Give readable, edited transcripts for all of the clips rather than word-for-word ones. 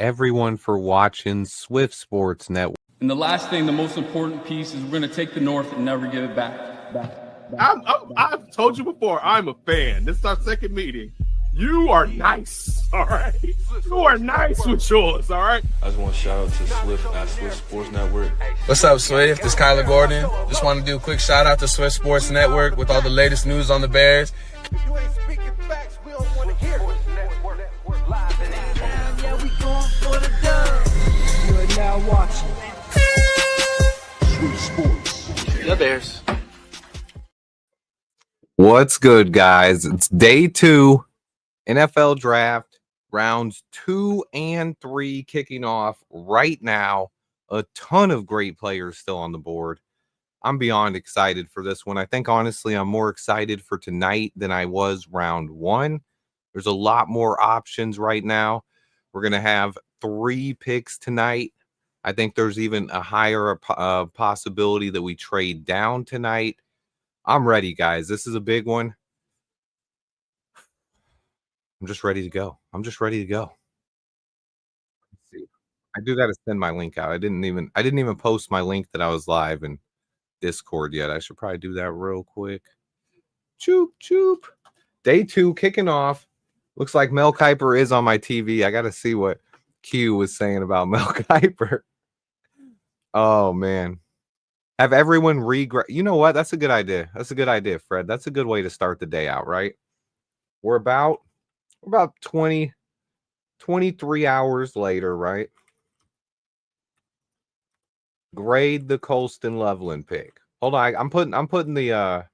everyone for watching Swift Sports Network. And the last thing, the most important piece, is we're going to take the North and never give it back. I've told you before, I'm a fan. This is our second meeting. You are nice, all right? You are nice with yours, all right? I just want to shout out to Swift at Swift Sports Network. What's up, Swift? This is Kyler Gordon. Just want to do a quick shout out to Swift Sports Network with all the latest news on the Bears. You ain't speaking facts, we don't want to hear it. Yeah, we going for the dub. You are now watching Swift Sports. The Bears. What's good, guys? It's day 2, NFL Draft, rounds 2 and 3 kicking off right now. A ton of great players still on the board. I'm beyond excited for this one. I think, honestly, I'm more excited for tonight than I was round 1. There's a lot more options right now. We're going to have 3 picks tonight. I think there's even a higher possibility that we trade down tonight. I'm ready, guys. This is a big one. I'm just ready to go. Let's see. I do got to send my link out. I didn't even post my link that I was live in Discord yet. I should probably do that real quick. Choop, choop. Day 2 kicking off. Looks like Mel Kiper is on my TV. I got to see what Q was saying about Mel Kiper. Oh, man. Have everyone You know what? That's a good idea. Fred. That's a good way to start the day out, right? We're about 23 hours later, right? Grade the Colston Loveland pick. Hold on, I'm putting the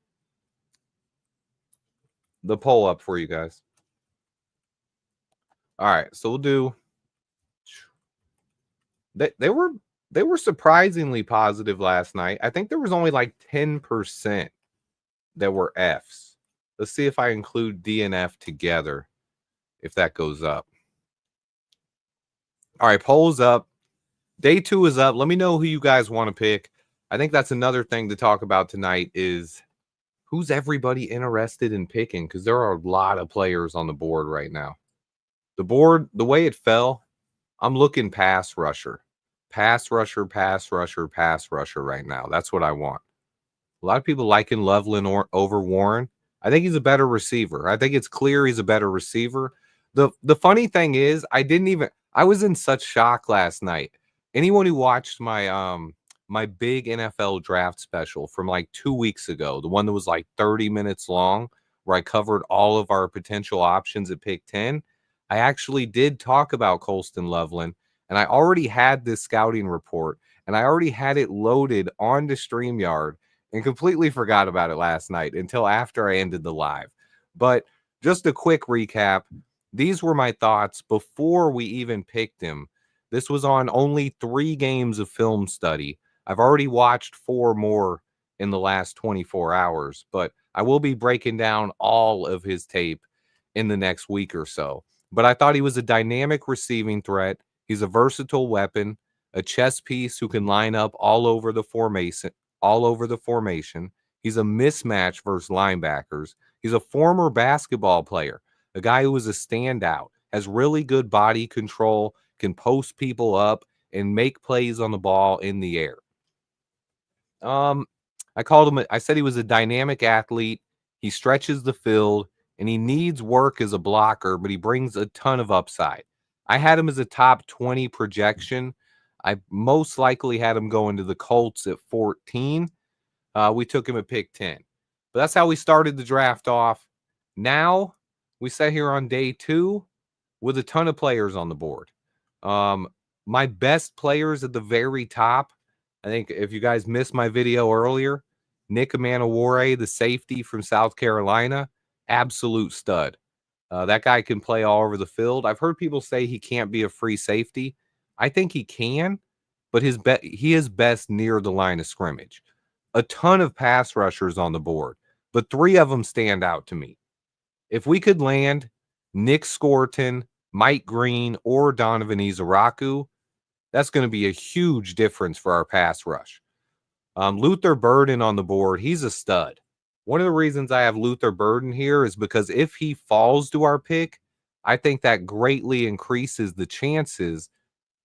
poll up for you guys. All right, so we'll do. They were surprisingly positive last night. I think there was only like 10% that were Fs. Let's see if I include D and F together, if that goes up. All right, poll's up. Day 2 is up. Let me know who you guys want to pick. I think that's another thing to talk about tonight is who's everybody interested in picking, because there are a lot of players on the board right now. The board, the way it fell, I'm looking pass rusher right now. That's what I want. A lot of people liking Loveland over Warren. I think he's a better receiver. I think it's clear he's a better receiver. The funny thing is, I was in such shock last night. Anyone who watched my my big NFL draft special from like 2 weeks ago, the one that was like 30 minutes long, where I covered all of our potential options at pick 10, I actually did talk about Colston Loveland, and I already had this scouting report, and I already had it loaded onto StreamYard, and completely forgot about it last night until after I ended the live. But just a quick recap. These were my thoughts before we even picked him. This was on only 3 games of film study. I've already watched 4 more in the last 24 hours, but I will be breaking down all of his tape in the next week or so. But I thought he was a dynamic receiving threat. He's a versatile weapon, a chess piece who can line up all over the formation. He's a mismatch versus linebackers. He's a former basketball player, a guy who was a standout, has really good body control, can post people up and make plays on the ball in the air. I said he was a dynamic athlete. He stretches the field and he needs work as a blocker, but he brings a ton of upside. I had him as a top 20 projection. I most likely had him going to the Colts at 14. We took him at pick 10. But that's how we started the draft off. Now we sit here on day 2 with a ton of players on the board. My best players at the very top, I think if you guys missed my video earlier, Nick Amanawore, the safety from South Carolina, absolute stud. That guy can play all over the field. I've heard people say he can't be a free safety. I think he can, but he is best near the line of scrimmage. A ton of pass rushers on the board, but 3 of them stand out to me. If we could land Nick Scorton, Mike Green, or Donovan Izaraku, that's going to be a huge difference for our pass rush. Luther Burden on the board, he's a stud. One of the reasons I have Luther Burden here is because if he falls to our pick, I think that greatly increases the chances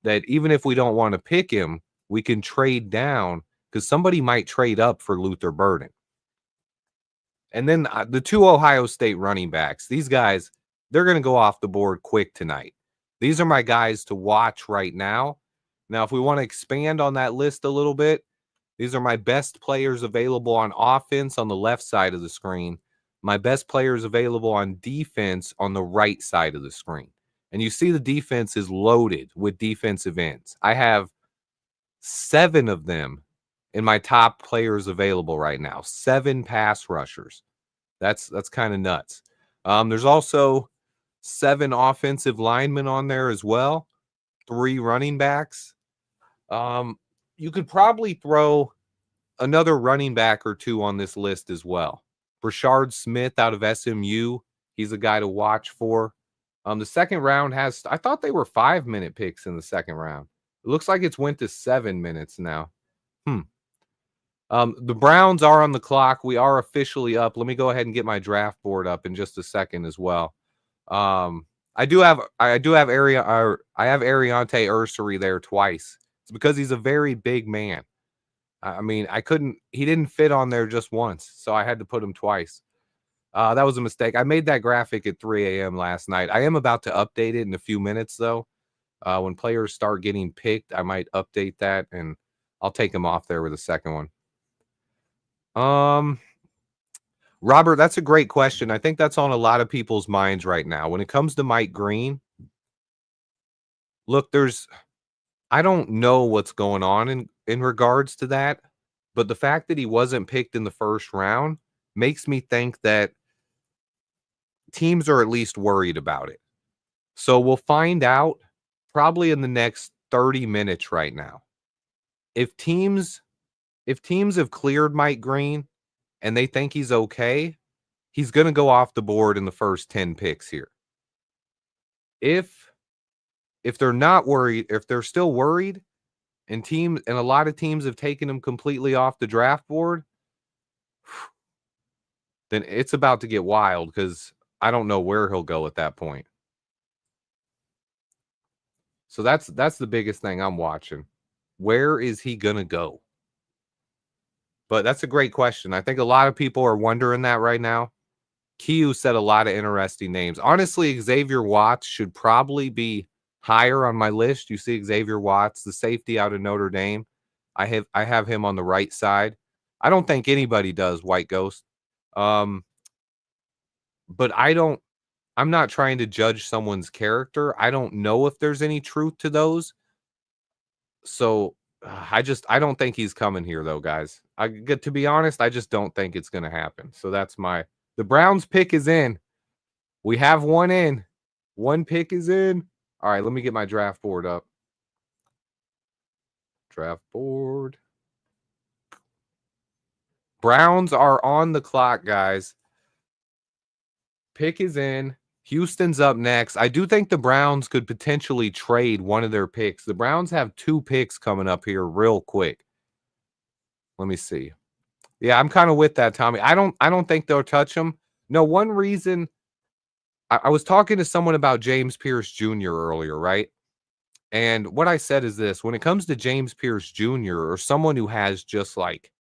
that even if we don't want to pick him, we can trade down because somebody might trade up for Luther Burden. And then the 2 Ohio State running backs, these guys, they're going to go off the board quick tonight. These are my guys to watch right now. Now, if we want to expand on that list a little bit, these are my best players available on offense on the left side of the screen, my best players available on defense on the right side of the screen. And you see the defense is loaded with defensive ends. I have 7 of them in my top players available right now. 7 pass rushers. That's kind of nuts. There's also 7 offensive linemen on there as well. 3 running backs. You could probably throw another running back or 2 on this list as well. Brashard Smith out of SMU. He's a guy to watch for. The second round has, I thought they were 5-minute picks in the second round. It looks like it's went to 7 minutes now. The Browns are on the clock. We are officially up. Let me go ahead and get my draft board up in just a second as well. I have Ariante Ursery there twice. It's because he's a very big man. I mean, he didn't fit on there just once, so I had to put him twice. That was a mistake. I made that graphic at 3 a.m. last night. I am about to update it in a few minutes, though. When players start getting picked, I might update that, and I'll take them off there with a second one. Robert, that's a great question. I think that's on a lot of people's minds right now. When it comes to Mike Green, look, I don't know what's going on in regards to that, but the fact that he wasn't picked in the first round makes me think that teams are at least worried about it. So we'll find out probably in the next 30 minutes right now. If teams have cleared Mike Green and they think he's okay, he's going to go off the board in the first 10 picks here. If they're not worried, if they're still worried, and a lot of teams have taken him completely off the draft board, then it's about to get wild because I don't know where he'll go at that point. So that's the biggest thing I'm watching. Where is he going to go? But that's a great question. I think a lot of people are wondering that right now. Q said a lot of interesting names. Honestly, Xavier Watts should probably be higher on my list. You see Xavier Watts, the safety out of Notre Dame. I have him on the right side. I don't think anybody does, White Ghost. But I'm not trying to judge someone's character. I don't know if there's any truth to those. So I don't think he's coming here though, guys. To be honest, I just don't think it's going to happen. So the Browns pick is in. We have one in. One pick is in. All right, let me get my draft board up. Draft board. Browns are on the clock, guys. Pick is in. Houston's up next. I do think the Browns could potentially trade one of their picks. The Browns have 2 picks coming up here real quick. Let me see. Yeah, I'm kind of with that, Tommy. I don't think they'll touch him. No, one reason I was talking to someone about James Pierce Jr. earlier, right? And what I said is this: when it comes to James Pierce Jr. or someone who has just like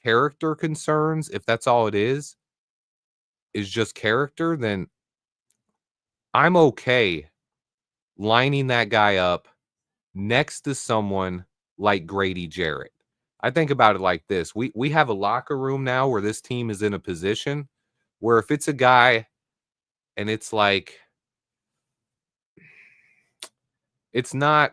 character concerns, if that's all it is just character, then I'm okay lining that guy up next to someone like Grady Jarrett. I think about it like this. We have a locker room now where this team is in a position where if it's a guy and it's like, there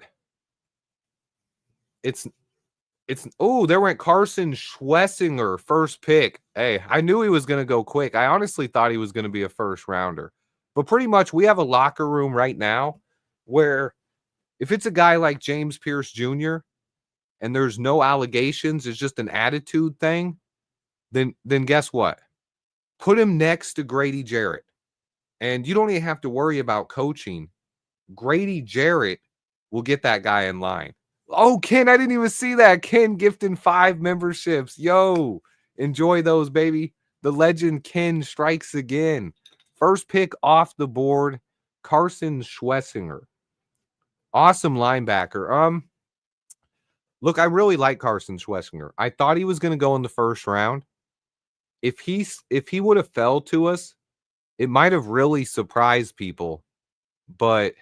went Carson Schwessinger, first pick. Hey, I knew he was going to go quick. I honestly thought he was going to be a first rounder. But pretty much we have a locker room right now where if it's a guy like James Pierce Jr. and there's no allegations, it's just an attitude thing, then guess what? Put him next to Grady Jarrett. And you don't even have to worry about coaching. Grady Jarrett will get that guy in line. Oh, Ken, I didn't even see that. Ken gifting 5 memberships. Yo, enjoy those, baby. The legend Ken strikes again. First pick off the board, Carson Schwessinger. Awesome linebacker. Look, I really like Carson Schwessinger. I thought he was going to go in the first round. If he would have fell to us, it might have really surprised people, but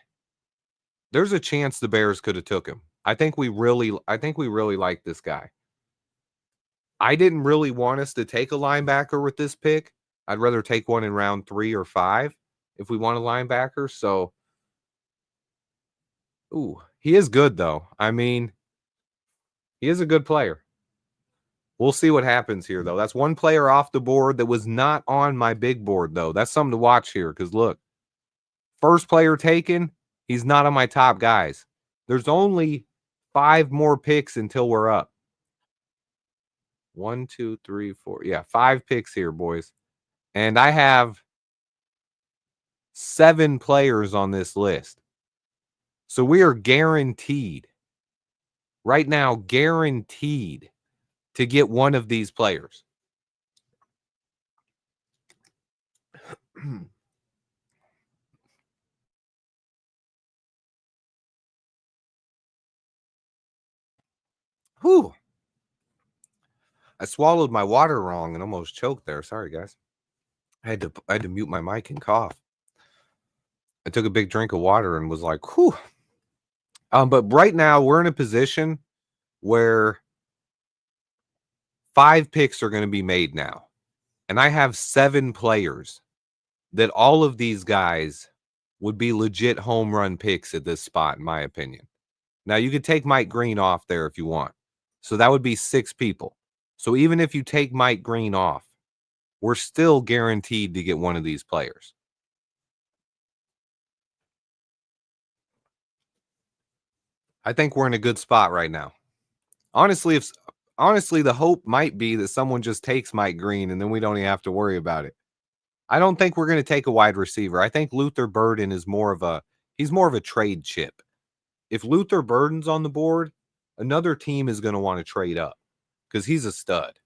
there's a chance the Bears could have took him. I think we really like this guy. I didn't really want us to take a linebacker with this pick. I'd rather take one in round 3 or 5 if we want a linebacker. So, ooh, he is good though. I mean, he is a good player. We'll see what happens here, though. That's one player off the board that was not on my big board, though. That's something to watch here because, look, first player taken, he's not on my top guys. There's only 5 more picks until we're up. 1, 2, 3, 4. Yeah, 5 picks here, boys. And I have 7 players on this list. So we are guaranteed, right now, guaranteed to get one of these players. Whew. I swallowed my water wrong and almost choked there. Sorry, guys. I had to mute my mic and cough. I took a big drink of water and was like, whew. But right now we're in a position where 5 picks are going to be made now. And I have 7 players that all of these guys would be legit home run picks at this spot, in my opinion. Now, you could take Mike Green off there if you want. So that would be 6 people. So even if you take Mike Green off, we're still guaranteed to get one of these players. I think we're in a good spot right now. Honestly, the hope might be that someone just takes Mike Green and then we don't even have to worry about it. I don't think we're going to take a wide receiver. I think Luther Burden is more of a trade chip. If Luther Burden's on the board, another team is going to want to trade up because he's a stud.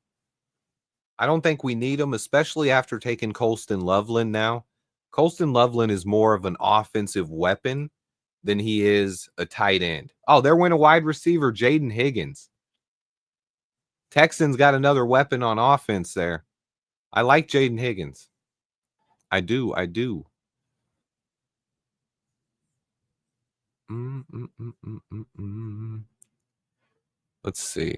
I don't think we need him, especially after taking Colston Loveland now. Colston Loveland is more of an offensive weapon than he is a tight end. Oh, there went a wide receiver, Jaden Higgins. Texans got another weapon on offense there. I like Jaden Higgins. I do. Let's see.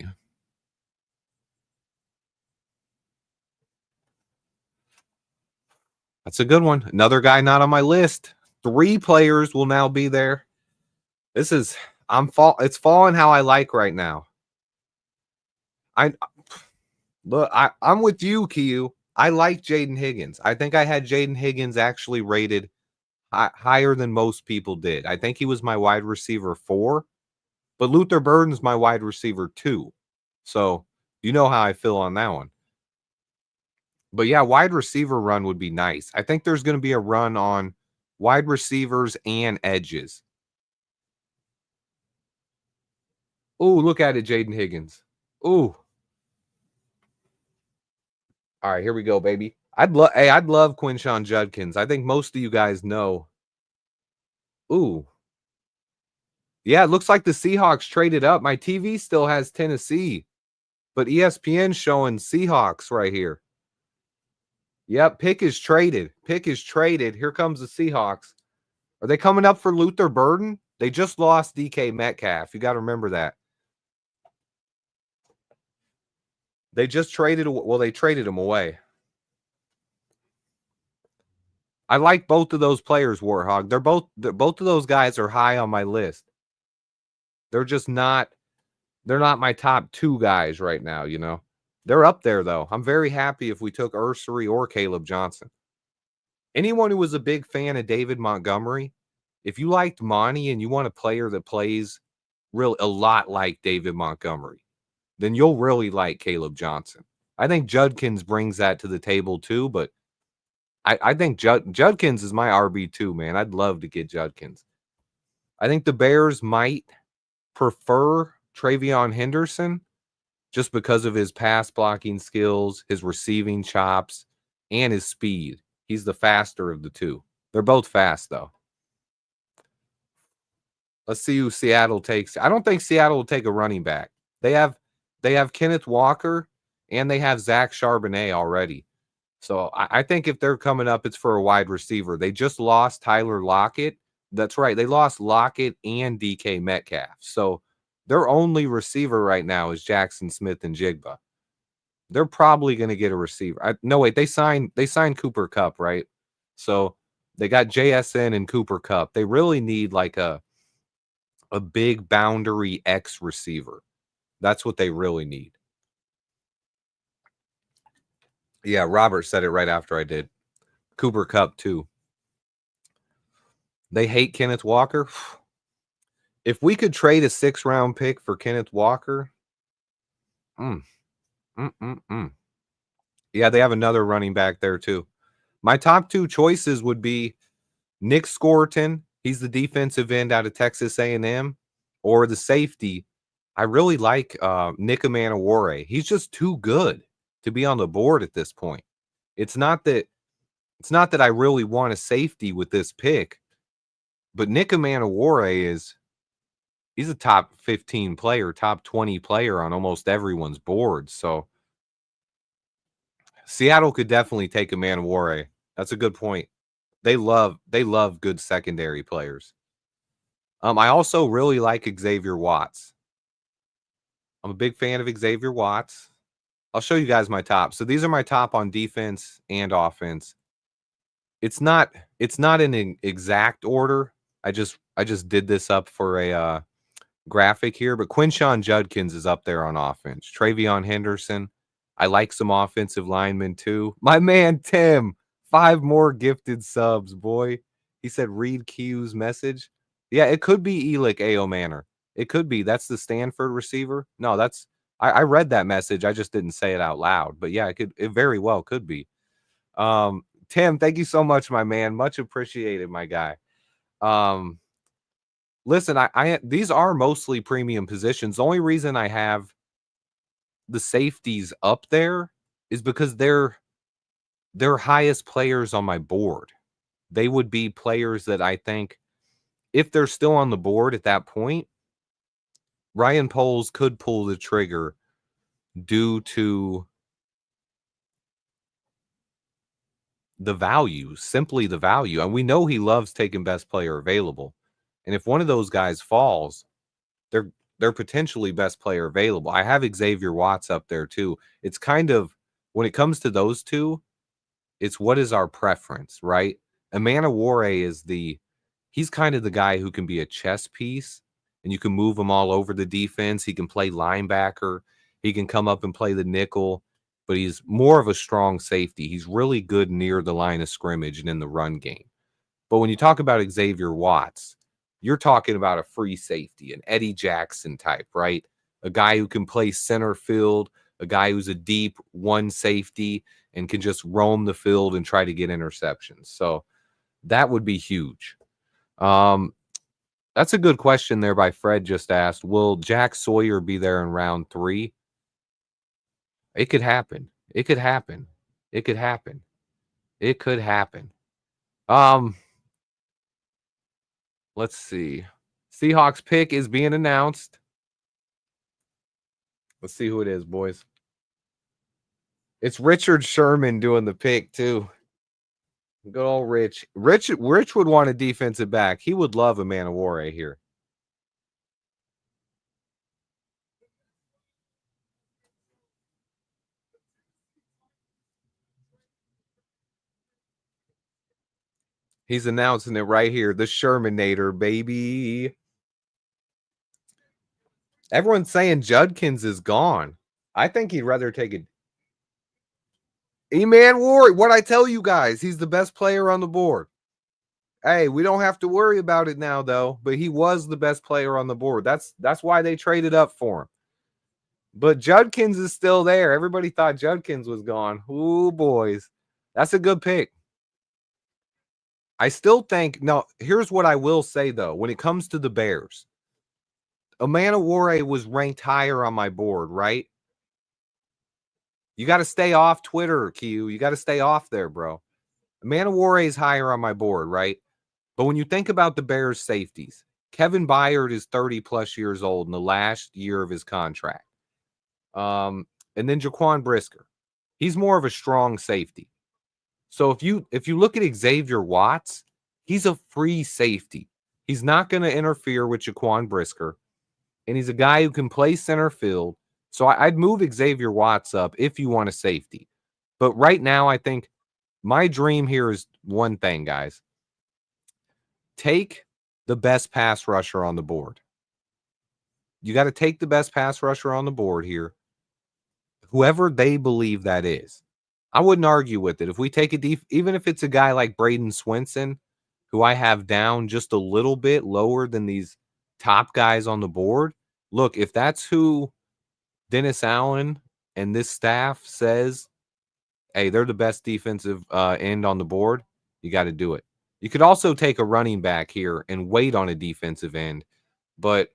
That's a good one. Another guy not on my list. 3 players will now be there. It's falling how I like right now. I'm with you, Kiyu. I like Jaden Higgins. I think I had Jaden Higgins actually rated higher than most people did. I think he was my wide receiver 4, but Luther Burden's my wide receiver 2. So you know how I feel on that one. But yeah, wide receiver run would be nice. I think there's going to be a run on wide receivers and edges. Oh, look at it, Jaden Higgins. Ooh. All right, here we go, baby. I'd love Quinshon Judkins. I think most of you guys know. Ooh. Yeah, it looks like the Seahawks traded up. My TV still has Tennessee, but ESPN's showing Seahawks right here. Yep, pick is traded. Here comes the Seahawks. Are they coming up for Luther Burden? They just lost DK Metcalf. You got to remember that. They just traded. Well, they traded him away. I like both of those players, Warthog. Both of those guys are high on my list. They're just not. They're not my top 2 guys right now. You know, they're up there though. I'm very happy if we took Ursary or Caleb Johnson. Anyone who was a big fan of David Montgomery, if you liked Monty and you want a player that plays a lot like David Montgomery, then you'll really like Caleb Johnson. I think Judkins brings that to the table too, but I think Judkins is my RB2, man. I'd love to get Judkins. I think the Bears might prefer Travion Henderson just because of his pass blocking skills, his receiving chops, and his speed. He's the faster of the 2. They're both fast, though. Let's see who Seattle takes. I don't think Seattle will take a running back. They have Kenneth Walker and they have Zach Charbonnet already. So I think if they're coming up, it's for a wide receiver. They just lost Tyler Lockett. That's right. They lost Lockett and DK Metcalf. So their only receiver right now is Jackson Smith and Jigba. They're probably going to get a receiver. No, wait, they signed Cooper Kupp, right? So they got JSN and Cooper Kupp. They really need like a big boundary X receiver. That's what they really need. Yeah, Robert said it right after I did. Cooper Kupp too. They hate Kenneth Walker. If we could trade a 6th-round pick for Kenneth Walker, yeah, they have another running back there too. My top 2 choices would be Nick Scorton. He's the defensive end out of Texas A&M, or the safety. I really like Nick Manaware. He's just too good to be on the board at this point. It's not that I really want a safety with this pick, but Nick Manaware he's a top 15 player, top 20 player on almost everyone's board. So Seattle could definitely take a Manaware. That's a good point. They love good secondary players. I also really like Xavier Watts. I'm a big fan of Xavier Watts. I'll show you guys my top. So these are my top on defense and offense. It's not in an exact order. I just did this up for a graphic here, but Quinshon Judkins is up there on offense. Travion Henderson. I like some offensive linemen too. My man Tim, 5 more gifted subs, boy. He said read Q's message. Yeah, it could be Elick Aomanor. It could be. That's the Stanford receiver. No, I read that message. I just didn't say it out loud. But yeah, it very well could be. Tim, thank you so much, my man. Much appreciated, my guy. Listen, these are mostly premium positions. The only reason I have the safeties up there is because they're highest players on my board. They would be players that I think, if they're still on the board at that point, Ryan Poles could pull the trigger due to the value, simply the value. And we know he loves taking best player available. And if one of those guys falls, they're potentially best player available. I have Xavier Watts up there too. It's kind of, when it comes to those two, it's what is our preference, right? Manaware he's kind of the guy who can be a chess piece, and you can move him all over the defense. He can play linebacker. He can come up and play the nickel, but he's more of a strong safety. He's really good near the line of scrimmage and in the run game. But when you talk about Xavier Watts, you're talking about a free safety, an Eddie Jackson type, right? A guy who can play center field, a guy who's a deep one safety and can just roam the field and try to get interceptions. So that would be huge. That's a good question there by Fred just asked. Will Jack Sawyer be there in round 3? It could happen. It could happen. It could happen. It could happen. Let's see. Seahawks pick is being announced. Let's see who it is, boys. It's Richard Sherman doing the pick, too. Good old Rich. Rich would want a defensive back. He would love a Manaware here. He's announcing it right here. The Shermanator, baby. Everyone's saying Judkins is gone. I think he'd rather take it. E-Man Warrior, what I tell you guys, he's the best player on the board. Hey, we don't have to worry about it now, though. But he was the best player on the board. That's why they traded up for him. But Judkins is still there. Everybody thought Judkins was gone. Ooh, boys. That's a good pick. I still think, now, here's what I will say, though. When it comes to the Bears, Manaware was ranked higher on my board, right? You got to stay off Twitter, Q. You got to stay off there, bro. Manaware is higher on my board, right? But when you think about the Bears safeties, Kevin Byard is 30+ years old in the last year of his contract. And then Jaquan Brisker. He's more of a strong safety. So if you look at Xavier Watts, he's a free safety. He's not going to interfere with Jaquan Brisker. And he's a guy who can play center field. So I'd move Xavier Watts up if you want a safety. But right now, I think my dream here is one thing, guys. Take the best pass rusher on the board. You got to take the best pass rusher on the board here. Whoever they believe that is. I wouldn't argue with it. If we take even if it's a guy like Braden Swinson, who I have down just a little bit lower than these top guys on the board. Look, if that's who Dennis Allen and this staff says, hey, they're the best defensive end on the board, you got to do it. You could also take a running back here and wait on a defensive end, but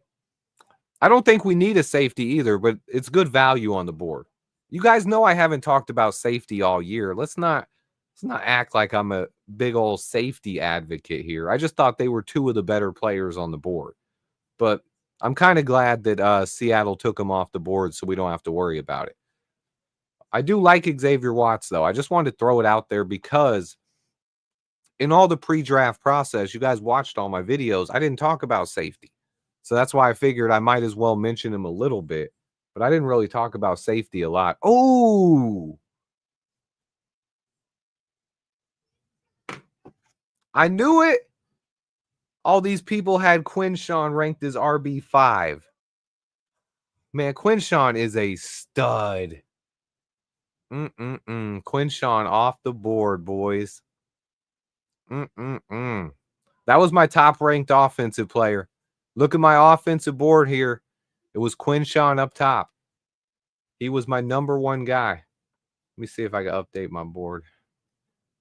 I don't think we need a safety either, but it's good value on the board. You guys know I haven't talked about safety all year. Let's not act like I'm a big old safety advocate here. I just thought they were two of the better players on the board. But I'm kind of glad that Seattle took them off the board so we don't have to worry about it. I do like Xavier Watts, though. I just wanted to throw it out there because in all the pre-draft process, you guys watched all my videos, I didn't talk about safety. So that's why I figured I might as well mention him a little bit. But I didn't really talk about safety a lot. Oh! I knew it! All these people had Quinshawn ranked as RB5. Man, Quinshawn is a stud. Quinshawn off the board, boys. That was my top-ranked offensive player. Look at my offensive board here. It was Quinshawn up top. He was my number one guy. Let me see if I can update my board.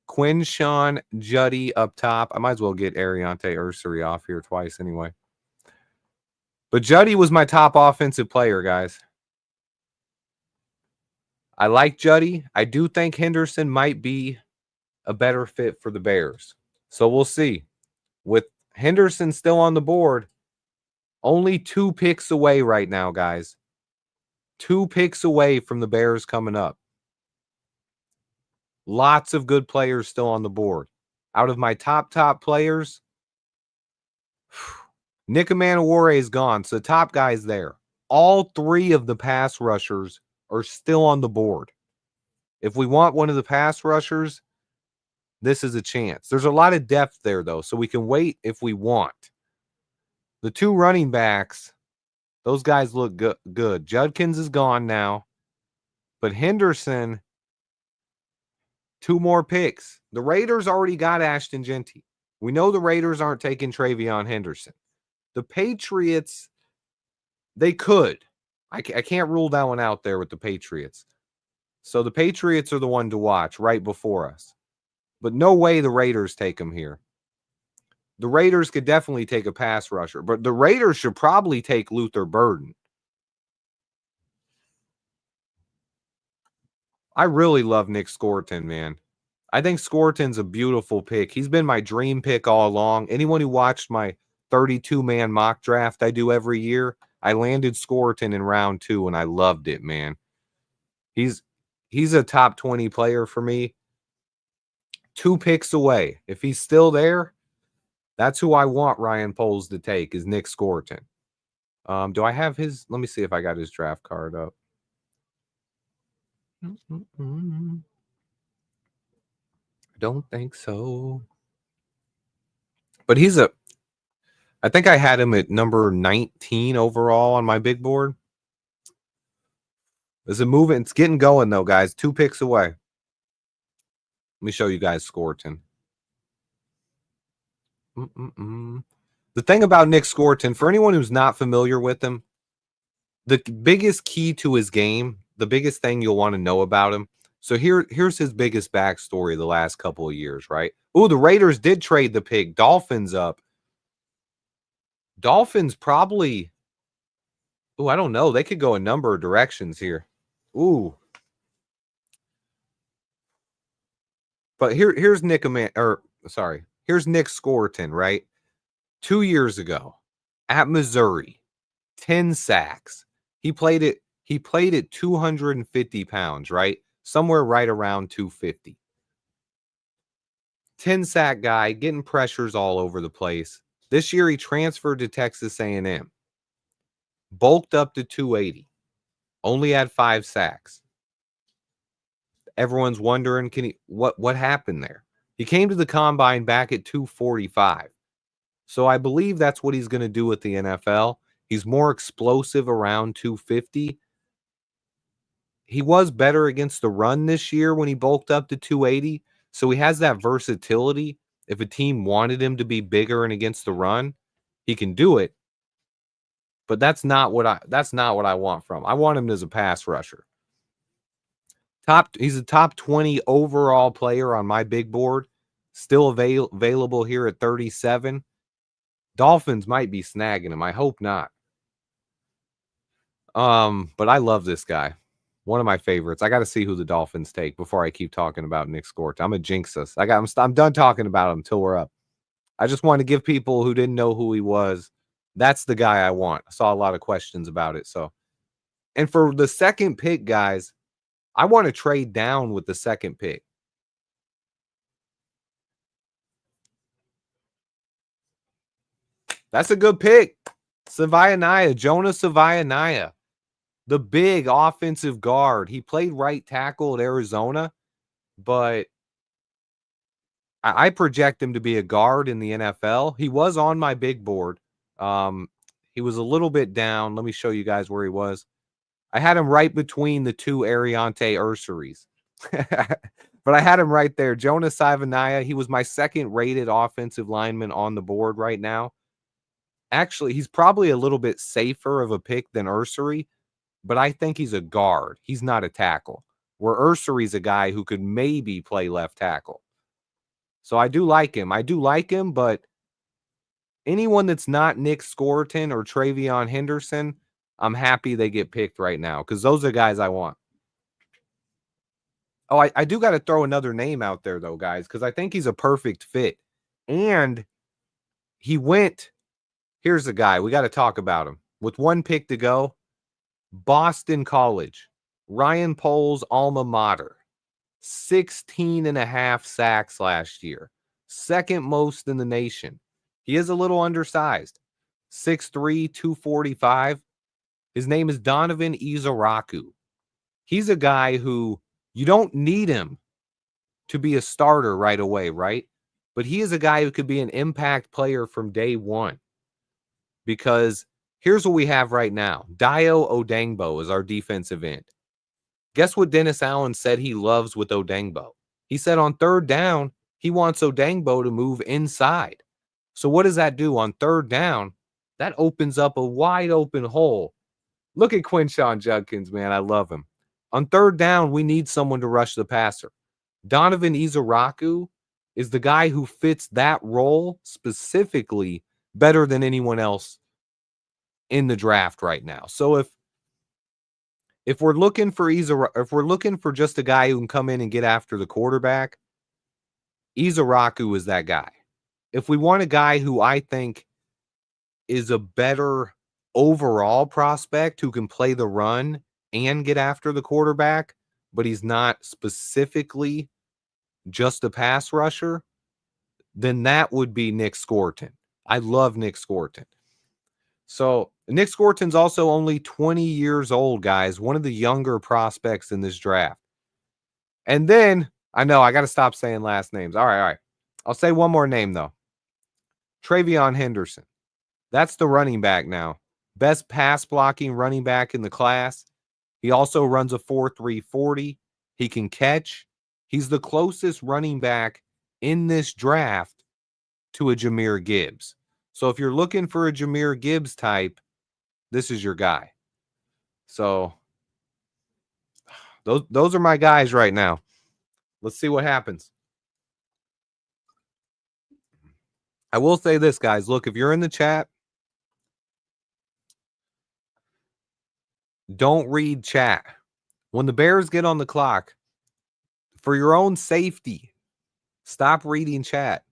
Quinshawn Juddy up top. I might as well get Ariante Ursary off here twice anyway. But Juddy was my top offensive player, guys. I like Juddy. I do think Henderson might be a better fit for the Bears. So we'll see. With Henderson still on the board, only 2 picks away right now, guys. 2 picks away from the Bears coming up. Lots of good players still on the board. Out of my top players, Nick Manowar is gone, so the top guy's there. All 3 of the pass rushers are still on the board. If we want one of the pass rushers, this is a chance. There's a lot of depth there, though, so we can wait if we want. The 2 running backs, those guys look good. Judkins is gone now, but Henderson, 2 more picks. The Raiders already got Ashton Genty. We know the Raiders aren't taking Travion Henderson. The Patriots, they could. I can't rule that one out there with the Patriots. So the Patriots are the one to watch right before us. But no way the Raiders take him here. The Raiders could definitely take a pass rusher, but the Raiders should probably take Luther Burden. I really love Nick Scorton, man. I think Scorton's a beautiful pick. He's been my dream pick all along. Anyone who watched my 32-man mock draft I do every year, I landed Scorton in round 2, and I loved it, man. He's a top 20 player for me. 2 picks away. If he's still there, that's who I want Ryan Poles to take, is Nick Scorton. Do I have his? Let me see if I got his draft card up. I don't think so. But I think I had him at number 19 overall on my big board. Is it moving? It's getting going, though, guys. 2 picks away. Let me show you guys Scorton. The thing about Nick Scorton, for anyone who's not familiar with him, the biggest key to his game, the biggest thing you'll want to know about him. So here's his biggest backstory the last couple of years, right? Oh, the Raiders did trade the pick. Dolphins up. Dolphins probably, I don't know. They could go a number of directions here. Ooh. But here's Nick Scorton, right? 2 years ago, At Missouri, 10 sacks. He played at 250 pounds, right? Somewhere right around 250. 10 sack guy, getting pressures all over the place. This year he transferred to Texas A&M. Bulked up to 280. Only had 5 sacks. Everyone's wondering, what happened there? He came to the combine back at 245. So I believe that's what he's going to do with the NFL. He's more explosive around 250. He was better against the run this year when he bulked up to 280. So he has that versatility. If a team wanted him to be bigger and against the run, he can do it. But that's not what I want from him. I want him as a pass rusher. He's a top 20 overall player on my big board. Still available here at 37. Dolphins might be snagging him. I hope not. But I love this guy. One of my favorites. I got to see who the Dolphins take before I keep talking about Nick Scort. I'm a jinx us. I'm done talking about him until we're up. I just want to give people who didn't know who he was. That's the guy I want. I saw a lot of questions about it. So, and for the second pick, guys, I want to trade down with the second pick. That's a good pick. Jonas Savaianaya. The big offensive guard. He played right tackle at Arizona, but I project him to be a guard in the NFL. He was on my big board. He was a little bit down. Let me show you guys where he was. I had him right between the two Ariante Urseries. But I had him right there. Jonas Savaianaya. He was my second rated offensive lineman on the board right now. Actually, he's probably a little bit safer of a pick than Ursery, but I think he's a guard. He's not a tackle. Where Ursery's a guy who could maybe play left tackle. So I do like him. But anyone that's not Nick Scorton or Travion Henderson, I'm happy they get picked right now because those are guys I want. Oh, I do got to throw another name out there, though, guys, because I think he's a perfect fit. And he went... Here's a guy. We got to talk about him. With one pick to go, Boston College, Ryan Poles' alma mater, 16.5 sacks last year, second most in the nation. He is a little undersized, 6'3", 245. His name is Donovan Izaraku. He's a guy who you don't need him to be a starter right away, right? But he is a guy who could be an impact player from day one. Because here's what we have right now. Dayo Odengbo is our defensive end. Guess what Dennis Allen said he loves with Odengbo? He said on third down, he wants Odengbo to move inside. So what does that do on third down? That opens up a wide open hole. Look at Quinshon Judkins, man. I love him. On third down, we need someone to rush the passer. Donovan Izaraku is the guy who fits that role specifically better than anyone else in the draft right now. So if we're looking for if we're looking for just a guy who can come in and get after the quarterback, Izaraku is that guy. If we want a guy who I think is a better overall prospect who can play the run and get after the quarterback, but he's not specifically just a pass rusher, then that would be Nick Scorton. I love Nick Scorton. So Nick Scorton's also only 20 years old, guys. One of the younger prospects in this draft. And then, I know, I got to stop saying last names. All right. I'll say one more name, though. Travion Henderson. That's the running back now. Best pass blocking running back in the class. He also runs a 4.3 40. He can catch. He's the closest running back in this draft to a Jahmyr Gibbs. So if you're looking for a Jahmyr Gibbs type, this is your guy. So those are my guys right now. Let's see what happens. I will say this, guys. Look, if you're in the chat, don't read chat. When the Bears get on the clock, for your own safety, stop reading chat.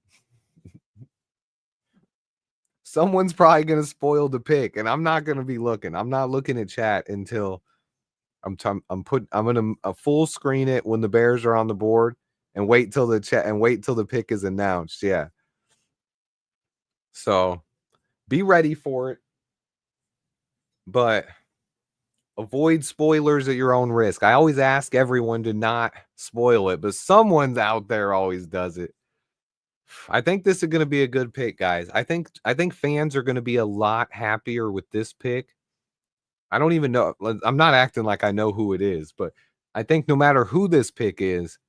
Someone's probably going to spoil the pick, and I'm not going to be looking. I'm not looking at chat until I'm going to full screen it when the Bears are on the board and wait till the pick is announced. Yeah. So be ready for it, but avoid spoilers at your own risk. I always ask everyone to not spoil it, but someone's out there always does it. I think this is going to be a good pick, guys. I think fans are going to be a lot happier with this pick. I don't even know. I'm not acting like I know who it is, but I think no matter who this pick is,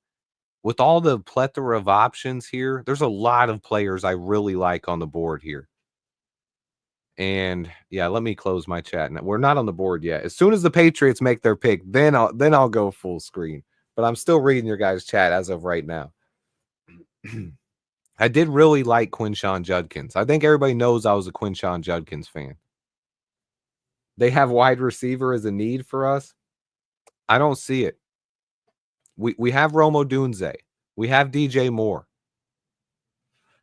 with all the plethora of options here, there's a lot of players I really like on the board here. And yeah, let me close my chat. We're not on the board yet. As soon as the Patriots make their pick, then I'll go full screen. But I'm still reading your guys' chat as of right now. I did really like Quinshon Judkins. I think everybody knows I was a Quinshon Judkins fan. They have wide receiver as a need for us. I don't see it. We have Romo Dunze. We have DJ Moore.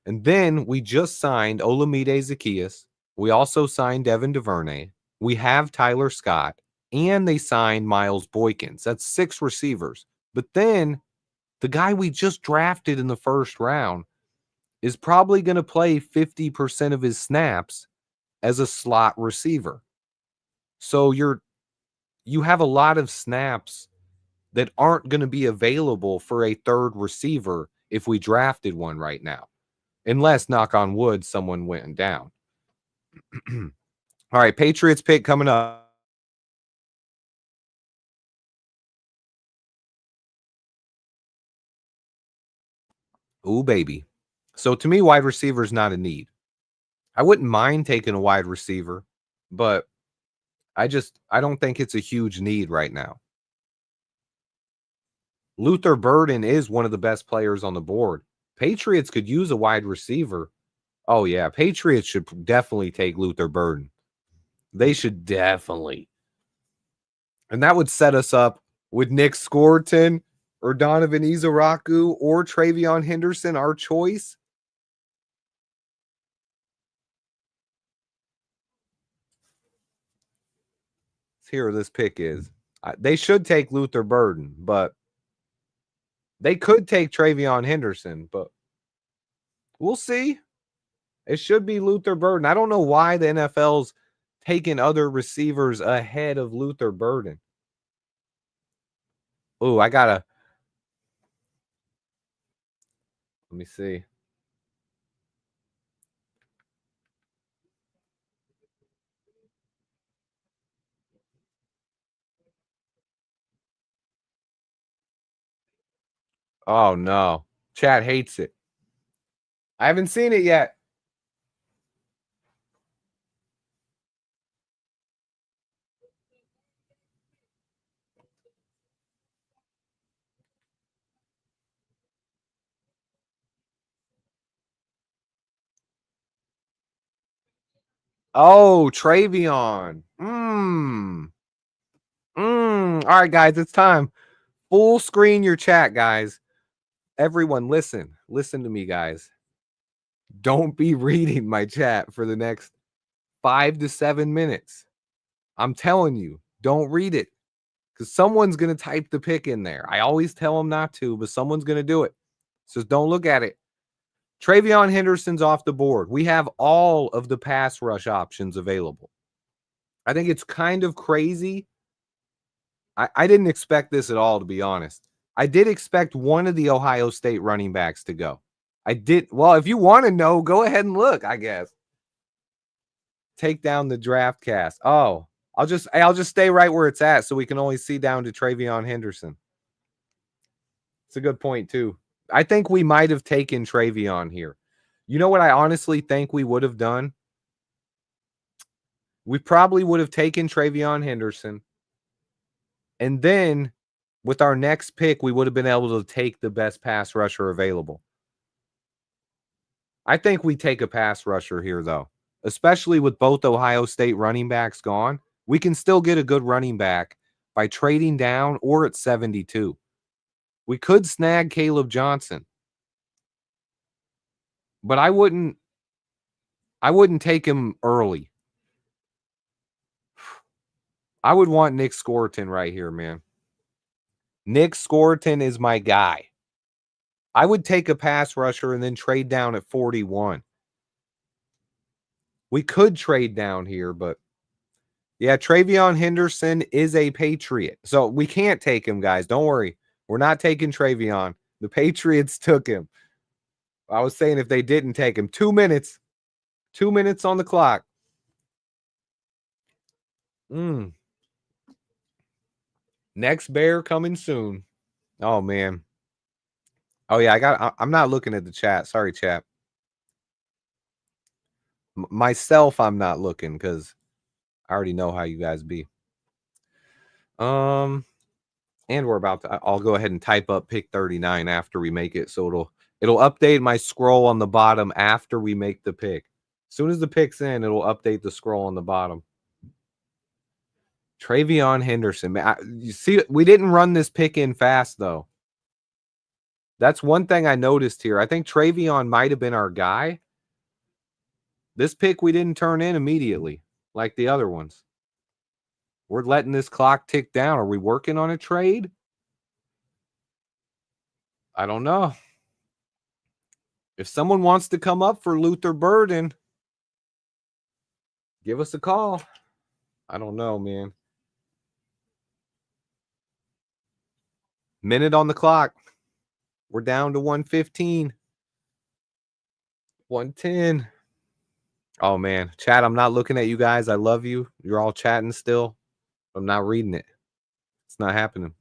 And then we just signed Olamide Zaccheaus. We also signed Devin DuVernay. We have Tyler Scott. And they signed Miles Boykins. That's 6 receivers. But then the guy we just drafted in the first round is probably going to play 50% of his snaps as a slot receiver. So you have a lot of snaps that aren't going to be available for a third receiver if we drafted one right now. Unless, knock on wood, someone went down. All right, Patriots pick coming up. Ooh, baby. So to me, wide receiver is not a need. I wouldn't mind taking a wide receiver, but I don't think it's a huge need right now. Luther Burden is one of the best players on the board. Patriots could use a wide receiver. Oh, yeah. Patriots should definitely take Luther Burden. They should definitely. And that would set us up with Nick Scorton or Donovan Izaraku or Travion Henderson, our choice. Let's hear what this pick is. They should take Luther Burden, but they could take Travion Henderson, but we'll see. It should be Luther Burden. I don't know why the NFL's taking other receivers ahead of Luther Burden. Oh, let me see. Oh, no. Chad hates it. I haven't seen it yet. Oh, Travion. All right, guys, it's time. Full screen your chat, guys. Everyone, listen to me, guys. Don't be reading my chat for the next 5 to 7 minutes. I'm telling you, don't read it because someone's going to type the pick in there. I always tell them not to, but someone's going to do it. So don't look at it. Travion Henderson's off the board. We have all of the pass rush options available. I think it's kind of crazy. I didn't expect this at all, to be honest. I did expect one of the Ohio State running backs to go. I did. Well, if you want to know, go ahead and look, I guess. Take down the draft cast. Oh, I'll just stay right where it's at so we can only see down to Travion Henderson. It's a good point, too. I think we might have taken Travion here. You know what I honestly think we would have done? We probably would have taken Travion Henderson. And then with our next pick, we would have been able to take the best pass rusher available. I think we take a pass rusher here, though, especially with both Ohio State running backs gone. We can still get a good running back by trading down or at 72. We could snag Caleb Johnson. But I wouldn't I wouldn't take him early. I would want Nick Scorton right here, man. Nick Scorton is my guy. I would take a pass rusher and then trade down at 41. We could trade down here, but yeah, Travion Henderson is a Patriot. So we can't take him, guys. Don't worry. We're not taking Travion. The Patriots took him. I was saying if they didn't take him. 2 minutes. 2 minutes on the clock. Next bear coming soon. Oh, man. Oh, yeah, I'm not looking at the chat. Sorry, chat. Myself, I'm not looking because I already know how you guys be. And we're about to, I'll go ahead and type up pick 39 after we make it. So it'll update my scroll on the bottom after we make the pick. As soon as the pick's in, it'll update the scroll on the bottom. Travion Henderson. Man, you see, we didn't run this pick in fast, though. That's one thing I noticed here. I think Travion might have been our guy. This pick we didn't turn in immediately like the other ones. We're letting this clock tick down. Are we working on a trade? I don't know. If someone wants to come up for Luther Burden, give us a call. I don't know, man. Minute on the clock. We're down to 115. 110. Oh, man. Chat, I'm not looking at you guys. I love you. You're all chatting still. I'm not reading it. It's not happening.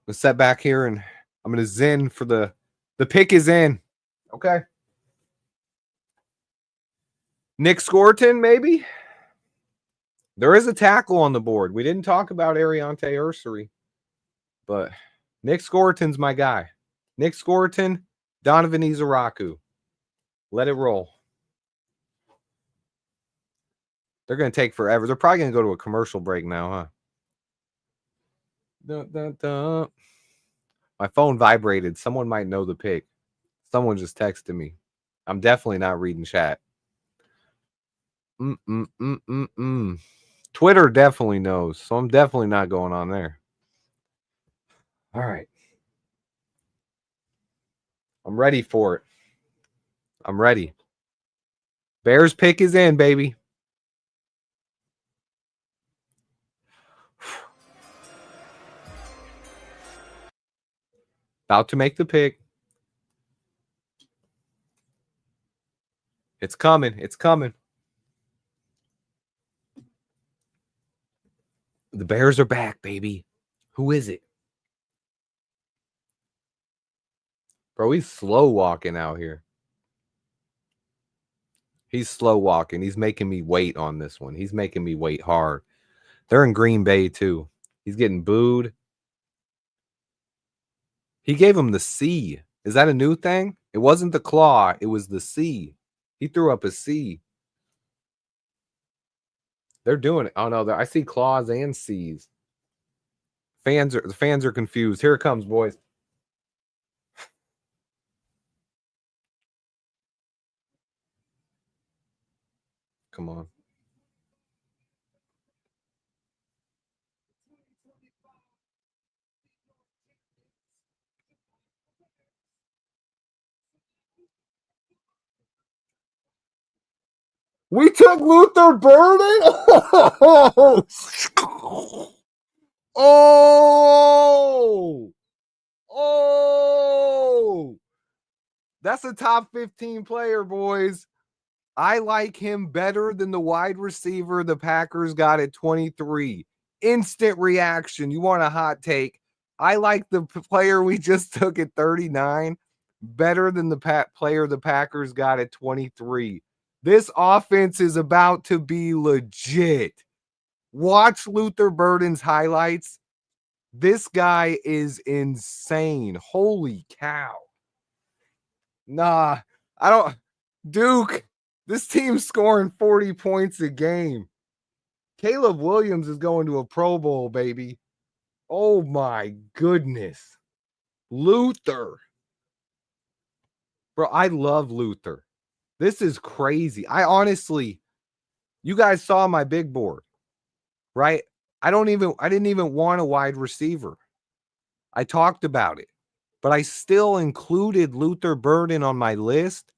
Let's set back here, and I'm going to zen for the pick is in. Okay. Nick Scorton, maybe? There is a tackle on the board. We didn't talk about Ariante Ursary, but Nick Scorton's my guy. Nick Scorton, Donovan Izaraku. Let it roll. They're going to take forever. They're probably going to go to a commercial break now, huh? Dun, dun, dun. My phone vibrated. Someone might know the pick. Someone just texted me. I'm definitely not reading chat. Twitter definitely knows, so I'm definitely not going on there. All right. I'm ready for it. I'm ready. Bears pick is in, baby. About to make the pick. It's coming. It's coming. The Bears are back, baby. Who is it? Bro, he's slow walking out here. He's slow walking. He's making me wait on this one. He's making me wait hard. They're in Green Bay, too. He's getting booed. He gave him the C. Is that a new thing? It wasn't the claw. It was the C. He threw up a C. They're doing it. Oh, no. I see claws and C's. The fans are confused. Here it comes, boys. Come on. We took Luther Burden? Oh! That's a top 15 player, boys. I like him better than the wide receiver the Packers got at 23. Instant reaction. You want a hot take? I like the player we just took at 39 better than the player the Packers got at 23. This offense is about to be legit. Watch Luther Burden's highlights. This guy is insane. Holy cow. Nah, I don't. Duke, this team's scoring 40 points a game. Caleb Williams is going to a Pro Bowl, baby. Oh, my goodness. Luther. Bro, I love Luther. This is crazy. I honestly, you guys saw my big board, right? I didn't even want a wide receiver. I talked about it, but I still included Luther Burden on my list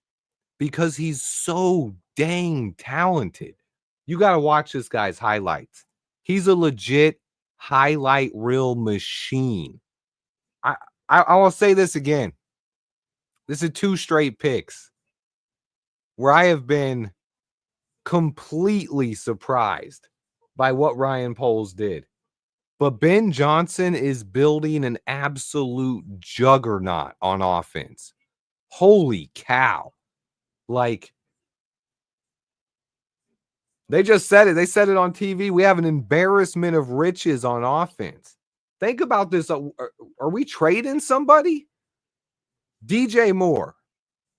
because he's so dang talented. You got to watch this guy's highlights. He's a legit highlight reel machine. I will say this again. This is 2 straight picks where I have been completely surprised by what Ryan Poles did. But Ben Johnson is building an absolute juggernaut on offense. Holy cow. Like, they just said it. They said it on TV. We have an embarrassment of riches on offense. Think about this. Are we trading somebody? DJ Moore,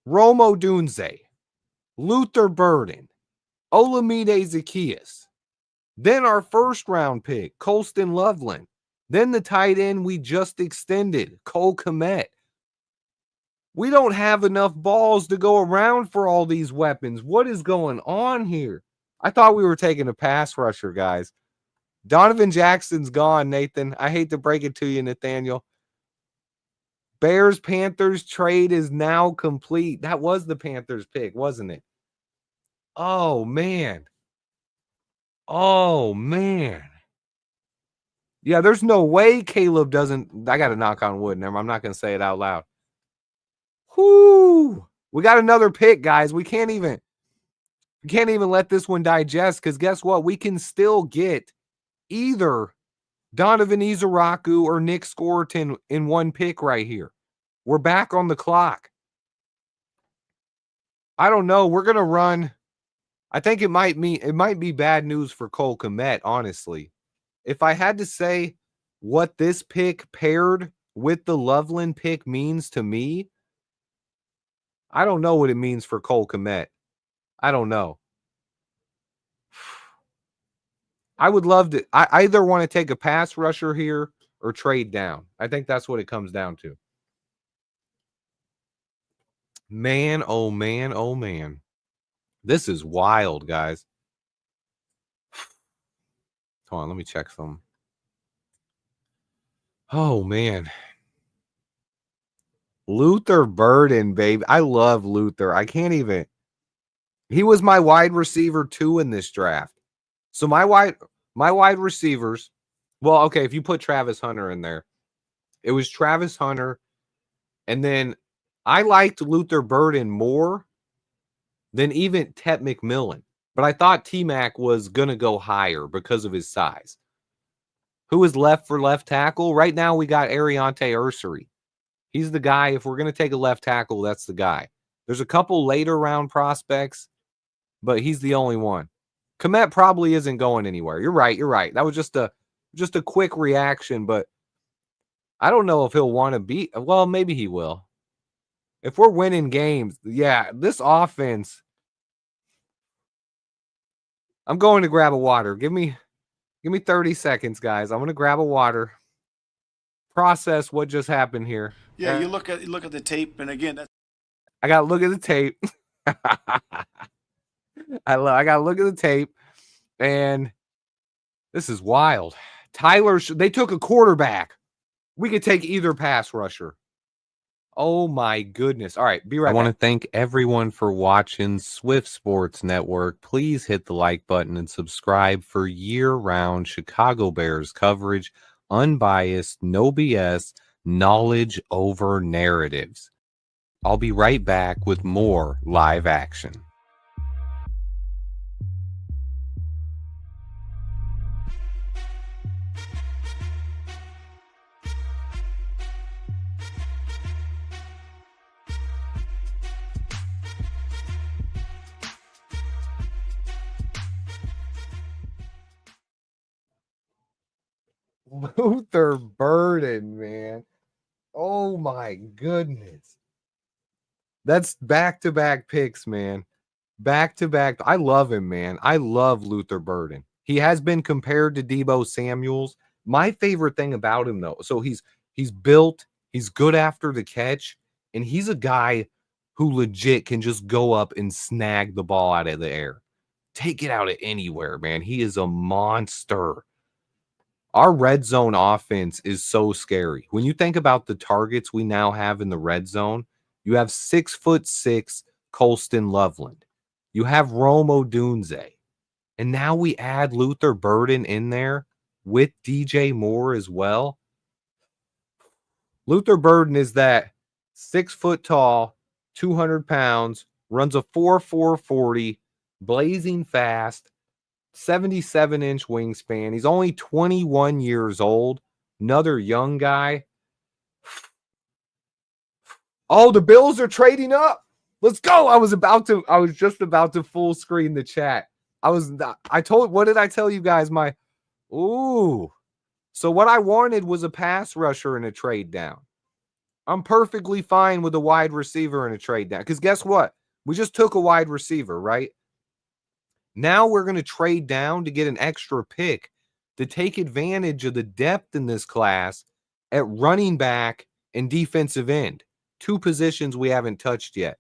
Romo Dunze, Luther Burden, Olamide Zaccheaus. Then our first round pick, Colston Loveland. Then the tight end we just extended, Cole Kmet. We don't have enough balls to go around for all these weapons. What is going on here? I thought we were taking a pass rusher, guys. Donovan Jackson's gone, Nathan. I hate to break it to you, Nathaniel. Bears-Panthers trade is now complete. That was the Panthers pick, wasn't it? Oh, man. Oh, man. Yeah, there's no way Caleb doesn't. I got to knock on wood. Never, I'm not going to say it out loud. Whoo! We got another pick, guys. We can't even let this one digest because guess what? We can still get either Donovan Izaraku or Nick Scorton in one pick right here. We're back on the clock. I don't know. We're going to run. I think it might be bad news for Cole Kmet, honestly. If I had to say what this pick paired with the Loveland pick means to me, I don't know what it means for Cole Kmet. I don't know. I would love to. I either want to take a pass rusher here or trade down. I think that's what it comes down to. Man, oh man, oh man. This is wild, guys. Hold on, let me check some. Oh, man. Luther Burden, baby. I love Luther. I can't even. He was my wide receiver 2 in this draft. So my wide receivers, well, okay, if you put Travis Hunter in there, it was Travis Hunter, and then I liked Luther Burden more than even Tet McMillan. But I thought T-Mac was going to go higher because of his size. Who is left for left tackle? Right now we got Ariante Ursary. He's the guy. If we're going to take a left tackle, that's the guy. There's a couple later round prospects, but he's the only one. Kmet probably isn't going anywhere. You're right. You're right. That was just a quick reaction, but I don't know if he'll want to be. Well, maybe he will. If we're winning games, yeah, this offense. I'm going to grab a water. Give me 30 seconds, guys. I'm going to grab a water. Process what just happened here. Yeah, you look at the tape, and again, I got to look at the tape. I got to look at the tape, and this is wild. They took a quarterback. We could take either pass rusher. Oh, my goodness. All right, be right back. I want to thank everyone for watching Swift Sports Network. Please hit the like button and subscribe for year-round Chicago Bears coverage, unbiased, no BS, knowledge over narratives. I'll be right back with more live action. Luther Burden, man. Oh my goodness. That's back-to-back picks, man. Back-to-back. I love him, man. I love Luther Burden. He has been compared to Deebo Samuels. My favorite thing about him, though, so he's built, he's good after the catch, and he's a guy who legit can just go up and snag the ball out of the air. Take it out of anywhere, man. He is a monster. Our red zone offense is so scary. When you think about the targets we now have in the red zone, you have 6'6" Colston Loveland. You have Rome Odunze. And now we add Luther Burden in there with DJ Moore as well. Luther Burden is that 6 foot tall, 200 pounds, runs a 4.4 40, blazing fast, 77-inch wingspan. He's only 21 years old. Another young guy. Oh, the Bills are trading up. Let's go. I was just about to full screen the chat. What did I tell you guys? So what I wanted was a pass rusher and a trade down. I'm perfectly fine with a wide receiver and a trade down. Because guess what? We just took a wide receiver, right? Now we're going to trade down to get an extra pick to take advantage of the depth in this class at running back and defensive end. 2 positions we haven't touched yet.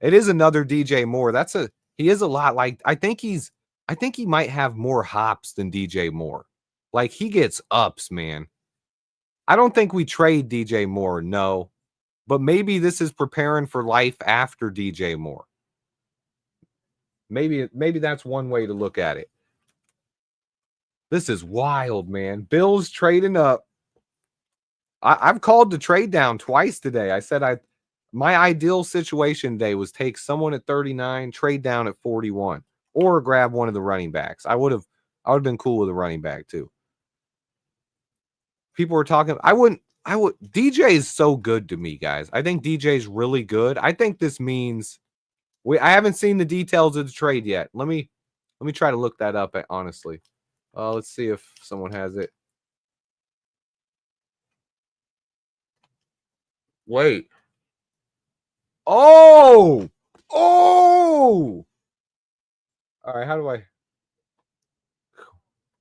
It is another DJ Moore. He is a lot like, I think he might have more hops than DJ Moore. Like, he gets ups, man. I don't think we trade DJ Moore, no. But maybe this is preparing for life after DJ Moore. Maybe that's one way to look at it. This is wild, man. Bills trading up. I've called the trade down twice today. I said my ideal situation today was take someone at 39, trade down at 41, or grab one of the running backs. I would have been cool with a running back too. People were talking. DJ is so good to me, guys. I think DJ is really good. I think this means I haven't seen the details of the trade yet. Let me try to look that up, honestly. Let's see if someone has it. Wait. Oh! All right, how do I?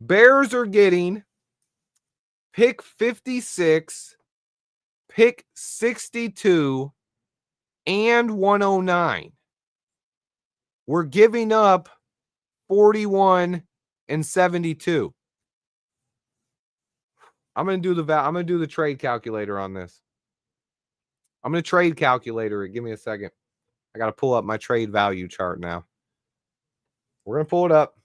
Bears are getting pick 56, pick 62, and 109. We're giving up 41 and 72. I'm going to do the trade calculator on this. I'm going to trade calculator it. Give me a second. I got to pull up my trade value chart now. We're going to pull it up.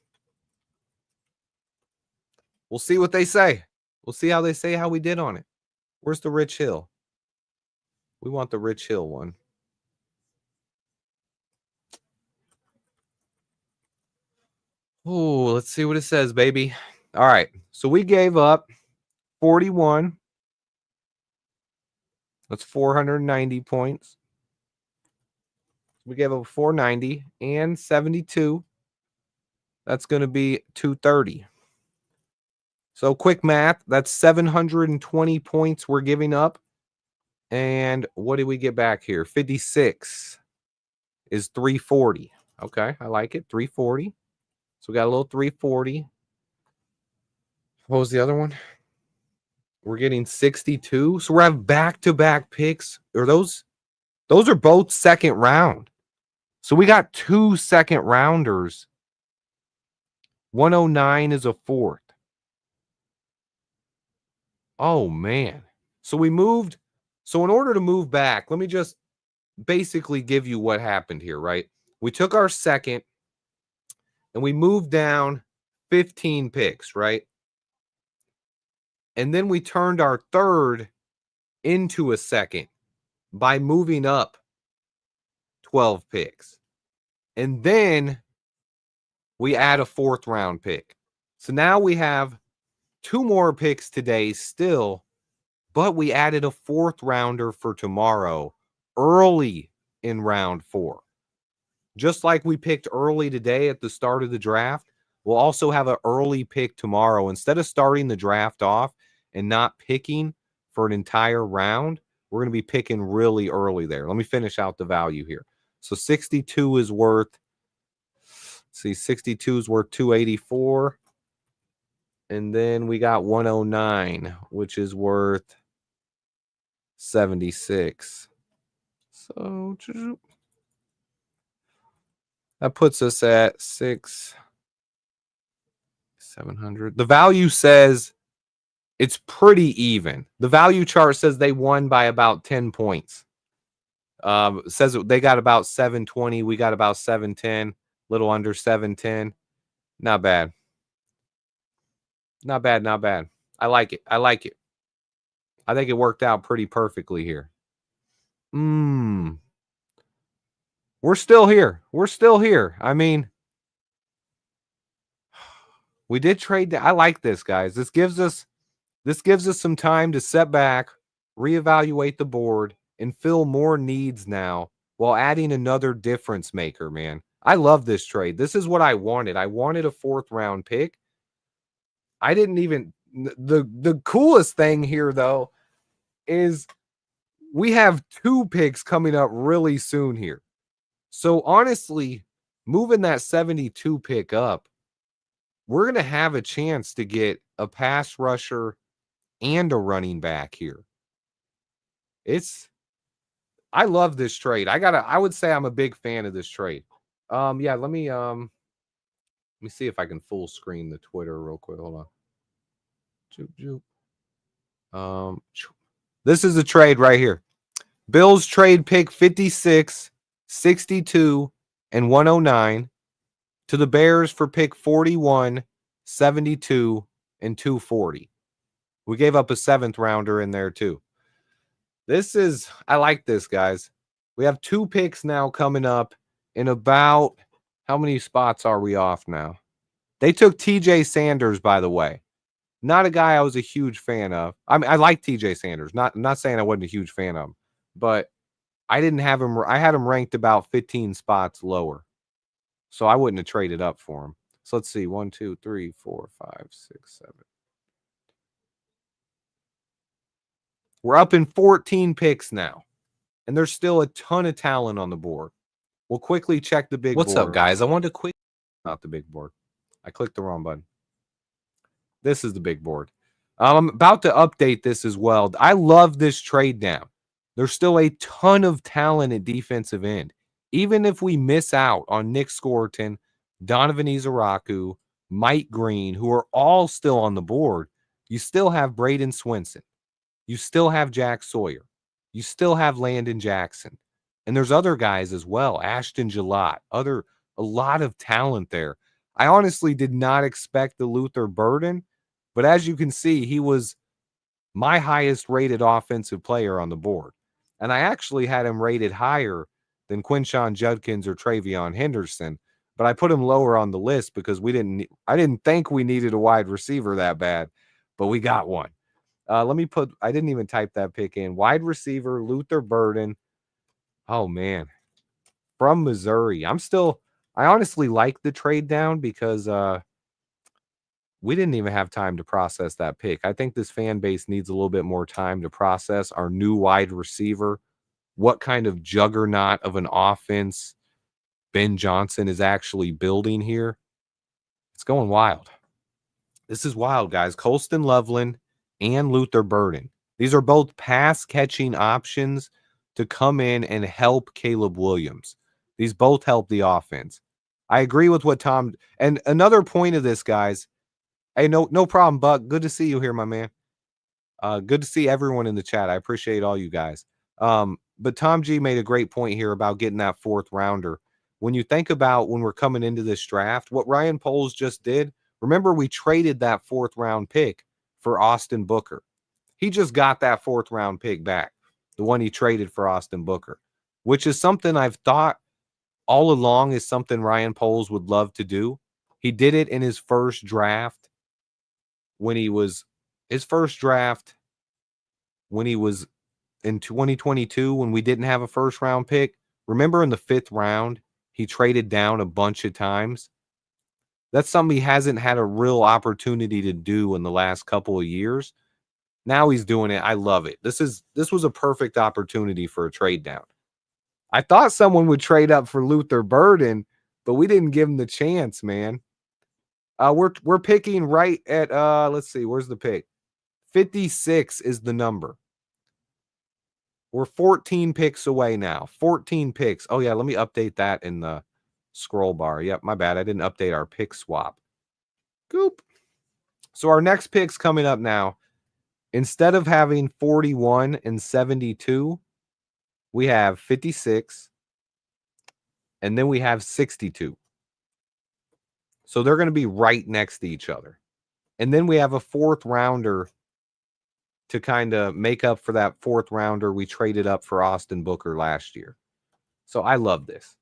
We'll see what they say. We'll see how they say how we did on it. Where's the Rich Hill? We want the Rich Hill one. Oh, let's see what it says, baby. All right. So we gave up 41. That's 490 points. We gave up 490 and 72. That's going to be 230. So quick math, that's 720 points we're giving up. And what did we get back here? 56 is 340. Okay, I like it. 340. So we got a little 340. What was the other one? We're getting 62. So we're having back-to-back picks. Are those are both second round. So we got 2 second rounders. 109 is a 4th. Oh, man. So we moved. So in order to move back, let me just basically give you what happened here, right? We took our second and we moved down 15 picks, right? And then we turned our third into a second by moving up 12 picks. And then we add a 4th round pick. So now we have 2 more picks today still, but we added a 4th rounder for tomorrow early in round 4. Just like we picked early today at the start of the draft, we'll also have an early pick tomorrow. Instead of starting the draft off and not picking for an entire round, we're going to be picking really early there. Let me finish out the value here. So 62 is worth, 62 is worth 284. And then we got 109, which is worth 76. So that puts us at 700. The value says it's pretty even. The value chart says they won by about 10 points. Says they got about 720. We got about 710. Little under 710. Not bad. Not bad. Not bad. I like it. I like it. I think it worked out pretty perfectly here. We're still here. We're still here. I mean, we did trade. I like this, guys. This gives us some time to set back, reevaluate the board, and fill more needs now while adding another difference maker, man. I love this trade. This is what I wanted. I wanted a 4th round pick. I didn't even the coolest thing here though is we have 2 picks coming up really soon here. So honestly, moving that 72 pick up, we're going to have a chance to get a pass rusher and a running back here. I love this trade. I would say I'm a big fan of this trade. Yeah, let me see if I can full screen the Twitter real quick. Hold on. This is a trade right here. Bills trade pick 56, 62, and 109 to the Bears for pick 41, 72, and 240. We gave up a 7th rounder in there too. I like this, guys. We have 2 picks now coming up in about, how many spots are we off now? They took TJ Sanders, by the way. Not a guy I was a huge fan of. I mean, I like TJ Sanders. Not saying I wasn't a huge fan of him, but I didn't have him. I had him ranked about 15 spots lower. So I wouldn't have traded up for him. So let's see. 1, 2, 3, 4, 5, 6, 7. We're up in 14 picks now. And there's still a ton of talent on the board. We'll quickly check the big board. What's up, guys? I wanted to not the big board. I clicked the wrong button. This is the big board. I'm about to update this as well. I love this trade down. There's still a ton of talent at defensive end. Even if we miss out on Nick Scorton, Donovan Izaraku, Mike Green, who are all still on the board, you still have Braden Swinson. You still have Jack Sawyer. You still have Landon Jackson. And there's other guys as well. Ashton Gillott. A lot of talent there. I honestly did not expect the Luther Burden, but as you can see, he was my highest rated offensive player on the board. And I actually had him rated higher than Quinshon Judkins or Travion Henderson, but I put him lower on the list because I didn't think we needed a wide receiver that bad, but we got one. I didn't even type that pick in. Wide receiver, Luther Burden. Oh, man. From Missouri. I honestly like the trade down because we didn't even have time to process that pick. I think this fan base needs a little bit more time to process our new wide receiver, what kind of juggernaut of an offense Ben Johnson is actually building here. It's going wild. This is wild, guys. Colston Loveland and Luther Burden. These are both pass-catching options to come in and help Caleb Williams. These both help the offense. I agree with what Tom... And another point of this, guys... Hey, no problem, Buck. Good to see you here, my man. Good to see everyone in the chat. I appreciate all you guys. But Tom G made a great point here about getting that 4th rounder. When you think about when we're coming into this draft, what Ryan Poles just did, remember we traded that 4th round pick for Austin Booker. He just got that 4th round pick back, the one he traded for Austin Booker, which is something I've thought all along is something Ryan Poles would love to do. He did it in his first draft. When he was in 2022, when we didn't have a 1st round pick, remember in the 5th round, he traded down a bunch of times. That's something he hasn't had a real opportunity to do in the last couple of years. Now he's doing it. I love it. This was a perfect opportunity for a trade down. I thought someone would trade up for Luther Burden, but we didn't give him the chance, man. We're picking right at let's see, where's the pick? 56 is the number. We're 14 picks away now. 14 picks. Oh, yeah, let me update that in the scroll bar. Yep, my bad. I didn't update our pick swap. Goop. So our next pick's coming up now. Instead of having 41 and 72, we have 56, and then we have 62. So they're going to be right next to each other. And then we have a fourth rounder to kind of make up for that fourth rounder we traded up for Austin Booker last year. So I love this.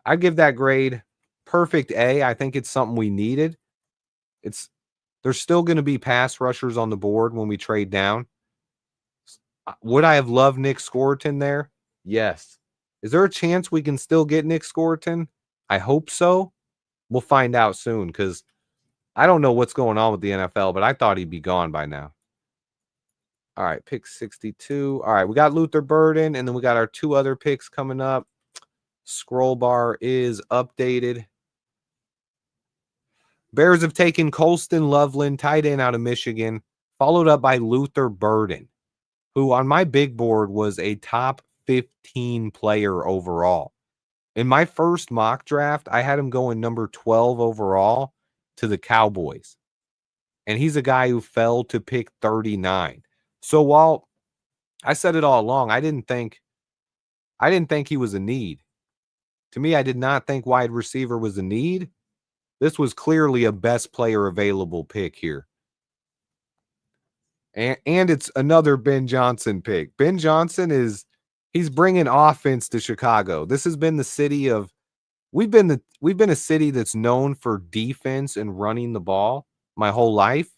I'd give that grade perfect A. I think it's something we needed. There's still going to be pass rushers on the board when we trade down. Would I have loved Nick Scorton there? Yes. Is there a chance we can still get Nick Scorton? I hope so. We'll find out soon because I don't know what's going on with the NFL, but I thought he'd be gone by now. All right, pick 62. All right, we got Luther Burden, and then we got our two other picks coming up. Scroll bar is updated. Bears have taken Colston Loveland, tight end out of Michigan, followed up by Luther Burden, who on my big board was a top 15 player overall. In my first mock draft, I had him going number 12 overall to the Cowboys. And he's a guy who fell to pick 39. So while I said it all along, I didn't think he was a need. To me, I did not think wide receiver was a need. This was clearly a best player available pick here. And it's another Ben Johnson pick. Ben Johnson he's bringing offense to Chicago. This has been the city of we've been a city that's known for defense and running the ball my whole life.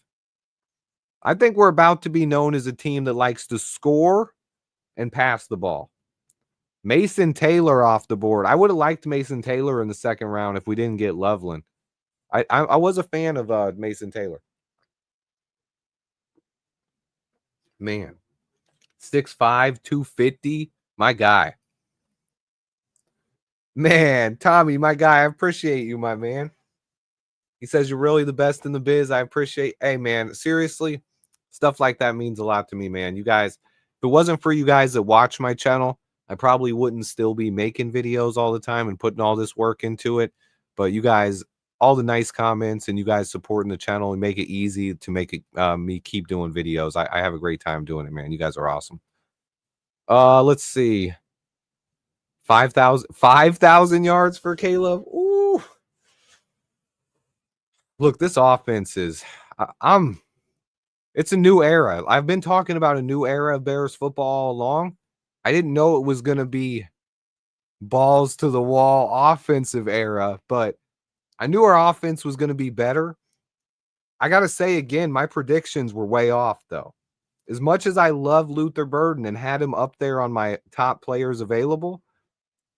I think we're about to be known as a team that likes to score and pass the ball. Mason Taylor off the board. I would have liked Mason Taylor in the second round if we didn't get Loveland. I was a fan of Mason Taylor. Man, 6'5", 250, my guy. Man, Tommy, my guy, I appreciate you, my man. He says you're really the best in the biz. I appreciate. Hey, man, seriously, stuff like that means a lot to me, man. You guys, if it wasn't for you guys that watch my channel, I probably wouldn't still be making videos all the time and putting all this work into it. But you guys, all the nice comments and you guys supporting the channel and make it easy to make it me keep doing videos. I have a great time doing it, man. You guys are awesome. Let's see. 5,000 yards for Caleb. Ooh. Look, this offense is it's a new era. I've been talking about a new era of Bears football all along. I didn't know it was going to be balls to the wall offensive era, but I knew our offense was going to be better. I got to say again, my predictions were way off though. As much as I love Luther Burden and had him up there on my top players available,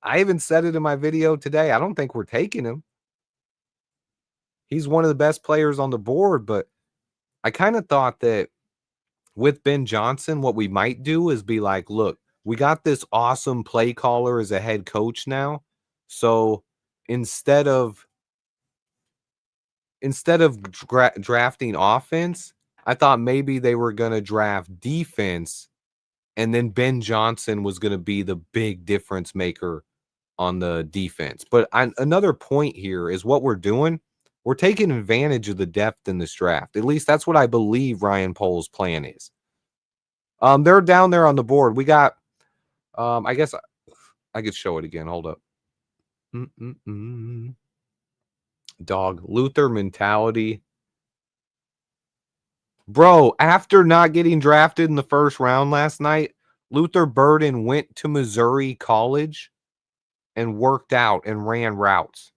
I even said it in my video today. I don't think we're taking him. He's one of the best players on the board, but I kind of thought that with Ben Johnson, what we might do is be like, look, we got this awesome play caller as a head coach now. So instead of drafting offense, I thought maybe they were going to draft defense, and then Ben Johnson was going to be the big difference maker on the defense. But another point here is what we're doing. We're taking advantage of the depth in this draft. At least that's what I believe Ryan Pohl's plan is. They're down there on the board. We got, I guess I could show it again. Hold up. Dog Luther mentality. Bro, after not getting drafted in the first round last night, Luther Burden went to Missouri College and worked out and ran routes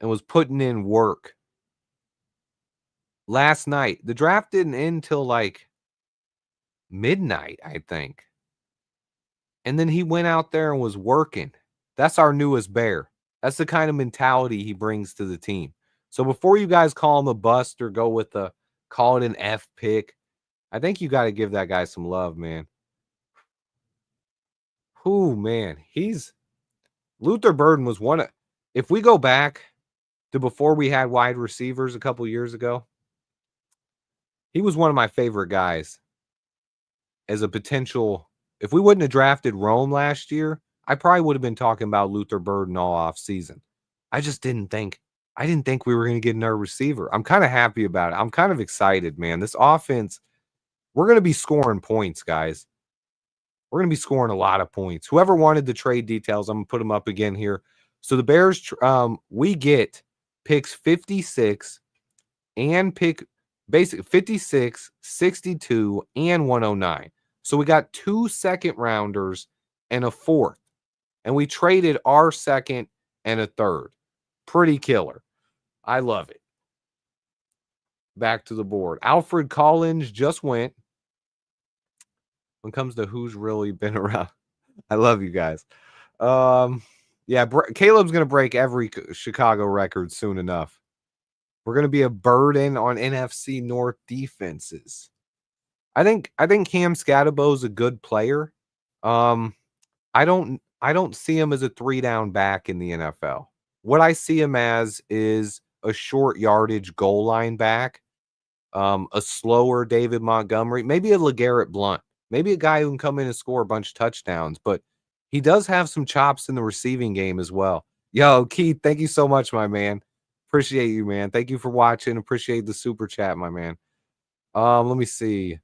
and was putting in work. Last night, the draft didn't end till like midnight, I think. And then he went out there and was working. That's our newest Bear. That's the kind of mentality he brings to the team. So before you guys call him a bust or go with call it an F pick, I think you got to give that guy some love, man. Ooh, man. Luther Burden was one of, if we go back to before we had wide receivers a couple years ago, he was one of my favorite guys as a potential If we wouldn't have drafted Rome last year, I probably would have been talking about Luther Burden all off season. I didn't think we were going to get another receiver. I'm kind of happy about it. I'm kind of excited, man. This offense, we're going to be scoring points, guys. We're going to be scoring a lot of points. Whoever wanted the trade details, I'm going to put them up again here. So the Bears, we get picks 56 and basically 56, 62, and 109. So we got 2 second-rounders and a 4th. And we traded our 2nd and a 3rd. Pretty killer. I love it. Back to the board. Alfred Collins just went. When it comes to who's really been around, I love you guys. Yeah, Caleb's going to break every Chicago record soon enough. We're going to be a burden on NFC North defenses. I think Cam Scatterbo is a good player. I don't see him as a 3-down back in the NFL. What I see him as is a short yardage goal line back, a slower David Montgomery, maybe a LeGarrette Blount, maybe a guy who can come in and score a bunch of touchdowns, but he does have some chops in the receiving game as well. Yo, Keith, thank you so much, my man. Appreciate you, man. Thank you for watching. Appreciate the super chat, my man. Let me see.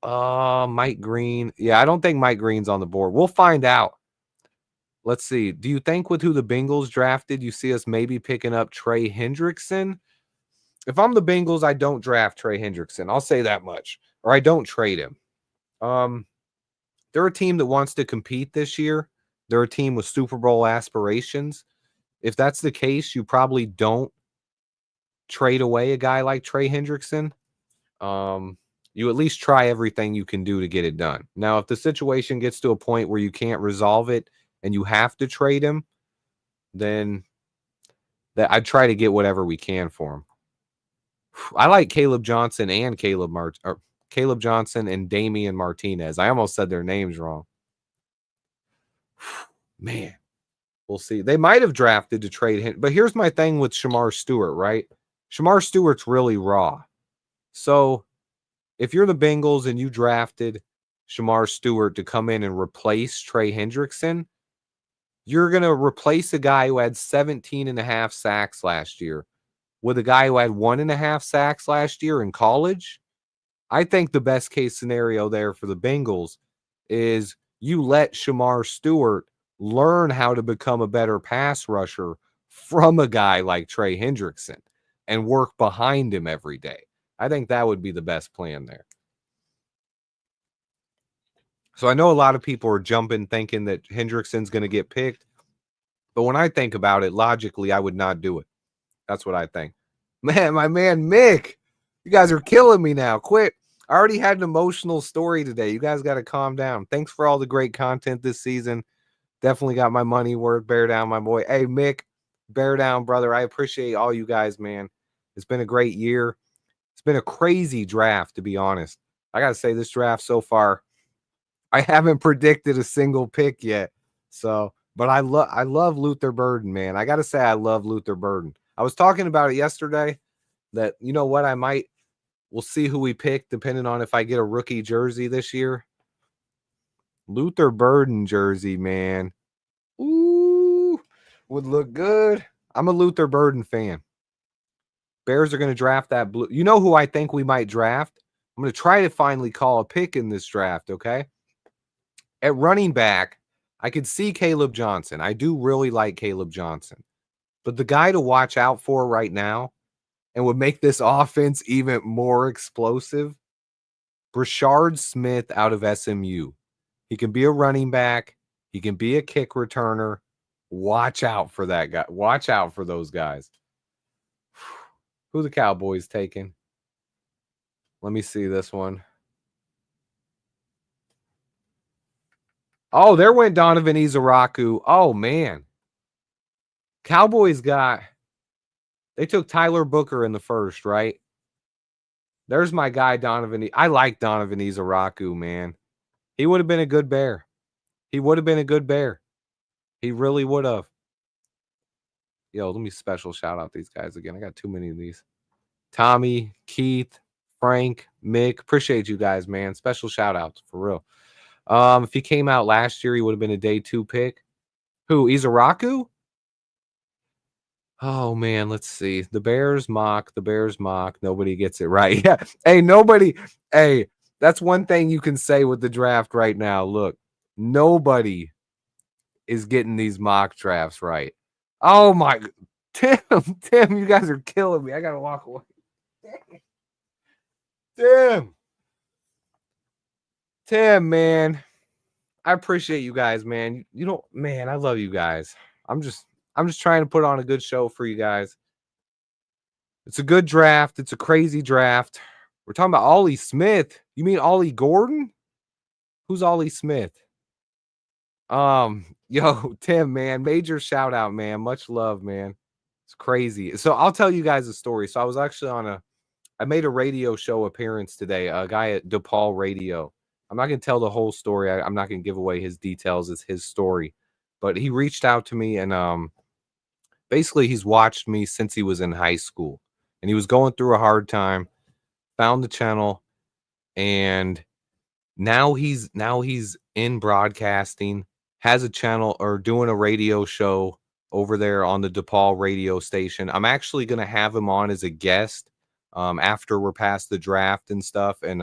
Mike Green. Yeah, I don't think Mike Green's on the board. We'll find out. Let's see. Do you think with who the Bengals drafted, you see us maybe picking up Trey Hendrickson? If I'm the Bengals, I don't draft Trey Hendrickson. I'll say that much. Or I don't trade him. They're a team that wants to compete this year. They're a team with Super Bowl aspirations. If that's the case, you probably don't trade away a guy like Trey Hendrickson. You at least try everything you can do to get it done. Now, if the situation gets to a point where you can't resolve it and you have to trade him, then I'd try to get whatever we can for him. I like Caleb Johnson and Caleb Johnson and Damian Martinez. I almost said their names wrong. Man, we'll see. They might have drafted to trade him, but here's my thing with Shamar Stewart, right? Shamar Stewart's really raw. So if you're the Bengals and you drafted Shamar Stewart to come in and replace Trey Hendrickson, you're going to replace a guy who had 17.5 sacks last year with a guy who had 1.5 sacks last year in college. I think the best case scenario there for the Bengals is you let Shamar Stewart learn how to become a better pass rusher from a guy like Trey Hendrickson and work behind him every day. I think that would be the best plan there. So I know a lot of people are jumping thinking that Hendrickson's going to get picked. But when I think about it, logically, I would not do it. That's what I think. Man, my man Mick, you guys are killing me now. Quit. I already had an emotional story today. You guys got to calm down. Thanks for all the great content this season. Definitely got my money worth. Bear down, my boy. Hey, Mick, bear down, brother. I appreciate all you guys, man. It's been a great year. It's been a crazy draft, to be honest. I got to say, this draft so far, I haven't predicted a single pick yet. So, but I love Luther Burden, man. I got to say, I love Luther Burden. I was talking about it yesterday that, you know what, we'll see who we pick depending on if I get a rookie jersey this year. Luther Burden jersey, man. Ooh, would look good. I'm a Luther Burden fan. Bears are going to draft that blue. You know who I think we might draft? I'm going to try to finally call a pick in this draft, okay? At running back, I could see Caleb Johnson. I do really like Caleb Johnson. But the guy to watch out for right now and would make this offense even more explosive, Brashard Smith out of SMU. He can be a running back. He can be a kick returner. Watch out for that guy. Watch out for those guys. Who the Cowboys taking? Let me see this one. Oh, there went Donovan Izaraku. Oh, man. Cowboys they took Tyler Booker in the first, right? There's my guy, Donovan. I like Donovan Izaraku, man. He would have been a good Bear. He would have been a good Bear. He really would have. Yo, let me special shout out these guys again. I got too many of these. Tommy, Keith, Frank, Mick. Appreciate you guys, man. Special shout outs for real. If he came out last year, he would have been a day 2 pick. Who? Izaraku? Oh man, let's see. The Bears mock. Nobody gets it right. Yeah. Hey, nobody. Hey, that's one thing you can say with the draft right now. Look, nobody is getting these mock drafts right. Oh my, Tim, you guys are killing me. I gotta walk away. Tim, man. I appreciate you guys, man. You know, man, I love you guys. I'm just trying to put on a good show for you guys. It's a good draft. It's a crazy draft. We're talking about Ollie Smith. You mean Ollie Gordon? Who's Ollie Smith? Yo, Tim, man, major shout out, man. Much love, man. It's crazy. So I'll tell you guys a story. So I was actually I made a radio show appearance today. A guy at DePaul Radio. I'm not going to tell the whole story. I'm not going to give away his details. It's his story. But he reached out to me and basically he's watched me since he was in high school. And he was going through a hard time, found the channel, and now he's in broadcasting, has a channel or doing a radio show over there on the DePaul radio station. I'm actually going to have him on as a guest after we're past the draft and stuff and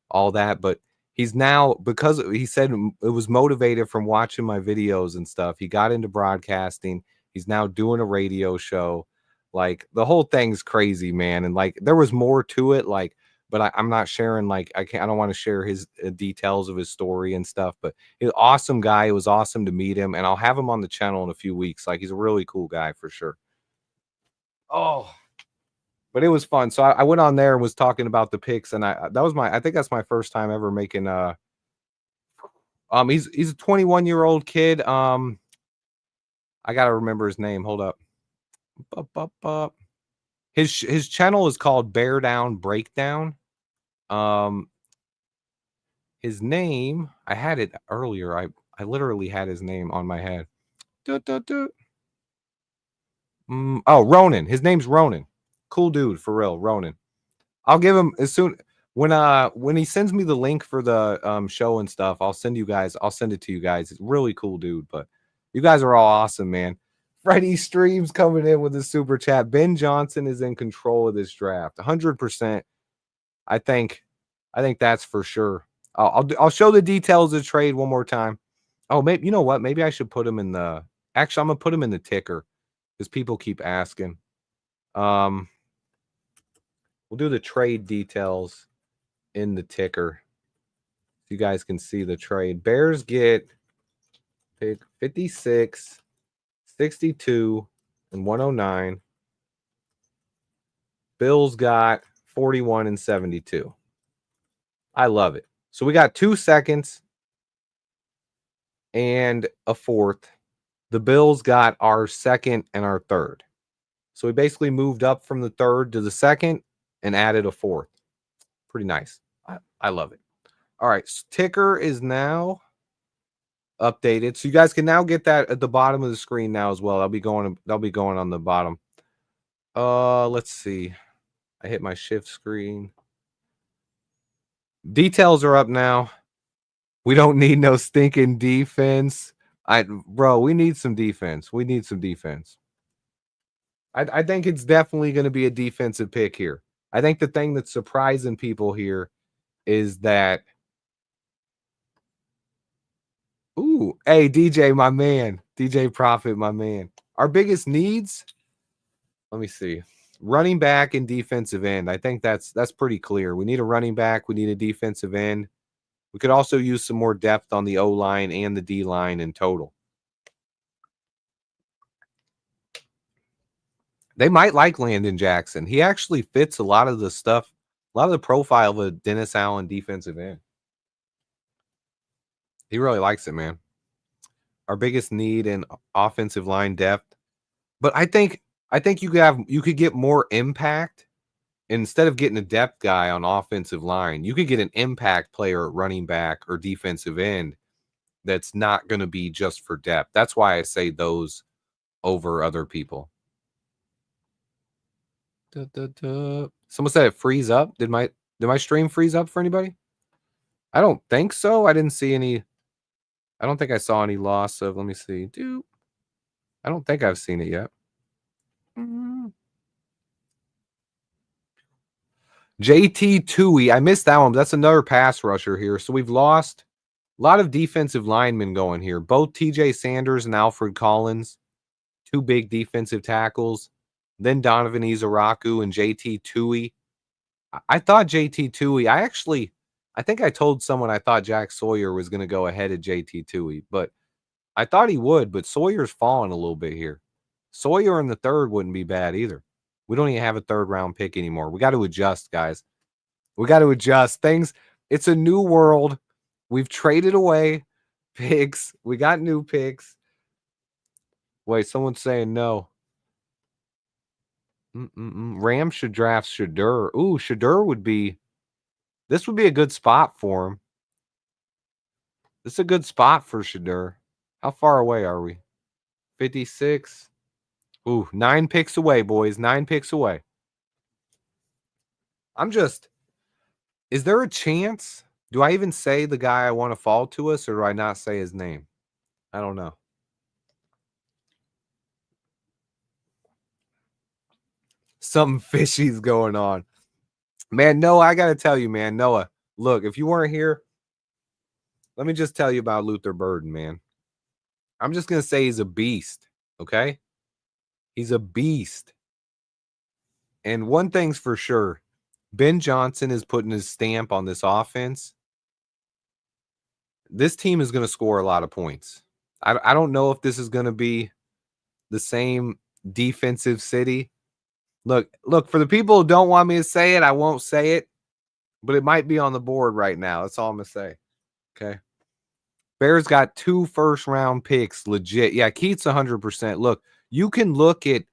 all that. But he's now, because he said it was motivated from watching my videos and stuff, he got into broadcasting. He's now doing a radio show. Like, the whole thing's crazy, man. And like, there was more to it, like, but I'm not sharing, like, I don't want to share his details of his story and stuff, but he's an awesome guy. It was awesome to meet him, and I'll have him on the channel in a few weeks. Like, he's a really cool guy for sure. Oh, but it was fun. So I went on there and was talking about the picks, and I think that's my first time ever making he's a 21-year-old kid. I gotta remember his name. Hold up. His channel is called Bear Down Breakdown. His name, I had it earlier. I literally had his name on my head. Oh, Ronan. His name's Ronan. Cool dude, for real, Ronan. I'll give him as soon when he sends me the link for the show and stuff. I'll send it to you guys. It's really cool dude. But you guys are all awesome, man. Freddie Streams coming in with a super chat. Ben Johnson is in control of this draft, 100%. I think that's for sure. I'll show the details of the trade one more time. Oh, maybe you know what? Maybe I should put him in the. Actually, I'm gonna put him in the ticker because people keep asking. We'll do the trade details in the ticker so you guys can see the trade. Bears get pick 56, 62, and 109. Bills got 41 and 72. I love it. So we got 2 seconds and a fourth. The Bills got our second and our third. So we basically moved up from the third to the second and added a fourth. Pretty nice. I love it. All right. So ticker is now updated. So you guys can now get that at the bottom of the screen now as well. That'll be going on the bottom. Let's see. I hit my shift screen. Details are up now. We don't need no stinking defense. Bro, we need some defense. I think it's definitely going to be a defensive pick here. I think the thing that's surprising people here is that. Ooh, hey, DJ, my man. DJ Profit, my man. Our biggest needs, let me see. Running back and defensive end. I think that's pretty clear. We need a running back. We need a defensive end. We could also use some more depth on the O-line and the D-line in total. They might like Landon Jackson. He actually fits a lot of the stuff, a lot of the profile of a Dennis Allen defensive end. He really likes it, man. Our biggest need in offensive line depth. But I think you could get more impact instead of getting a depth guy on offensive line. You could get an impact player at running back or defensive end that's not going to be just for depth. That's why I say those over other people. Someone said it freeze up. Did my stream freeze up for anybody? I don't think so. I didn't see any. I don't think I saw any loss of. Let me see. I don't think I've seen it yet. JT Tui. I missed that one. But that's another pass rusher here. So we've lost a lot of defensive linemen going here. Both TJ Sanders and Alfred Collins, two big defensive tackles. Then Donovan Izaraku and JT Tui. I thought JT Tui. I think I told someone I thought Jack Sawyer was going to go ahead of JT Tui, but I thought he would. But Sawyer's fallen a little bit here. Sawyer in the third wouldn't be bad either. We don't even have a third round pick anymore. We got to adjust, guys. We got to adjust things. It's a new world. We've traded away picks. We got new picks. Wait, someone's saying no. Rams should draft Shadur. Ooh, Shadur would be. This would be a good spot for him. This is a good spot for Shadur. How far away are we? 56. Ooh, 9 picks away, boys. 9 picks away. Is there a chance? Do I even say the guy I want to fall to us, or do I not say his name? I don't know. Something fishy's going on. Man, Noah, I got to tell you, man. Noah, look, if you weren't here, let me just tell you about Luther Burden, man. I'm just going to say he's a beast, okay? He's a beast. And one thing's for sure, Ben Johnson is putting his stamp on this offense. This team is going to score a lot of points. I don't know if this is going to be the same defensive city. Look, for the people who don't want me to say it, I won't say it, but it might be on the board right now. That's all I'm going to say. Okay. Bears got 2 first-round picks, legit. Yeah, Keith's 100%. Look, you can look at,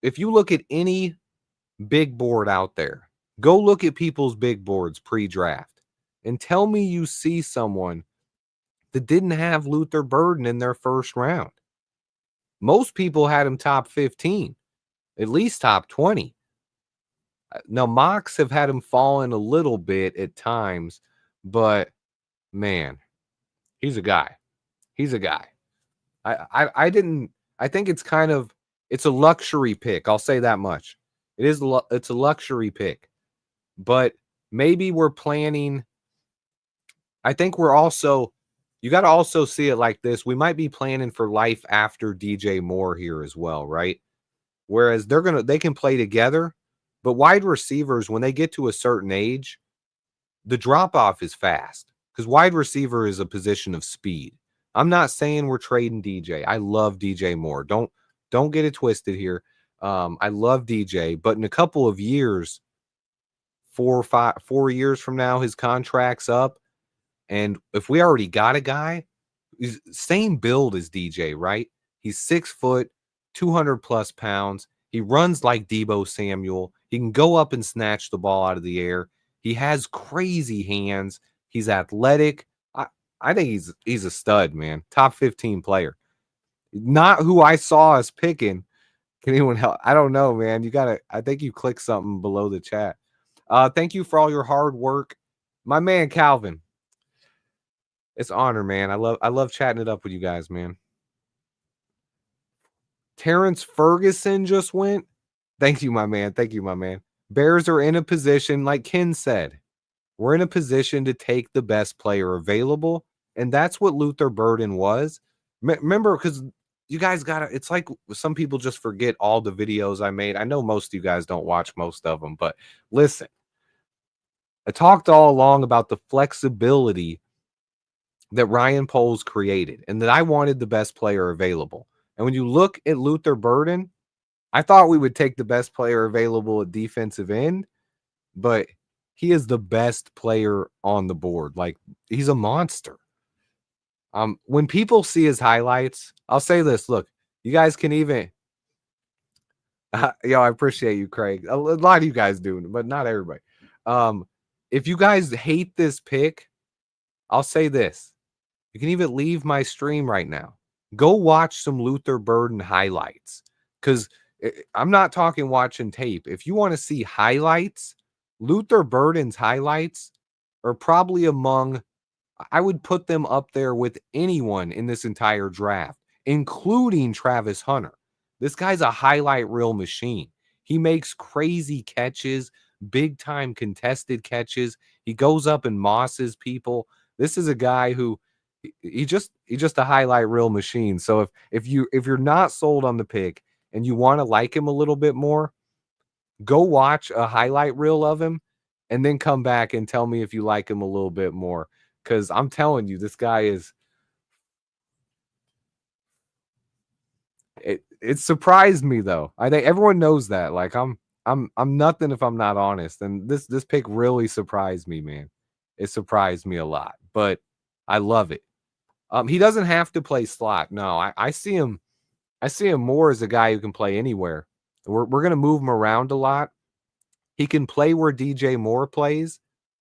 if you look at any big board out there, go look at people's big boards pre-draft and tell me you see someone that didn't have Luther Burden in their first round. Most people had him top 15, at least top 20. Now, mocks have had him falling a little bit at times, but man, he's a guy. He's a guy. I think it's a luxury pick. I'll say that much. It's a luxury pick, but maybe we're planning. I think we're also, you got to also see it like this. We might be planning for life after DJ Moore here as well, right? Whereas they can play together, but wide receivers, when they get to a certain age, the drop off is fast because wide receiver is a position of speed. I'm not saying we're trading DJ. I love DJ Moore. Don't get it twisted here. I love DJ, but in a couple of years, 4 years from now, his contract's up. And if we already got a guy, same build as DJ, right? He's 6 foot, 200 plus pounds. He runs like Deebo Samuel. He can go up and snatch the ball out of the air. He has crazy hands. He's athletic. I think he's a stud, man. Top 15 player. Not who I saw us picking. Can anyone help? I don't know, man. I think you clicked something below the chat. Thank you for all your hard work. My man, Calvin. It's an honor, man. I love chatting it up with you guys, man. Terrence Ferguson just went. Thank you, my man. Thank you, my man. Bears are in a position, like Ken said, we're in a position to take the best player available, and that's what Luther Burden was. Remember, because you guys it's like some people just forget all the videos I made. I know most of you guys don't watch most of them, but listen, I talked all along about the flexibility that Ryan Poles created and that I wanted the best player available. And when you look at Luther Burden, I thought we would take the best player available at defensive end, but he is the best player on the board. Like, he's a monster. When people see his highlights, I'll say this. Look, you guys can even I appreciate you, Craig. A lot of you guys do, but not everybody. If you guys hate this pick, I'll say this. You can even leave my stream right now. Go watch some Luther Burden highlights, because I'm not talking watching tape. If you want to see highlights, Luther Burden's highlights are probably among, I would put them up there with anyone in this entire draft, including Travis Hunter. This guy's a highlight reel machine. He makes crazy catches, big time contested catches. He goes up and mosses people. This is a guy who he's just a highlight reel machine. So if you're not sold on the pick and you want to like him a little bit more, go watch a highlight reel of him and then come back and tell me if you like him a little bit more. Because I'm telling you, this guy is it surprised me though. I think everyone knows that. Like I'm nothing if I'm not honest. And this pick really surprised me, man. It surprised me a lot, but I love it. He doesn't have to play slot. No, I see him more as a guy who can play anywhere. We're gonna move him around a lot. He can play where DJ Moore plays,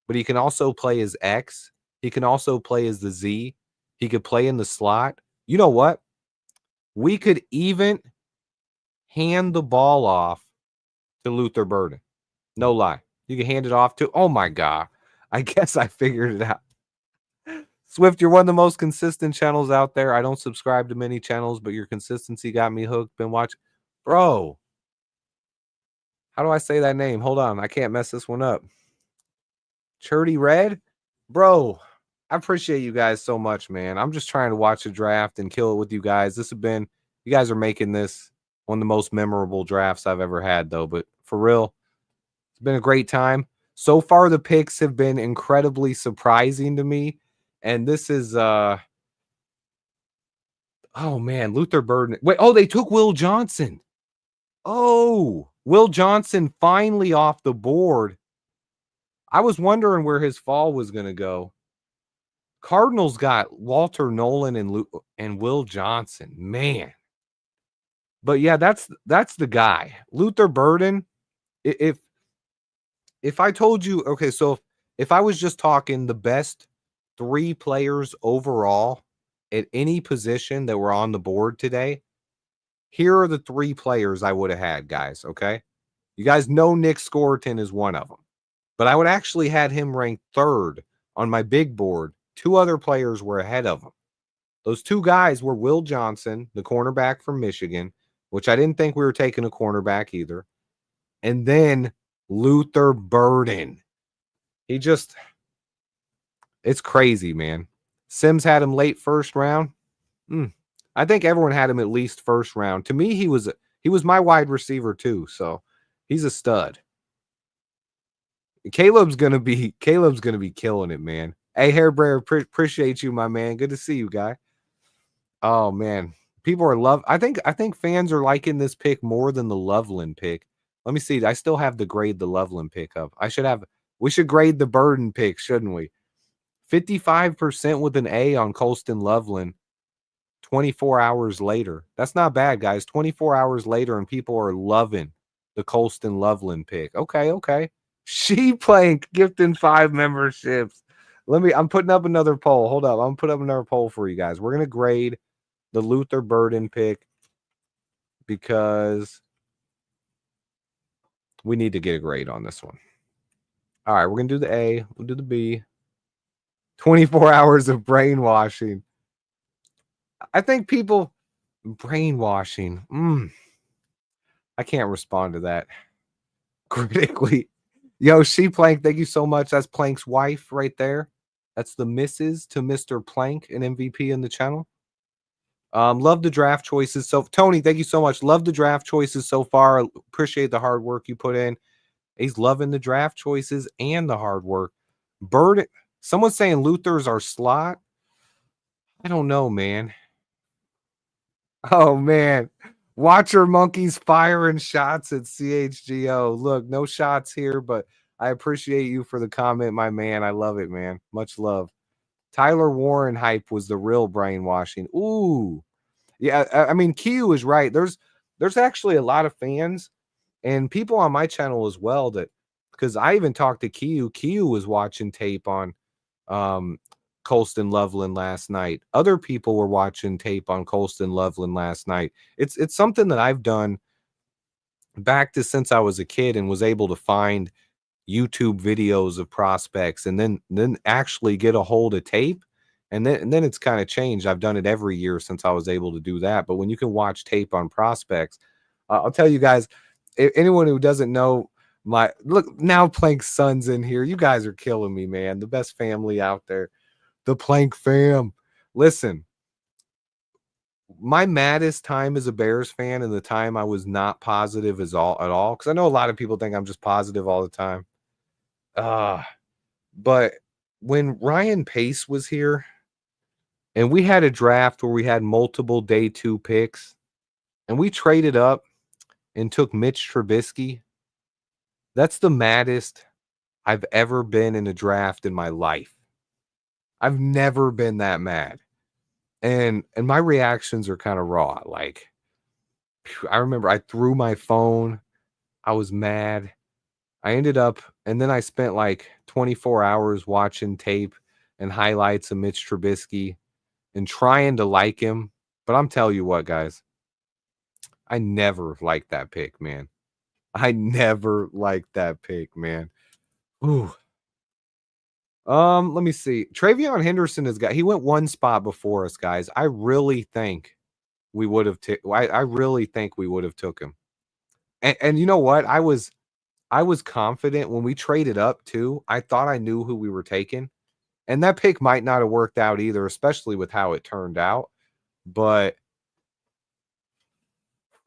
but he can also play as X. He can also play as the Z. He could play in the slot. You know what? We could even hand the ball off to Luther Burden. No lie. You can hand it off to, oh my God. I guess I figured it out. Swift, you're one of the most consistent channels out there. I don't subscribe to many channels, but your consistency got me hooked. Been watching. Bro. How do I say that name? Hold on. I can't mess this one up. Churdy Red? Bro, I appreciate you guys so much, man. I'm just trying to watch a draft and kill it with you guys. You guys are making this one of the most memorable drafts I've ever had, though. But for real, it's been a great time. So far, the picks have been incredibly surprising to me. And this is, oh, man, Luther Burden. Wait, oh, they took Will Johnson. Oh, Will Johnson finally off the board. I was wondering where his fall was going to go. Cardinals got Walter Nolan and Will Johnson. Man. But yeah, that's the guy. Luther Burden. If I told you, okay, so if I was just talking the best 3 players overall at any position that were on the board today, here are the 3 players I would have had, guys, okay? You guys know Nick Scorton is one of them. But I would actually had him ranked 3rd on my big board. 2 other players were ahead of him. Those 2 guys were Will Johnson, the cornerback from Michigan, which I didn't think we were taking a cornerback either. And then Luther Burden. It's crazy, man. Sims had him late 1st round. I think everyone had him at least 1st round. To me, he was my wide receiver too, so he's a stud. Caleb's gonna be killing it, man. Hey, Hairbrayer, appreciate you, my man. Good to see you, guy. Oh man, people are I think fans are liking this pick more than the Loveland pick. Let me see. I still have to grade the Loveland pick up. We should grade the Burden pick, shouldn't we? 55% with an A on Colston Loveland. 24 hours later. That's not bad, guys. 24 hours later, and people are loving the Colston Loveland pick. Okay. She Plank gifting 5 memberships. I'm putting up another poll. Hold up. I'm putting up another poll for you guys. We're going to grade the Luther Burden pick because we need to get a grade on this one. All right, we're going to do the A. We'll do the B. 24 hours of brainwashing. I think people brainwashing. I can't respond to that critically. Yo, She Plank, thank you so much. That's Plank's wife right there. That's the Mrs. to Mr. Plank, an MVP in the channel. Love the draft choices. So, Tony, thank you so much. Love the draft choices so far. Appreciate the hard work you put in. He's loving the draft choices and the hard work. Bird, someone's saying Luther's our slot. I don't know, man. Oh, man. Watcher monkeys firing shots at CHGO. Look, no shots here, but I appreciate you for the comment, my man. I love it, man. Much love. Tyler Warren hype was the real brainwashing. Ooh. Yeah, I mean, Q is right. There's actually a lot of fans and people on my channel as well that, because I even talked to Q. Q was watching tape on Colston Loveland last night. Other people were watching tape on Colston Loveland last night. It's something that I've done back to since I was a kid and was able to find, YouTube videos of prospects and then actually get a hold of tape. And then it's kind of changed. I've done it every year since I was able to do that. But when you can watch tape on prospects, I'll tell you guys, anyone who doesn't know, look, now Plank's son's in here. You guys are killing me, man. The best family out there. The Plank fam. Listen, my maddest time as a Bears fan and the time I was not positive at all, because I know a lot of people think I'm just positive all the time. But when Ryan Pace was here and we had a draft where we had multiple day 2 picks and we traded up and took Mitch Trubisky, that's the maddest I've ever been in a draft in my life. I've never been that mad. And my reactions are kind of raw. Like, I remember I threw my phone. I was mad. I ended up, and then I spent like 24 hours watching tape and highlights of Mitch Trubisky and trying to like him. But I'm telling you what, guys, I never liked that pick, man. I never liked that pick, man. Ooh. Let me see. Travion Henderson he went one spot before us, guys. I really think we would have I really think we would have took him. And you know what? I was confident when we traded up too. I thought I knew who we were taking. And that pick might not have worked out either, especially with how it turned out. But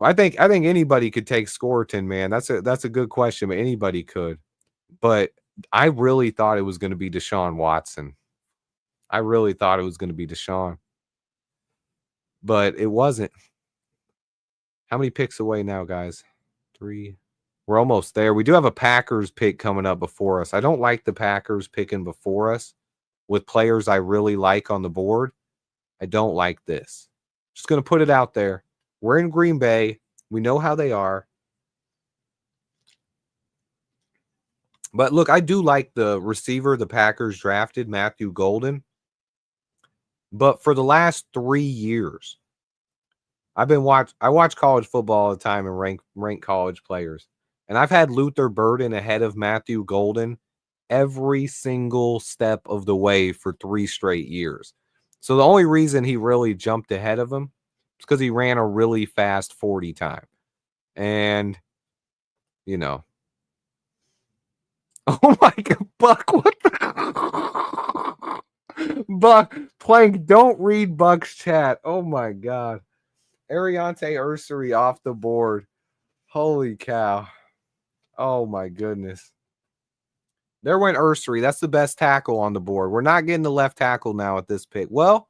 I think anybody could take Scoreton, man. That's a good question, but anybody could. But I really thought it was going to be Deshaun Watson. I really thought it was going to be Deshaun. But it wasn't. How many picks away now, guys? 3. We're almost there. We do have a Packers pick coming up before us. I don't like the Packers picking before us with players I really like on the board. I don't like this. Just going to put it out there. We're in Green Bay. We know how they are. But look, I do like the receiver the Packers drafted, Matthew Golden. But for the last 3 years, I watch college football all the time and rank college players. And I've had Luther Burden ahead of Matthew Golden every single step of the way for 3 straight years. So the only reason he really jumped ahead of him is because he ran a really fast 40 time. And, you know. Oh my God, Buck, what the? Buck, Plank, don't read Buck's chat. Oh my God. Ariante Ursary off the board. Holy cow. Oh my goodness. There went Ursary. That's the best tackle on the board. We're not getting the left tackle now at this pick. Well,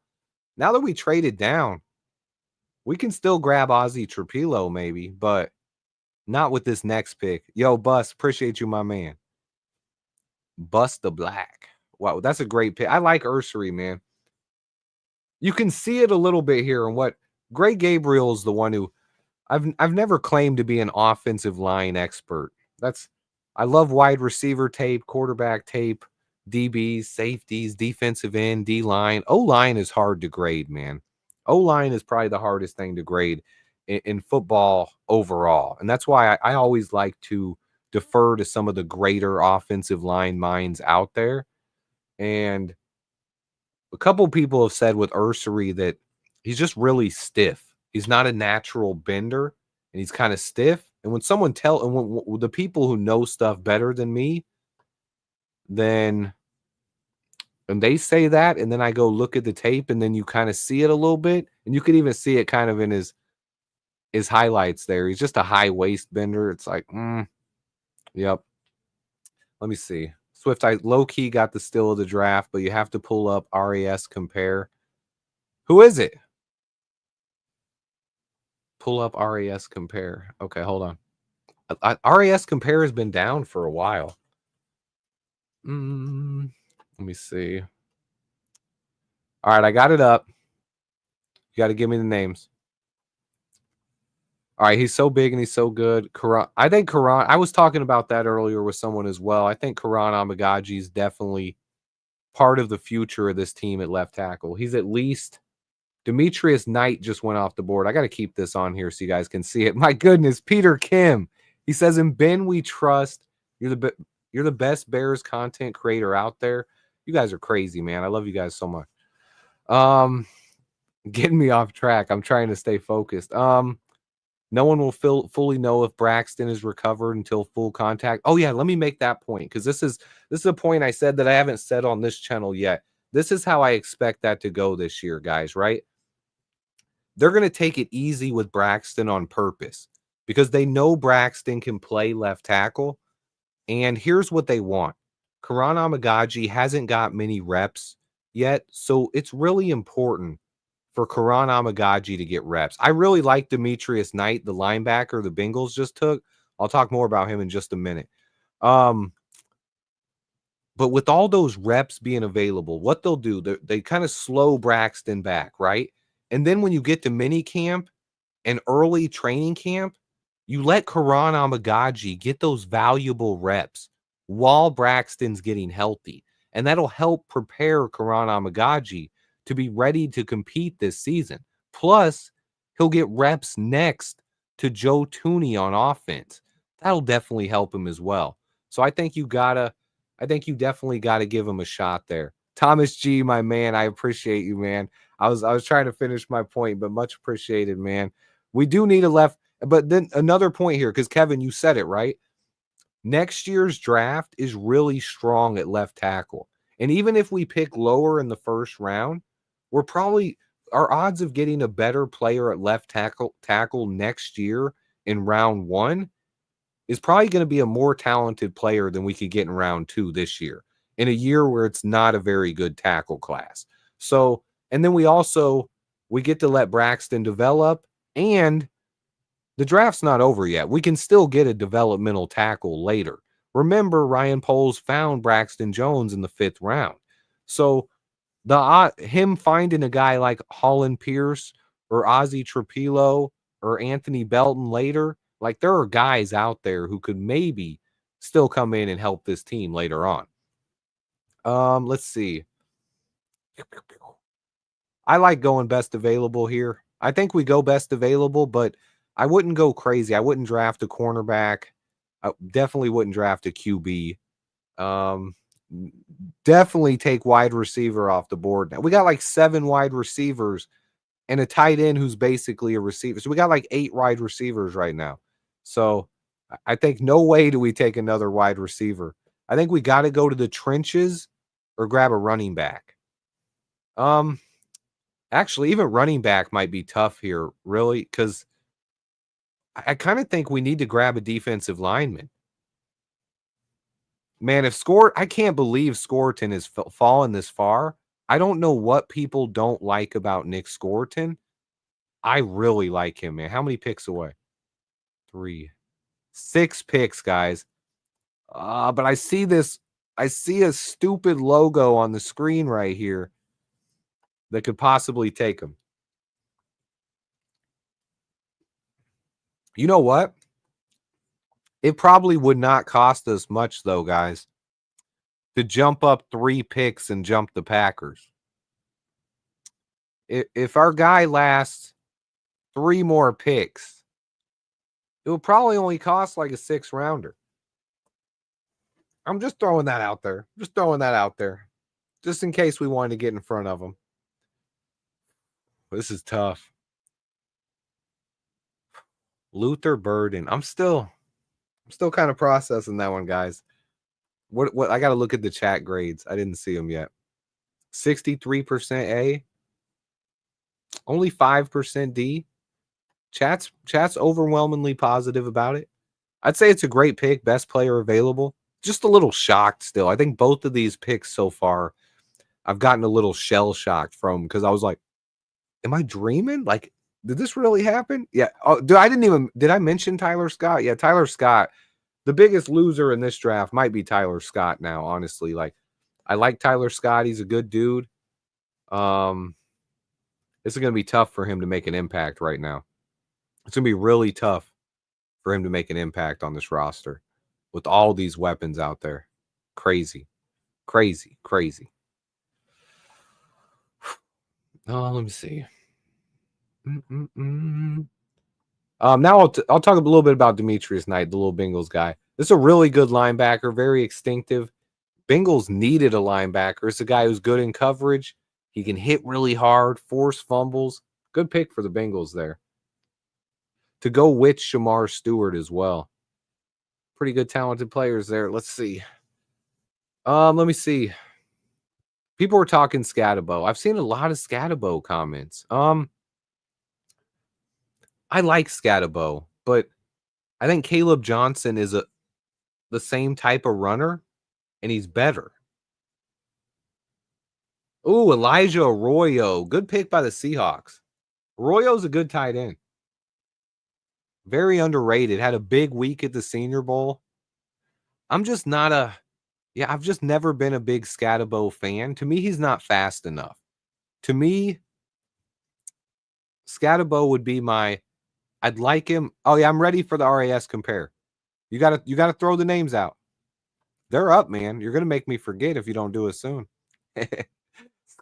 now that we traded down, we can still grab Azie Trapillo maybe, but not with this next pick. Yo, Bus, appreciate you, my man. Bust the Black. Wow, that's a great pick. I like Ursary, man. You can see it a little bit here. And what Greg Gabriel is the one who I've never claimed to be an offensive line expert. I love wide receiver tape, quarterback tape, DBs, safeties, defensive end, D-line. O-line is hard to grade, man. O-line is probably the hardest thing to grade in football overall. And that's why I always like to defer to some of the greater offensive line minds out there. And a couple people have said with Ursary that he's just really stiff. He's not a natural bender, and he's kind of stiff. And when the people who know stuff better than me, then and they say that, and then I go look at the tape, and then you kind of see it a little bit, and you could even see it kind of in his highlights there. He's just a high waist bender. It's like, yep. Let me see. Swift, I low-key got the steal of the draft, but you have to pull up RAS compare. Who is it? Pull up RAS compare. Okay, hold on. RAS compare has been down for a while. Let me see. All right, I got it up. You got to give me the names. All right, he's so big and he's so good. I think Karan, I was talking about that earlier with someone as well. I think Karan Amagaji is definitely part of the future of this team at left tackle. He's at least Demetrius Knight just went off the board. I got to keep this on here so you guys can see it. My goodness, Peter Kim. He says, in Ben we trust. You're the You're the best Bears content creator out there. You guys are crazy, man. I love you guys so much. Getting me off track. I'm trying to stay focused. No one will fully know if Braxton is recovered until full contact. Oh yeah, let me make that point, because this is a point I said that I haven't said on this channel yet. This is how I expect that to go this year, guys, right? They're going to take it easy with Braxton on purpose because they know Braxton can play left tackle. And here's what they want. Karan Amagaji hasn't got many reps yet, so it's really important for Karan Amagaji to get reps. I really like Demetrius Knight, the linebacker the Bengals just took. I'll talk more about him in just a minute. But with all those reps being available, what they'll do, they kind of slow Braxton back, right? And then when you get to mini camp and early training camp, you let Karan Amagaji get those valuable reps while Braxton's getting healthy. And that'll help prepare Karan Amagaji to be ready to compete this season. Plus, he'll get reps next to Joe Tooney on offense. That'll definitely help him as well. So I think you definitely gotta give him a shot there. Thomas G, my man, I appreciate you, man. I was trying to finish my point, but much appreciated, man. We do need a left, but then another point here, because Kevin, you said it right. Next year's draft is really strong at left tackle. And even if we pick lower in the first round, our odds of getting a better player at left tackle next year in round 1 is probably going to be a more talented player than we could get in round 2 this year, in a year where it's not a very good tackle class. So, and then we get to let Braxton develop, and the draft's not over yet. We can still get a developmental tackle later. Remember, Ryan Poles found Braxton Jones in the 5th round. So him finding a guy like Holland Pierce or Azie Trapillo or Anthony Belton later, like there are guys out there who could maybe still come in and help this team later on. Let's see. I like going best available here. I think we go best available, but I wouldn't go crazy. I wouldn't draft a cornerback. I definitely wouldn't draft a QB. Definitely take wide receiver off the board. Now we got like 7 wide receivers and a tight end who's basically a receiver. So we got like 8 wide receivers right now. So I think no way do we take another wide receiver. I think we got to go to the trenches or grab a running back. Actually, even running back might be tough here, really, because I kind of think we need to grab a defensive lineman. Man, I can't believe Scorton has fallen this far. I don't know what people don't like about Nick Scorton. I really like him, man. How many picks away? 3. 6 picks, guys. But I see a stupid logo on the screen right here that could possibly take him. You know what? It probably would not cost us much, though, guys, to jump up 3 picks and jump the Packers. If our guy lasts 3 more picks, it will probably only cost like a 6th rounder. I'm just throwing that out there. Just in case we wanted to get in front of them. This is tough. Luther Burden. I'm still kind of processing that one, guys. What I got to look at the chat grades. I didn't see them yet. 63% A. Only 5% D. Chat's overwhelmingly positive about it. I'd say it's a great pick, best player available. Just a little shocked still. I think both of these picks so far, I've gotten a little shell shocked from, because I was like, am I dreaming? Like, did this really happen? Yeah. Oh, did I mention Tyler Scott? Yeah, Tyler Scott. The biggest loser in this draft might be Tyler Scott now, honestly. Like, I like Tyler Scott. He's a good dude. This is going to be tough for him to make an impact right now. It's going to be really tough for him to make an impact on this roster with all these weapons out there. Crazy. Oh, let me see. Now I'll talk a little bit about Demetrius Knight, the little Bengals guy. This is a really good linebacker, very instinctive. Bengals needed a linebacker. It's a guy who's good in coverage. He can hit really hard, force fumbles. Good pick for the Bengals there. To go with Shamar Stewart as well. Pretty good, talented players there. Let's see. Let me see. People were talking Scatabo. I've seen a lot of Scatabo comments. I like Scatabo, but I think Caleb Johnson is the same type of runner, and he's better. Ooh, Elijah Arroyo. Good pick by the Seahawks. Arroyo's a good tight end. Very underrated. Had a big week at the Senior Bowl. I'm just not I've just never been a big Scatabo fan. To me, he's not fast enough. To me, Scatabo would be I'd like him. Oh yeah, I'm ready for the RAS compare. You gotta throw the names out. They're up, man. You're gonna make me forget if you don't do it soon.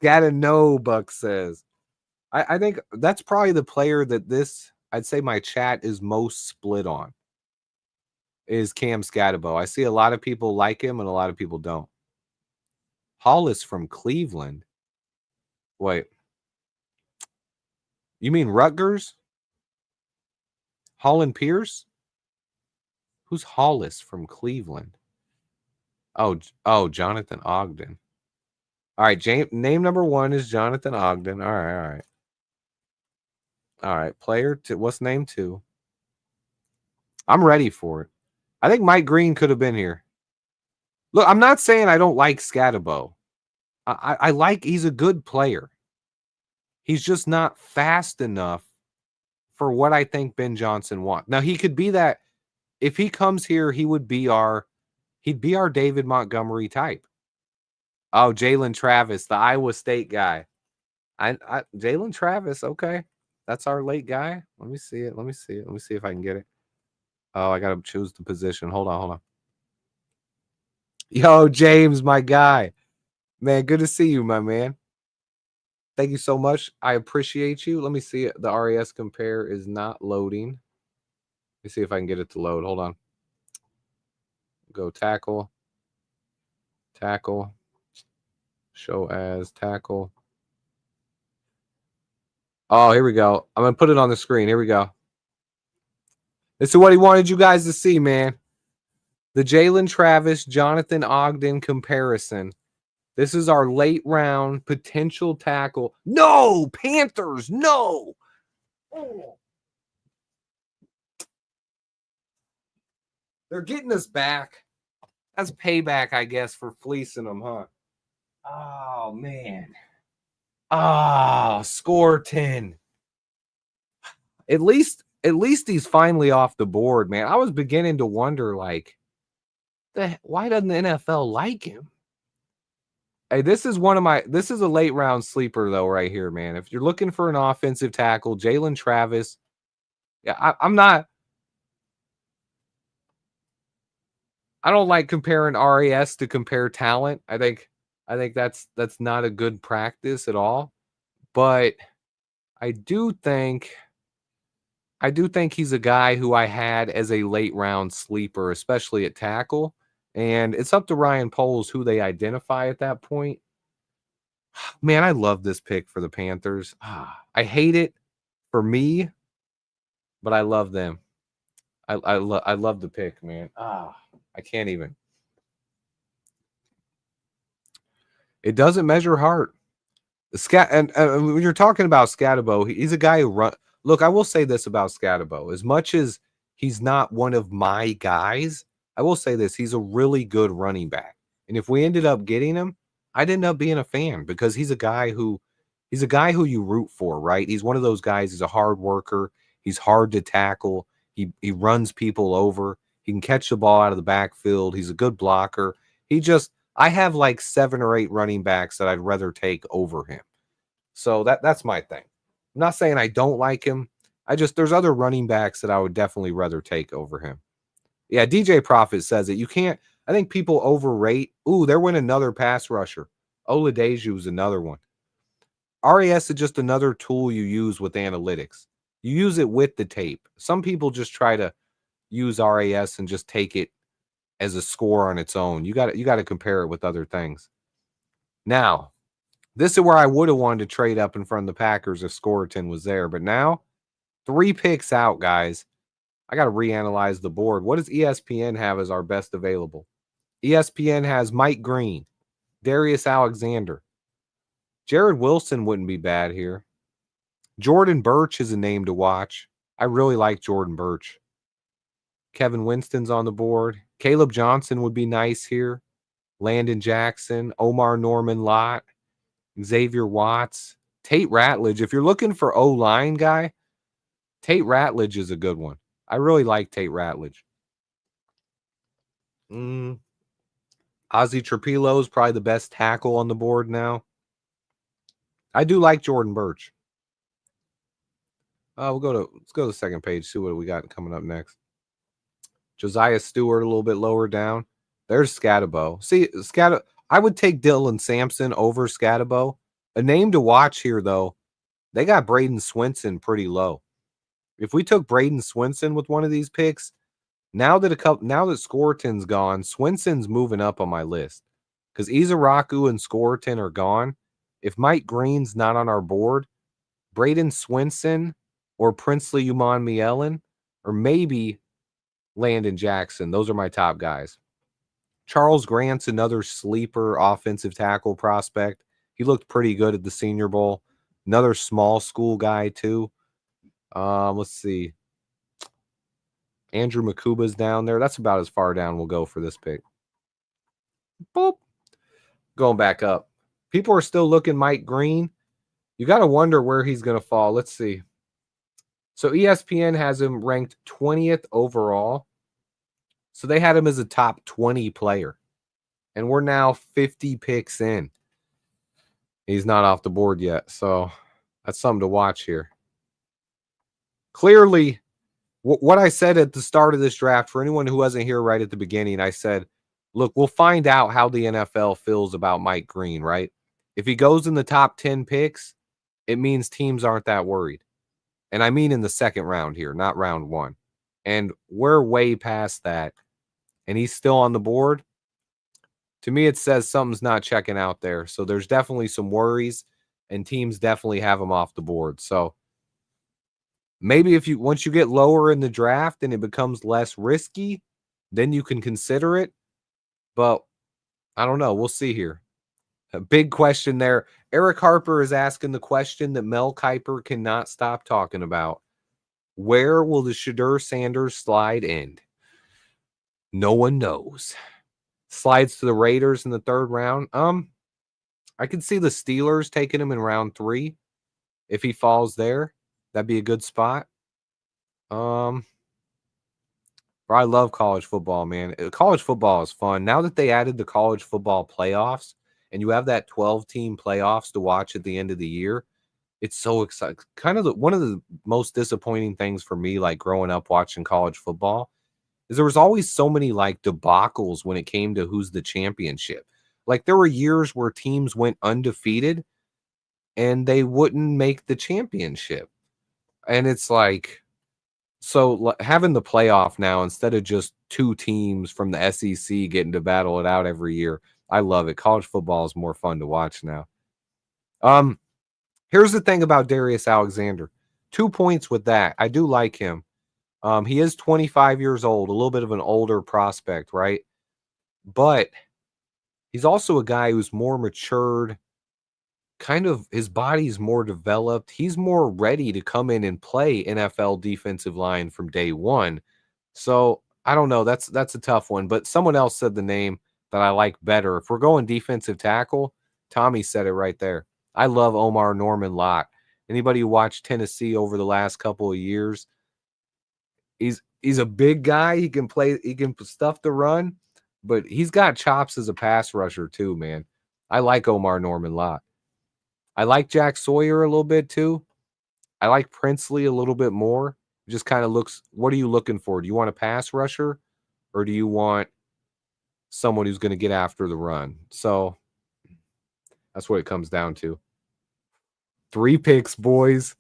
No, Buck says. I think that's probably the player that I'd say my chat is most split on. Is Cam Scatabo. I see a lot of people like him and a lot of people don't. Hollis from Cleveland. Wait. You mean Rutgers? Holland Pierce? Who's Hollis from Cleveland? Oh, Jonathan Ogden. All right, name number 1 is Jonathan Ogden. All right. All right, player what's name 2? I'm ready for it. I think Mike Green could have been here. Look, I'm not saying I don't like Scatabo. I like he's a good player. He's just not fast enough for what I think Ben Johnson wants. Now, he could be that. If he comes here, he'd be our David Montgomery type. Oh, Jalen Travis, the Iowa State guy. Jalen Travis, okay. That's our late guy. Let me see it. Let me see if I can get it. Oh, I got to choose the position. Hold on. Yo, James, my guy. Man, good to see you, my man. Thank you so much. I appreciate you. Let me see it. The RAS compare is not loading. Let me see if I can get it to load. Hold on. Go tackle. Tackle. Show as tackle. Oh, here we go. I'm going to put it on the screen. Here we go. This is what he wanted you guys to see, man. The Jalen Travis, Jonathan Ogden comparison. This is our late round potential tackle. No, Panthers, no. Oh. They're getting us back. That's payback, I guess, for fleecing them, huh? Oh, man. Score 10. At least he's finally off the board, man. I was beginning to wonder, like, why doesn't the NFL like him? Hey, this is a late round sleeper, though, right here, man. If you're looking for an offensive tackle, Jalen Travis. Yeah, I don't like comparing RAS to compare talent. I think that's not a good practice at all. But I do think he's a guy who I had as a late round sleeper, especially at tackle. And it's up to Ryan Poles who they identify at that point. Man, I love this pick for the Panthers. I hate it for me, but I love them. I love the pick, man. I can't even. It doesn't measure heart. And when you're talking about Scatabo, he's a guy who run. Look, I will say this about Scatabo. As much as he's not one of my guys, I will say this. He's a really good running back. And if we ended up getting him, I'd end up being a fan because he's a guy who you root for, right? He's one of those guys. He's a hard worker. He's hard to tackle. He runs people over. He can catch the ball out of the backfield. He's a good blocker. I have like 7 or 8 running backs that I'd rather take over him. So that's my thing. I'm not saying I don't like him. There's other running backs that I would definitely rather take over him. Yeah, DJ Prophet says it. You can't, I think people overrate. Ooh, there went another pass rusher. Oladeju is another one. RAS is just another tool you use with analytics. You use it with the tape. Some people just try to use RAS and just take it as a score on its own. You got to compare it with other things. Now, this is where I would have wanted to trade up in front of the Packers if Scoreton was there. But now, 3 picks out, guys. I got to reanalyze the board. What does ESPN have as our best available? ESPN has Mike Green, Darius Alexander. Jared Wilson wouldn't be bad here. Jordan Birch is a name to watch. I really like Jordan Birch. Kevin Winston's on the board. Caleb Johnson would be nice here. Landon Jackson, Omar Norman Lott, Xavier Watts, Tate Ratledge. If you're looking for O-line guy, Tate Ratledge is a good one. I really like Tate Ratledge. Azie Trapillo is probably the best tackle on the board now. I do like Jordan Birch. Let's go to the second page, see what we got coming up next. Josiah Stewart a little bit lower down. There's Scatabo. See, I would take Dylan Sampson over Scatabo. A name to watch here, though. They got Braden Swinson pretty low. If we took Braden Swinson with one of these picks, now that Scoreton's gone, Swinson's moving up on my list. Because Izaraku and Scoreton are gone. If Mike Green's not on our board, Braden Swinson or Princely Uman-Mielen, or maybe Landon Jackson. Those are my top guys. Charles Grant's another sleeper offensive tackle prospect. He looked pretty good at the Senior Bowl. Another small school guy, too. Let's see. Andrew Makuba's down there. That's about as far down we'll go for this pick. Boop. Going back up. People are still looking Mike Green. You got to wonder where he's going to fall. Let's see. So ESPN has him ranked 20th overall. So they had him as a top 20 player. And we're now 50 picks in. He's not off the board yet. So that's something to watch here. Clearly, what I said at the start of this draft, for anyone who wasn't here right at the beginning, I said, look, we'll find out how the NFL feels about Mike Green, right? If he goes in the top 10 picks, it means teams aren't that worried. And I mean in the second round here, not round 1. And we're way past that. And he's still on the board. To me, it says something's not checking out there. So there's definitely some worries, and teams definitely have him off the board. So maybe once you get lower in the draft and it becomes less risky, then you can consider it. But I don't know. We'll see here. A big question there. Eric Harper is asking the question that Mel Kiper cannot stop talking about. Where will the Shedeur Sanders slide end? No one knows. Slides to the Raiders in the 3rd round. I could see the Steelers taking him in round 3. If he falls there, that'd be a good spot. I love college football, man. College football is fun. Now that they added the college football playoffs, and you have that 12-team playoffs to watch at the end of the year, it's so exciting. Kind of one of the most disappointing things for me, like growing up watching college football, is there was always so many like debacles when it came to who's the championship. Like there were years where teams went undefeated and they wouldn't make the championship. And it's like, so having the playoff now instead of just 2 teams from the SEC getting to battle it out every year, I love it. College football is more fun to watch now. Here's the thing about Darius Alexander. 2 points with that. I do like him. He is 25 years old, a little bit of an older prospect, right? But he's also a guy who's more matured. Kind of his body's more developed. He's more ready to come in and play NFL defensive line from day one. So I don't know. That's a tough one. But someone else said the name that I like better. If we're going defensive tackle, Tommy said it right there. I love Omar Norman Lott. Anybody who watched Tennessee over the last couple of years, he's a big guy. He can stuff the run, but he's got chops as a pass rusher too, man. I like Omar Norman Lott. I like Jack Sawyer a little bit too. I like Princely a little bit more. It just kind of looks, what are you looking for? Do you want a pass rusher or do you want someone who's going to get after the run? So that's what it comes down to. 3 picks, boys.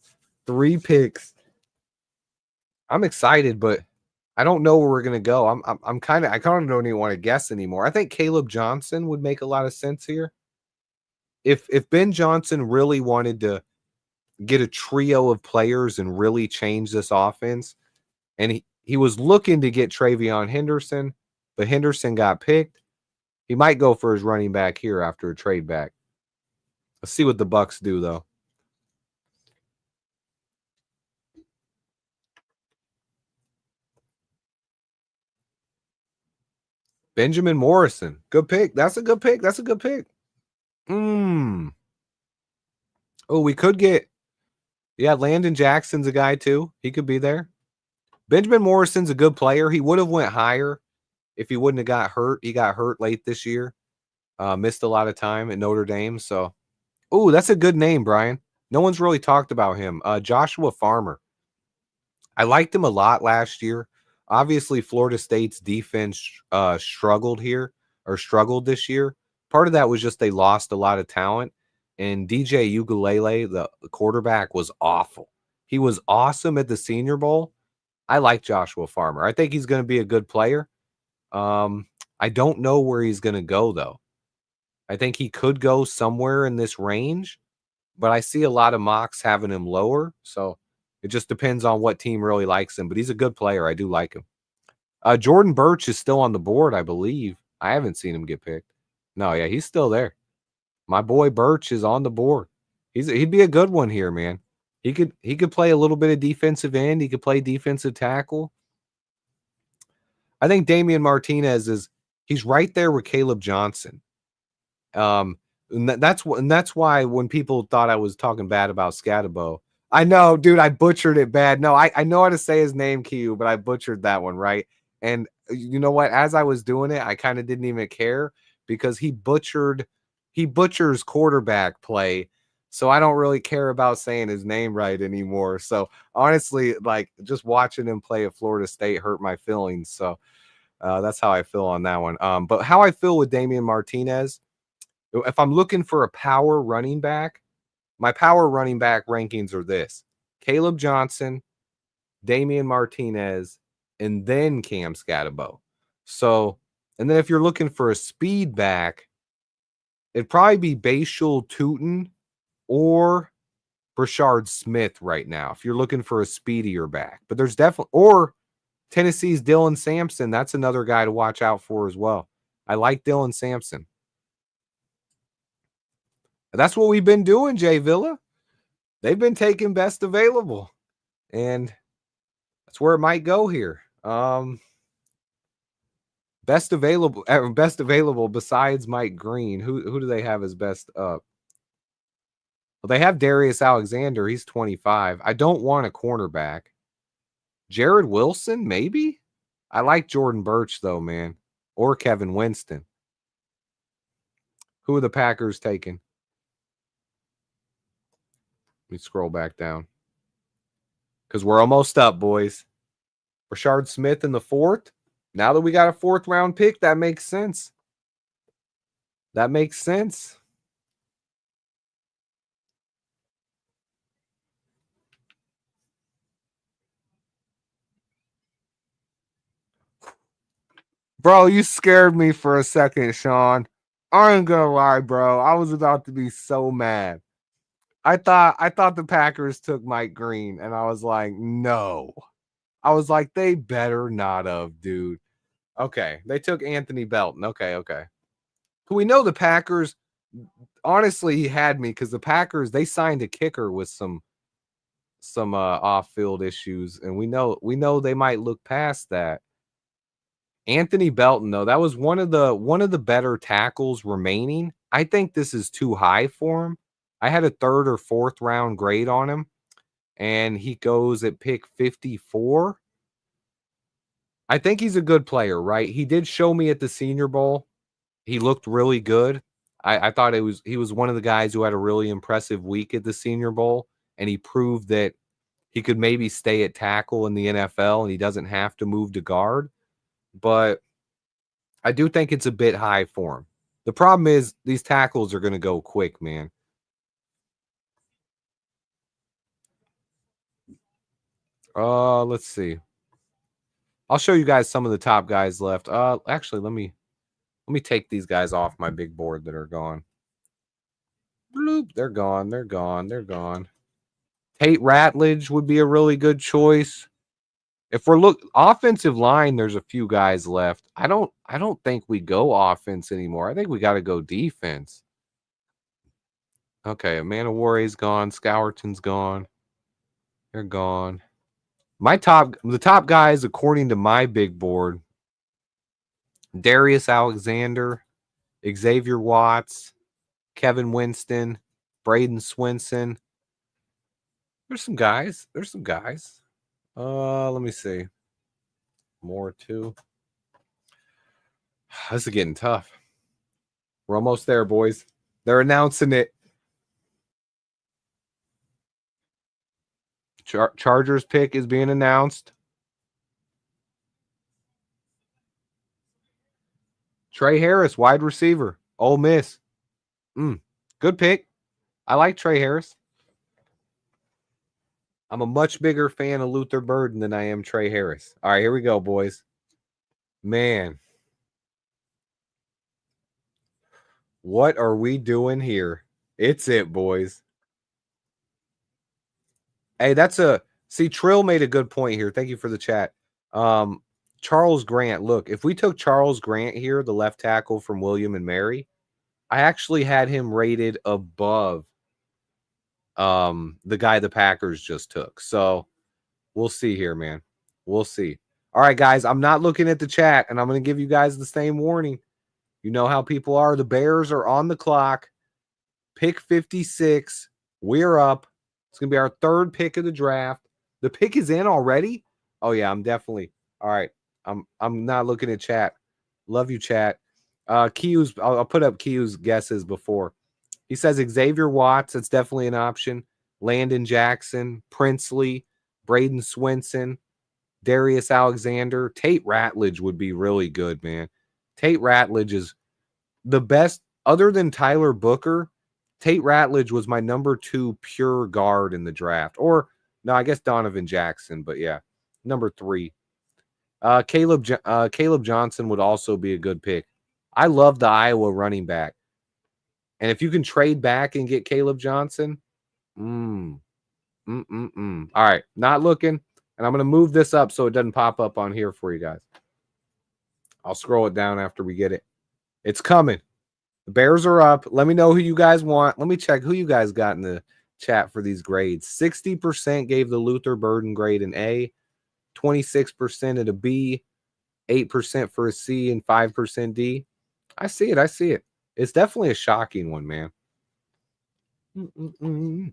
3 picks. I'm excited, but I don't know where we're gonna go. I kind of don't even want to guess anymore. I think Caleb Johnson would make a lot of sense here. If Ben Johnson really wanted to get a trio of players and really change this offense, and he was looking to get Travion Henderson, but Henderson got picked. He might go for his running back here after a trade back. Let's see what the Bucks do though. Benjamin Morrison. Good pick. That's a good pick. That's a good pick. Oh, we could get, yeah, Landon Jackson's a guy too. He could be there. Benjamin Morrison's a good player. He would have went higher if he wouldn't have got hurt. He got hurt late this year. Missed a lot of time at Notre Dame. So, oh, that's a good name, Brian. No one's really talked about him. Joshua Farmer. I liked him a lot last year. Obviously, Florida State's defense struggled this year. Part of that was just they lost a lot of talent. And DJ Ugalele, the quarterback, was awful. He was awesome at the Senior Bowl. I like Joshua Farmer. I think he's going to be a good player. I don't know where he's going to go, though. I think he could go somewhere in this range, but I see a lot of mocks having him lower. So it just depends on what team really likes him. But he's a good player. I do like him. Jordan Birch is still on the board, I believe. I haven't seen him get picked. No, yeah, he's still there. My boy Birch is on the board. He'd be a good one here, man. He could play a little bit of defensive end. He could play defensive tackle. I think Damian Martinez he's right there with Caleb Johnson. And that's why when people thought I was talking bad about Scatabo, I know, dude, I butchered it bad. No, I know how to say his name, Q, but I butchered that one, right? And you know what? As I was doing it, I kind of didn't even care because he butchers quarterback play. So I don't really care about saying his name right anymore. So honestly, like just watching him play at Florida State hurt my feelings. So that's how I feel on that one. But how I feel with Damian Martinez, if I'm looking for a power running back, my power running back rankings are this: Caleb Johnson, Damian Martinez, and then Cam Scatabo. So, and then if you're looking for a speed back, it'd probably be Bashul Tootin or Brashard Smith right now, if you're looking for a speedier back. But there's definitely, or Tennessee's Dylan Sampson. That's another guy to watch out for as well. I like Dylan Sampson. That's what we've been doing, Jay Villa. They've been taking best available. And that's where it might go here. Best available besides Mike Green. Who do they have as best up? Well, they have Darius Alexander. He's 25. I don't want a cornerback. Jared Wilson, maybe? I like Jordan Birch, though, man. Or Kevin Winston. Who are the Packers taking? Let me scroll back down. Because we're almost up, boys. Brashard Smith in the 4th. Now that we got a 4th round pick, that makes sense. That makes sense. Bro, you scared me for a second, Sean. I ain't gonna lie, bro. I was about to be so mad. I thought the Packers took Mike Green, and I was like, no. I was like, they better not have, dude. Okay, they took Anthony Belton. Okay. We know the Packers, honestly, he had me because the Packers, they signed a kicker with some off-field issues, and we know they might look past that. Anthony Belton, though, that was one of the better tackles remaining. I think this is too high for him. I had a 3rd or 4th round grade on him, and he goes at pick 54. I think he's a good player, right? He did show me at the Senior Bowl. He looked really good. I thought he was one of the guys who had a really impressive week at the Senior Bowl, and he proved that he could maybe stay at tackle in the NFL and he doesn't have to move to guard. But I do think it's a bit high for him. The problem is these tackles are going to go quick, man. Let's see. I'll show you guys some of the top guys left. Actually, let me take these guys off my big board that are gone. Bloop, they're gone. They're gone. They're gone. Tate Ratledge would be a really good choice. If we're offensive line, there's a few guys left. I don't think we go offense anymore. I think we got to go defense. Okay, Amanaware's gone. Scourton's gone. They're gone. The top guys, according to my big board, Darius Alexander, Xavier Watts, Kevin Winston, Braden Swinson. There's some guys. Let me see. More too. This is getting tough. We're almost there, boys. They're announcing it. Chargers pick is being announced. Trey Harris, wide receiver, Ole Miss. Good pick. I like Trey Harris. I'm a much bigger fan of Luther Burden than I am Trey Harris. All right, here we go, boys. Man. What are we doing here? It's it, boys. Hey, Trill made a good point here. Thank you for the chat. Charles Grant. Look, if we took Charles Grant here, the left tackle from William and Mary, I actually had him rated above the guy the Packers just took. So we'll see here, man. We'll see. All right, guys, I'm not looking at the chat, and I'm going to give you guys the same warning. You know how people are. The Bears are on the clock. Pick 56. We're up. It's going to be our third pick of the draft. The pick is in already? Oh, yeah, I'm definitely. All right. I'm not looking at chat. Love you, chat. Kiu's, I'll put up Kiu's guesses before. He says Xavier Watts. That's definitely an option. Landon Jackson, Princely, Braden Swinson, Darius Alexander. Tate Ratledge would be really good, man. Tate Ratledge is the best, other than Tyler Booker. Tate Ratledge was my number 2 pure guard in the draft. Or, no, I guess Donovan Jackson, but yeah, number 3. Caleb Johnson would also be a good pick. I love the Iowa running back. And if you can trade back and get Caleb Johnson, All right, not looking. And I'm going to move this up so it doesn't pop up on here for you guys. I'll scroll it down after we get it. It's coming. The Bears are up. Let me know who you guys want. Let me check who you guys got in the chat for these grades. 60% gave the Luther Burden grade an A, 26% at a B, 8% for a C, and 5% D. I see it. It's definitely a shocking one, man. Let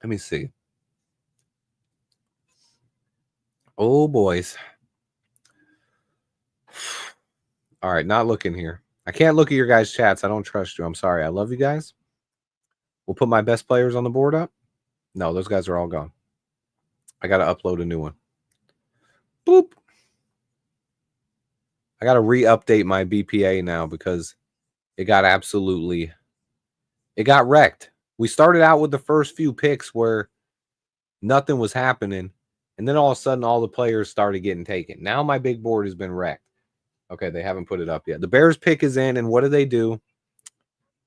me see. Oh, boys. All right, not looking here. I can't look at your guys' chats. I don't trust you. I'm sorry. I love you guys. We'll put my best players on the board up. No, those guys are all gone. I got to upload a new one. Boop. I got to re-update my BPA now because it got wrecked. We started out with the first few picks where nothing was happening, and then all of a sudden all the players started getting taken. Now my big board has been wrecked. Okay, they haven't put it up yet. The Bears pick is in, and what do?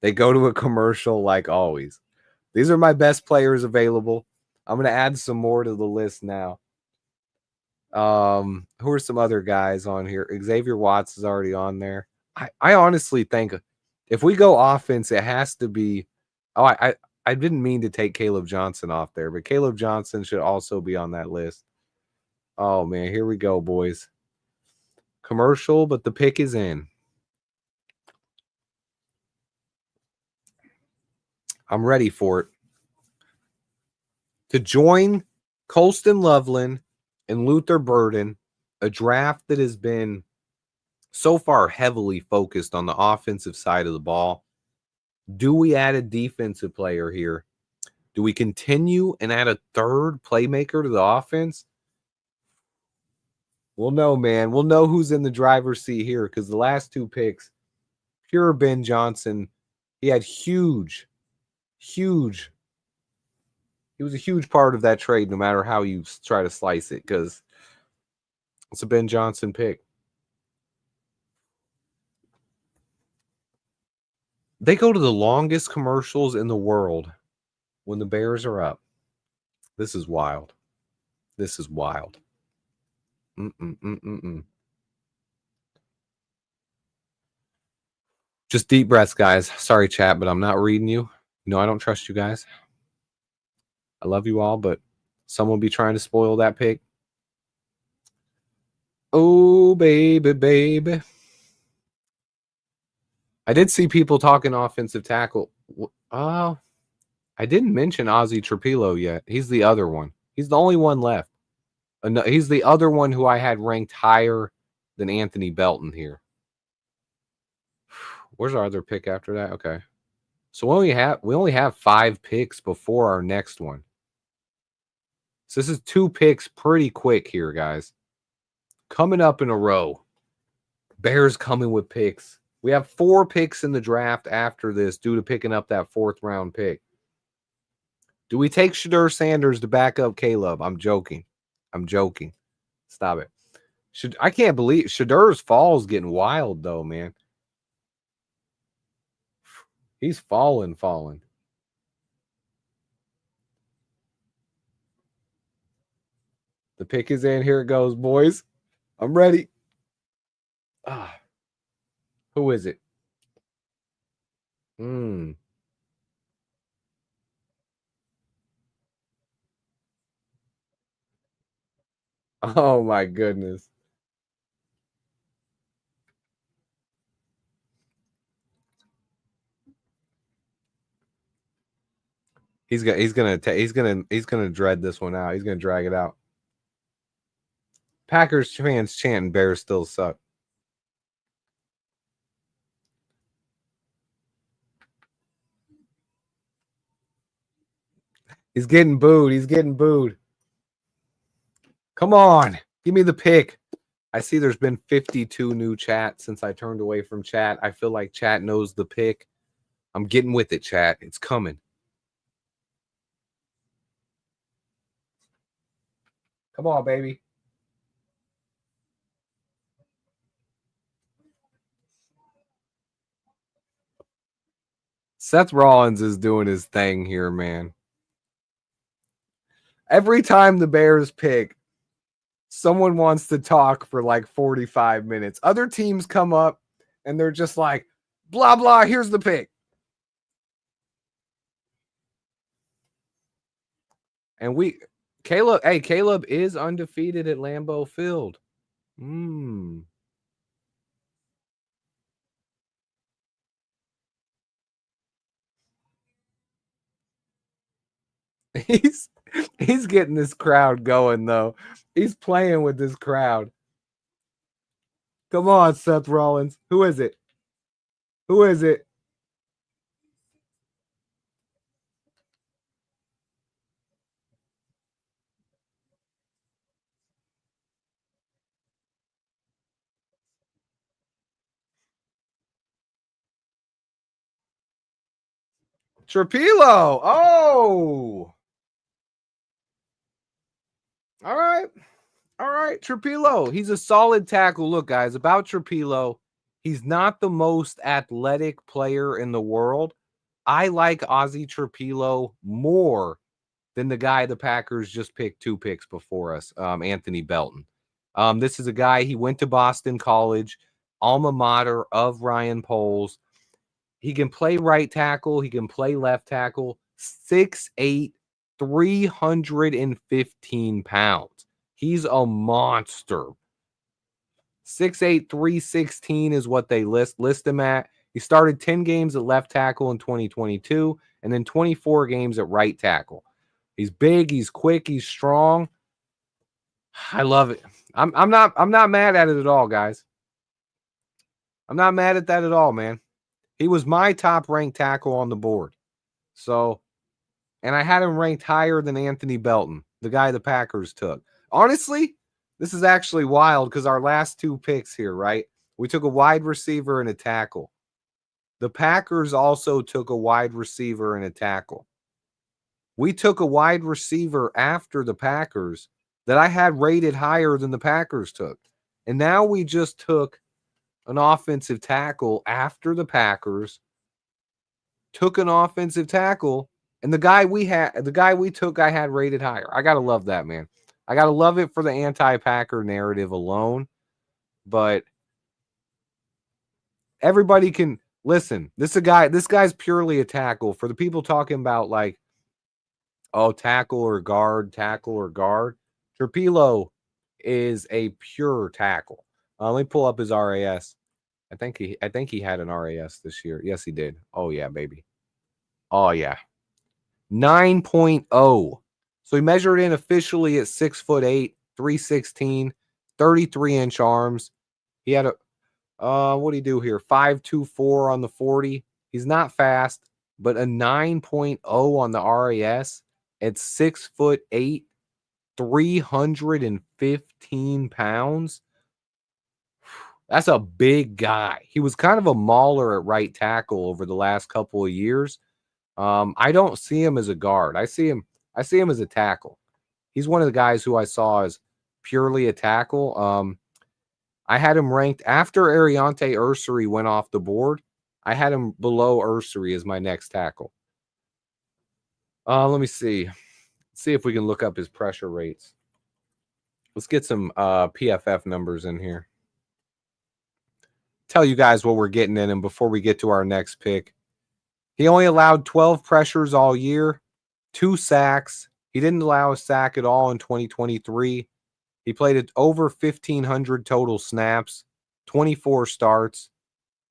They go to a commercial like always. These are my best players available. I'm going to add some more to the list now. Who are some other guys on here? Xavier Watts is already on there. I honestly think if we go offense, it has to be. Oh, I didn't mean to take Caleb Johnson off there, but Caleb Johnson should also be on that list. Oh, man, here we go, boys. Commercial, but the pick is in. I'm ready for it. To join Colston Loveland and Luther Burden, a draft that has been so far heavily focused on the offensive side of the ball. Do we add a defensive player here? Do we continue and add a third playmaker to the offense? We'll know, man. We'll know who's in the driver's seat here because the last 2 picks, pure Ben Johnson, he had huge. He was a huge part of that trade no matter how you try to slice it because It's a Ben Johnson pick. They go to the longest commercials in the world when the Bears are up. This is wild. This is wild. Just deep breaths, guys. Sorry, chat, but I'm not reading you. You know I don't trust you guys. I love you all, but someone will be trying to spoil that pick. Oh, baby, baby. I did see people talking offensive tackle. Oh, I didn't mention Azie Trapillo yet. He's the other one. He's the only one left. He's the other one who I had ranked higher than Anthony Belton here. Where's our other pick after that? Okay. So we only have 5 picks before our next one. So this is 2 picks pretty quick here, guys. Coming up in a row. Bears coming with picks. We have 4 picks in the draft after this due to picking up that 4th round pick. Do we take Shedeur Sanders to back up Caleb? I'm joking. I'm joking. Stop it. I can't believe Shedeur's fall is getting wild, though, man. He's falling. The pick is in. Here it goes, boys. I'm ready. Who is it? Oh, my goodness. He's gonna dread this one out. He's gonna drag it out. Packers fans chanting Bears still suck. He's getting booed. Come on. Give me the pick. I see there's been 52 new chats since I turned away from chat. I feel like chat knows the pick. I'm getting with it, chat. It's coming. Come on, baby. Seth Rollins is doing his thing here, man. Every time the Bears pick, someone wants to talk for like 45 minutes. Other teams come up and they're just like, blah, blah, here's the pick. And Caleb is undefeated at Lambeau Field. He's getting this crowd going, though. He's playing with this crowd. Come on, Seth Rollins. Who is it? Trapillo. Oh. All right. Trapillo. He's a solid tackle. Look, guys, about Trapillo, he's not the most athletic player in the world. I like Azie Trapillo more than the guy the Packers just picked 2 picks before us, Anthony Belton. This is a guy, he went to Boston College, alma mater of Ryan Poles. He can play right tackle. He can play left tackle. 6'8", 315 pounds. He's a monster. 6'8", 316 is what they list him at. He started 10 games at left tackle in 2022 and then 24 games at right tackle. He's big, he's quick, he's strong. I love it. I'm not mad at it at all, guys. I'm not mad at that at all, man. He was my top ranked tackle on the board. So, and I had him ranked higher than Anthony Belton, the guy the Packers took. Honestly, this is actually wild because our last 2 picks here, right? We took a wide receiver and a tackle. The Packers also took a wide receiver and a tackle. We took a wide receiver after the Packers that I had rated higher than the Packers took. And now we just took an offensive tackle after the Packers took an offensive tackle, and the guy we took, I had rated higher. I gotta love that, man. I gotta love it for the anti-Packer narrative alone. But everybody can listen. This guy's purely a tackle. For the people talking about like, oh, tackle or guard. Trapillo is a pure tackle. Let me pull up his RAS. I think he had an RAS this year. Yes, he did. Oh yeah, baby. Oh yeah. 9.0. So he measured in officially at 6'8", 316, 33-inch arms. He had a what do you do here? 5.24 on the 40. He's not fast, but a 9.0 on the RAS at 6'8", 315 pounds. That's a big guy. He was kind of a mauler at right tackle over the last couple of years. I don't see him as a guard. I see him as a tackle. He's one of the guys who I saw as purely a tackle. I had him ranked after Ariante Ursary went off the board. I had him below Ursary as my next tackle. Let me see. See if we can look up his pressure rates. Let's get some PFF numbers in here. Tell you guys what we're getting in him before we get to our next pick. He only allowed 12 pressures all year, 2 sacks. He didn't allow a sack at all in 2023. He played at over 1,500 total snaps, 24 starts.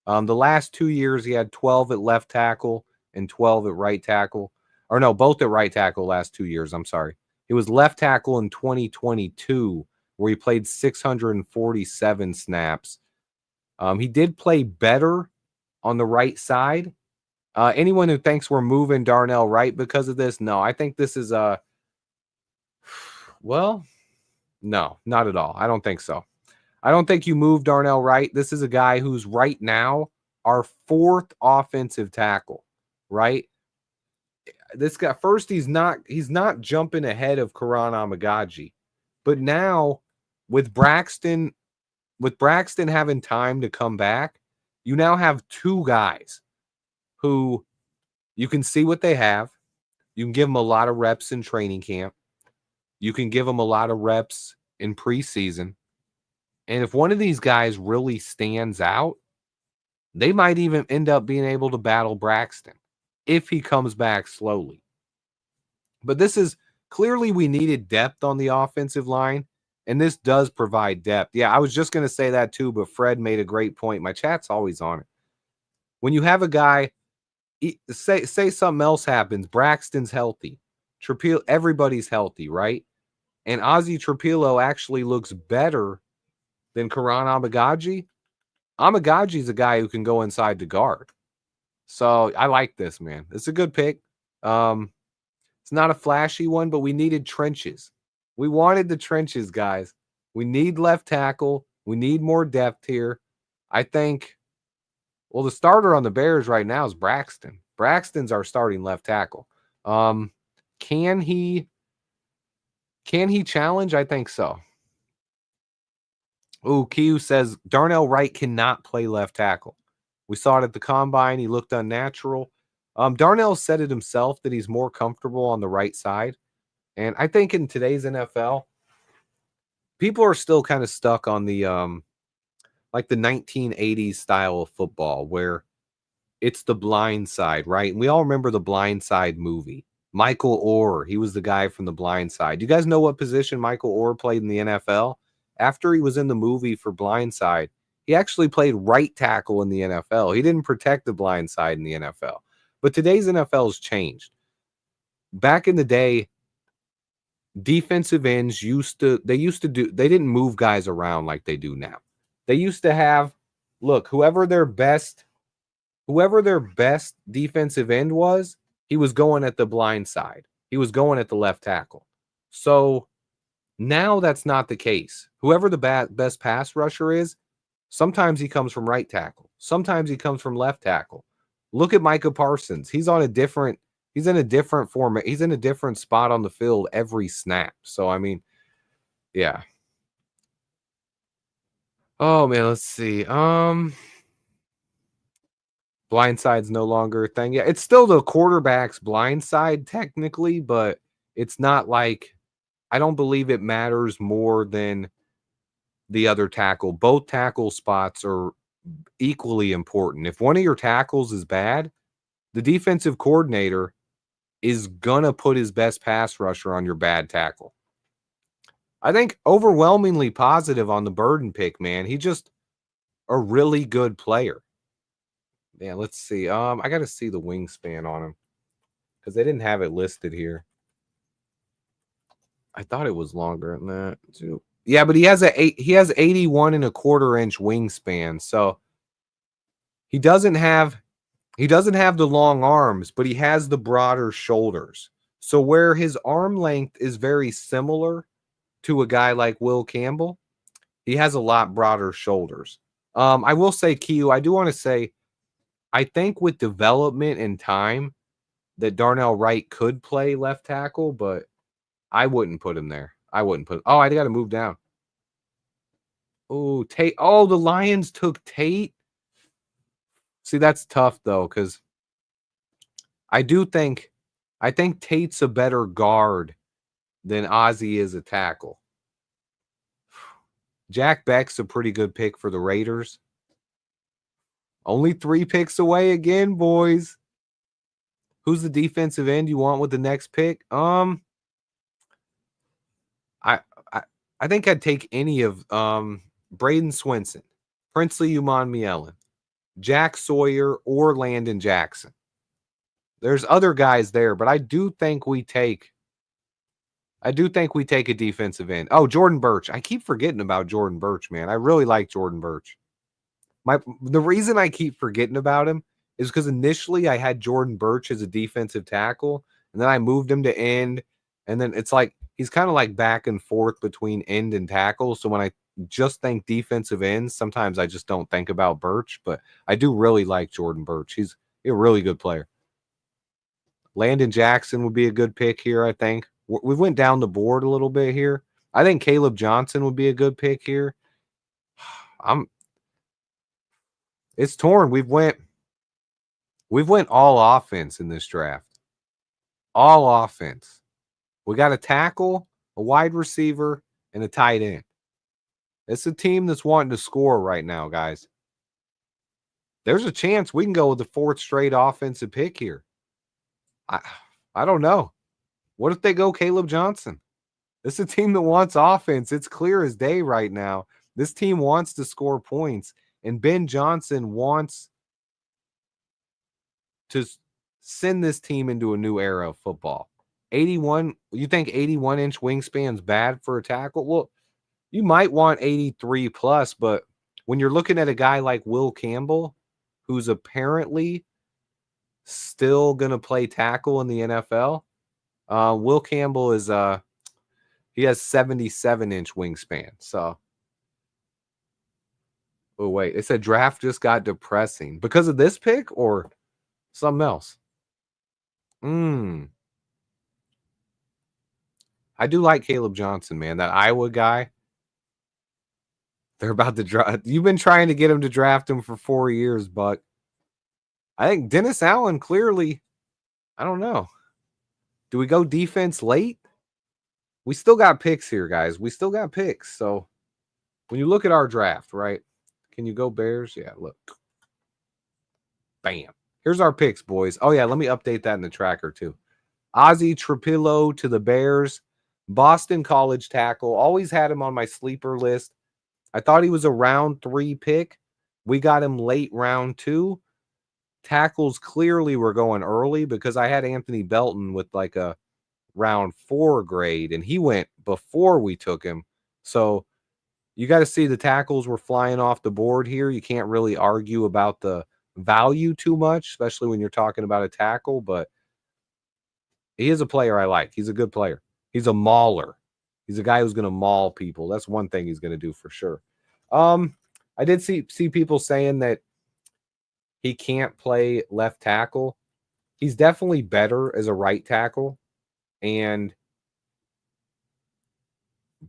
The last 2 years, he had 12 at left tackle and 12 at right tackle. Or no, both at right tackle last 2 years. I'm sorry. He was left tackle in 2022, where he played 647 snaps. He did play better on the right side. Anyone who thinks we're moving Darnell Wright because of this, no. I think this is well, no, not at all. I don't think so. I don't think you move Darnell Wright. This is a guy who's right now our 4th offensive tackle, right? This guy, first, he's not jumping ahead of Karan Amagaji. But now with Braxton having time to come back, you now have 2 guys who you can see what they have. You can give them a lot of reps in training camp. You can give them a lot of reps in preseason. And if one of these guys really stands out, they might even end up being able to battle Braxton if he comes back slowly. But this is clearly we needed depth on the offensive line, and this does provide depth. Yeah, I was just going to say that too, but Fred made a great point. My chat's always on it. When you have a guy, say something else happens, Braxton's healthy, Trapillo, everybody's healthy, right? And Azie Trapillo actually looks better than Karan Amagaji. Amagaji's a guy who can go inside the guard. So I like this, man. It's a good pick. It's not a flashy one, but we needed trenches. We wanted the trenches, guys. We need left tackle. We need more depth here. I think, well, the starter on the Bears right now is Braxton. Braxton's our starting left tackle. Can he challenge? I think so. Ooh, Kiyu says Darnell Wright cannot play left tackle. We saw it at the combine. He looked unnatural. Darnell said it himself that he's more comfortable on the right side. And I think in today's NFL, people are still kind of stuck on the like the 1980s style of football where it's the blind side, right? And we all remember the Blind Side movie. Michael Orr, he was the guy from the Blind Side. Do you guys know what position Michael Orr played in the NFL? After he was in the movie for Blind Side, he actually played right tackle in the NFL. He didn't protect the blind side in the NFL. But today's NFL has changed. Back in the day, defensive ends they didn't move guys around like they do now. They used to have, look, whoever their best defensive end was, he was going at the blind side. He was going at the left tackle. So now that's not the case. Whoever the best pass rusher is, sometimes he comes from right tackle. Sometimes he comes from left tackle. Look at Micah Parsons. He's in a different format. He's in a different spot on the field every snap. So, I mean, Yeah. Oh man, let's see. Blindside's no longer a thing. Yeah, it's still the quarterback's blindside technically, but it's not like I don't believe it matters more than the other tackle. Both tackle spots are equally important. If one of your tackles is bad, the defensive coordinator is gonna put his best pass rusher on your bad tackle. I think overwhelmingly positive on the Burden pick, man. He just a really good player. Yeah, let's see. I got to see the wingspan on him because they didn't have it listed here. I thought it was longer than that too. Yeah, but he has 81 and a quarter inch wingspan. So he doesn't have the long arms, but he has the broader shoulders. So where his arm length is very similar to a guy like Will Campbell, he has a lot broader shoulders. I will say, Q, I do want to say, I think with development and time that Darnell Wright could play left tackle, but I wouldn't put him there. I wouldn't put. Oh, I got to move down. Oh, Tate. Oh, the Lions took Tate. See, that's tough though, because I think Tate's a better guard than Azie is a tackle. Jack Beck's a pretty good pick for the Raiders. Only 3 picks away again, boys. Who's the defensive end you want with the next pick? I think I'd take any of Braden Swinson, Princely Umanmielen, Jack Sawyer, or Landon Jackson. There's other guys there, but I do think we take a defensive end. Oh, Jordan Birch. I keep forgetting about Jordan Birch, man. I really like Jordan Birch. The reason I keep forgetting about him is because initially I had Jordan Birch as a defensive tackle, and then I moved him to end, and then it's like he's kind of like back and forth between end and tackle. So when I just think defensive ends, sometimes I just don't think about Birch, but I do really like Jordan Birch. He's a really good player. Landon Jackson would be a good pick here, I think. We went down the board a little bit here. I think Caleb Johnson would be a good pick here. It's torn. We've went all offense in this draft. All offense. We got a tackle, a wide receiver, and a tight end. It's a team that's wanting to score right now, guys. There's a chance we can go with the 4th straight offensive pick here. I don't know. What if they go Caleb Johnson? This is a team that wants offense. It's clear as day right now. This team wants to score points, and Ben Johnson wants to send this team into a new era of football. 81, you think 81-inch wingspan's bad for a tackle? Well, you might want 83 plus, but when you're looking at a guy like Will Campbell, who's apparently still going to play tackle in the NFL, Will Campbell is he has 77-inch wingspan. So, oh wait, it said draft just got depressing because of this pick or something else. I do like Caleb Johnson, man. That Iowa guy. They're about to draft. You've been trying to get him to draft him for 4 years, Buck. I think Dennis Allen clearly, I don't know. Do we go defense late? We still got picks here, guys. We still got picks. So when you look at our draft, right? Can you go Bears? Yeah, look. Bam. Here's our picks, boys. Oh, yeah, let me update that in the tracker, too. Azie Trapillo to the Bears. Boston College tackle. Always had him on my sleeper list. I thought he was a round 3 pick. We got him late round 2. Tackles clearly were going early because I had Anthony Belton with like a round 4 grade, and he went before we took him. So you got to see the tackles were flying off the board here. You can't really argue about the value too much, especially when you're talking about a tackle, but he is a player I like. He's a good player. He's a mauler. He's a guy who's going to maul people. That's one thing he's going to do for sure. I did see people saying that he can't play left tackle. He's definitely better as a right tackle.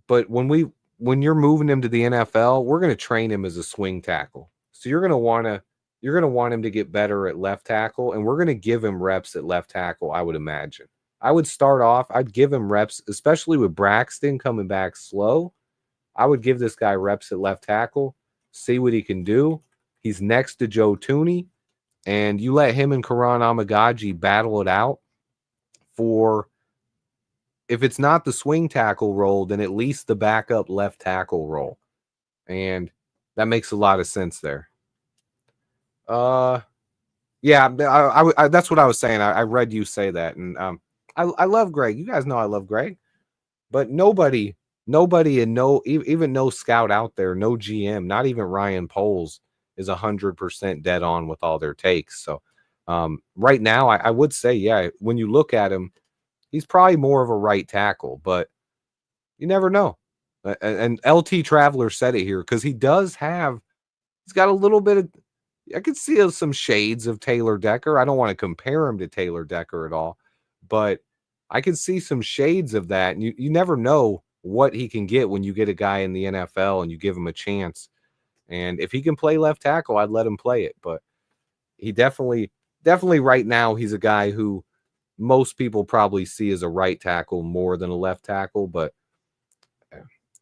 But when you're moving him to the NFL, we're going to train him as a swing tackle. So you're going to want him to get better at left tackle, and we're going to give him reps at left tackle, I would imagine. I would start off, I'd give him reps, especially with Braxton coming back slow. I would give this guy reps at left tackle, see what he can do. He's next to Joe Tooney, and you let him and Karan Amagaji battle it out for, if it's not the swing tackle role, then at least the backup left tackle role. And that makes a lot of sense there. Yeah, that's what I was saying. I read you say that, and I love Greg. You guys know I love Greg, but nobody, and even no scout out there, no GM, not even Ryan Poles is 100% dead on with all their takes. So right now, I would say, yeah, when you look at him, he's probably more of a right tackle, but you never know. And LT Traveler said it here because he's got a little bit of, I could see some shades of Taylor Decker. I don't want to compare him to Taylor Decker at all, but I could see some shades of that. And you never know what he can get when you get a guy in the NFL and you give him a chance. And if he can play left tackle, I'd let him play it. But he definitely right now, he's a guy who most people probably see as a right tackle more than a left tackle. But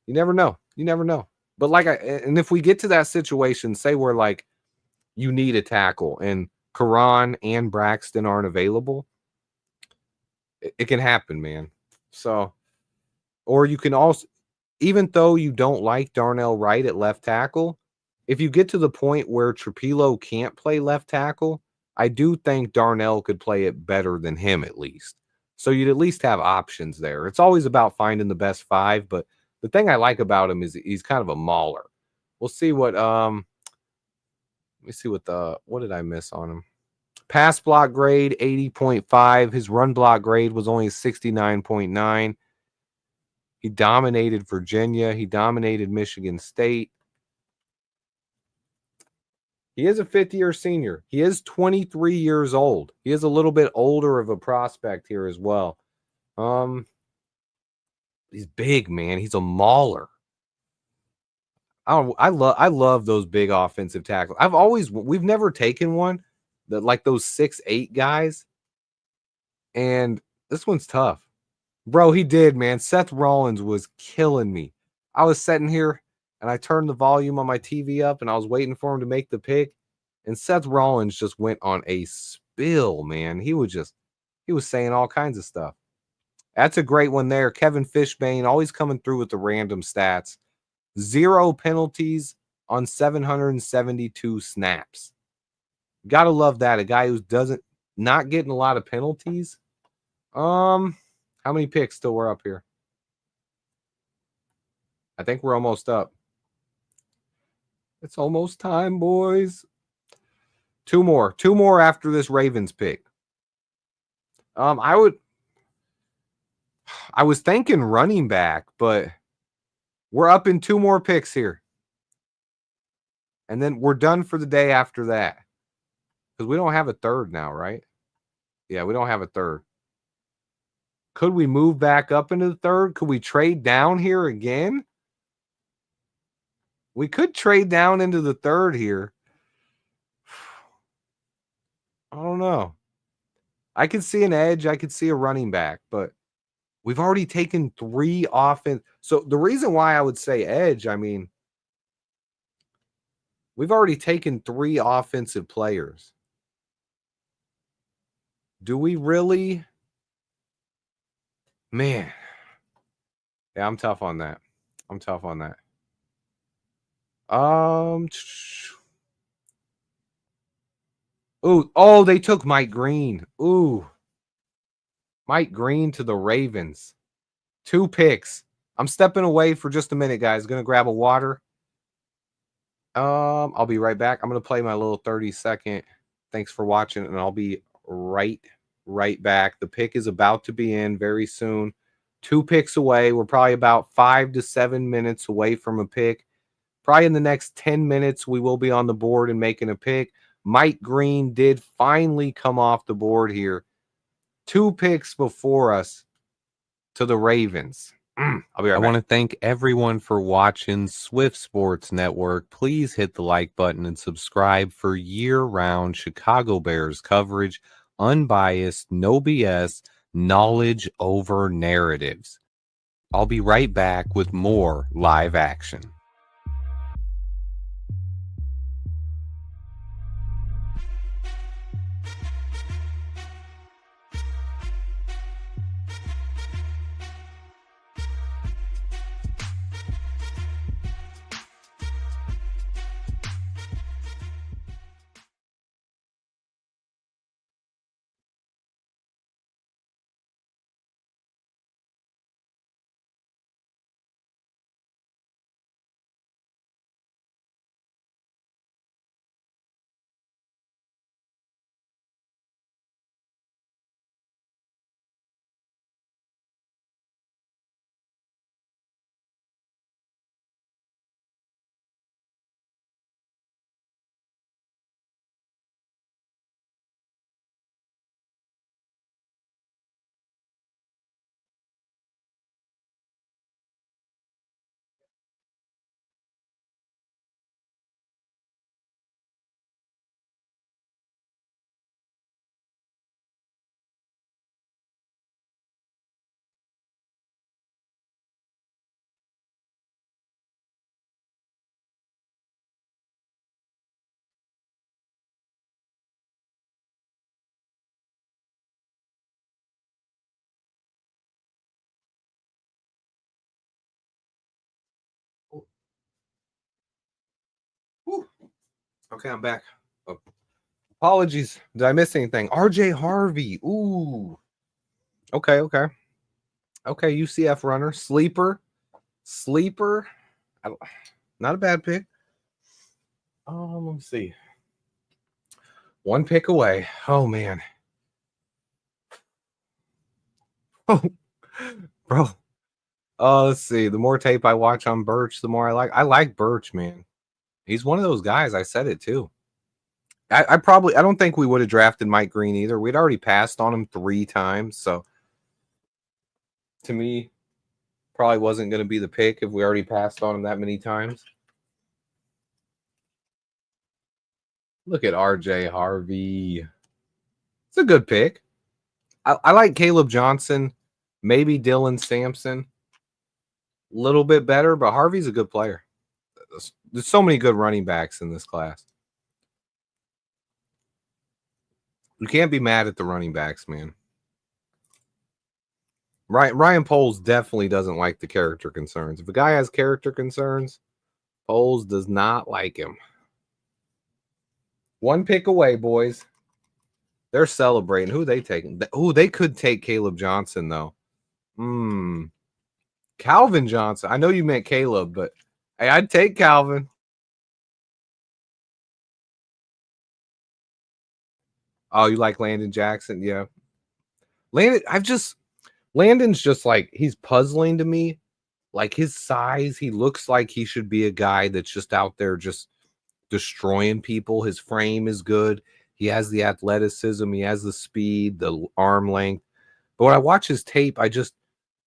you never know. You never know. But and if we get to that situation, say we're like, you need a tackle and Karan and Braxton aren't available, it can happen, man. So, or you can also, even though you don't like Darnell Wright at left tackle, if you get to the point where Trapillo can't play left tackle, I do think Darnell could play it better than him at least. So you'd at least have options there. It's always about finding the best five, but the thing I like about him is he's kind of a mauler. We'll see what let me see what did I miss on him? Pass block grade 80.5. His run block grade was only 69.9. He dominated Virginia. He dominated Michigan State. He is a fifth-year senior. He is 23 years old. He is a little bit older of a prospect here as well. He's big, man. He's a mauler. I love those big offensive tackles. We've never taken one that like those 6'8" guys. And this one's tough. Bro, he did, man. Seth Rollins was killing me. I was sitting here and I turned the volume on my TV up and I was waiting for him to make the pick. And Seth Rollins just went on a spill, man. He was saying all kinds of stuff. That's a great one there. Kevin Fishbane always coming through with the random stats. 0 penalties on 772 snaps. Gotta love that. A guy who not getting a lot of penalties. How many picks till we're up here? I think we're almost up. It's almost time, boys. Two more after this Ravens pick. I was thinking running back, but we're up in 2 more picks here. And then we're done for the day after that. Because we don't have a third now, right? Yeah, we don't have a third. Could we move back up into the third? Could we trade down here again? We could trade down into the third here. I don't know. I could see an edge. I could see a running back, but we've already taken 3 offense. So the reason why I would say edge, I mean, we've already taken 3 offensive players. Do we really? Man. Yeah, I'm tough on that. Oh, they took Mike Green. Ooh. Mike Green to the Ravens. 2 picks. I'm stepping away for just a minute, guys. Gonna grab a water. I'll be right back. I'm gonna play my little 30-second. Thanks for watching, and I'll be right back. The pick is about to be in very soon. 2 picks away. We're probably about 5 to 7 minutes away from a pick. Probably in the next 10 minutes, we will be on the board and making a pick. Mike Green did finally come off the board here. 2 picks before us to the Ravens. I'll be right back. I want to thank everyone for watching Swift Sports Network. Please hit the like button and subscribe for year-round Chicago Bears coverage, unbiased, no BS, knowledge over narratives. I'll be right back with more live action. Whew. Okay, I'm back. Oh, apologies. Did I miss anything? RJ Harvey. Ooh. Okay. Okay, UCF runner. Sleeper. Not a bad pick. Let me see. One pick away. Oh, man. Oh, bro. Let's see. The more tape I watch on Birch, the more I like Birch, man. He's one of those guys. I said it too. I don't think we would have drafted Mike Green either. We'd already passed on him 3 times. So to me, probably wasn't going to be the pick if we already passed on him that many times. Look at RJ Harvey. It's a good pick. I like Caleb Johnson, maybe Dylan Sampson. A little bit better, but Harvey's a good player. There's so many good running backs in this class. You can't be mad at the running backs, man. Ryan Poles definitely doesn't like the character concerns. If a guy has character concerns, Poles does not like him. One pick away, boys. They're celebrating. Who are they taking? They could take Caleb Johnson, though. Calvin Johnson. I know you meant Caleb, but hey, I'd take Calvin. Oh, you like Landon Jackson? Yeah. Landon's just like, he's puzzling to me. Like his size, he looks like he should be a guy that's just out there just destroying people. His frame is good. He has the athleticism. He has the speed, the arm length. But when I watch his tape, I just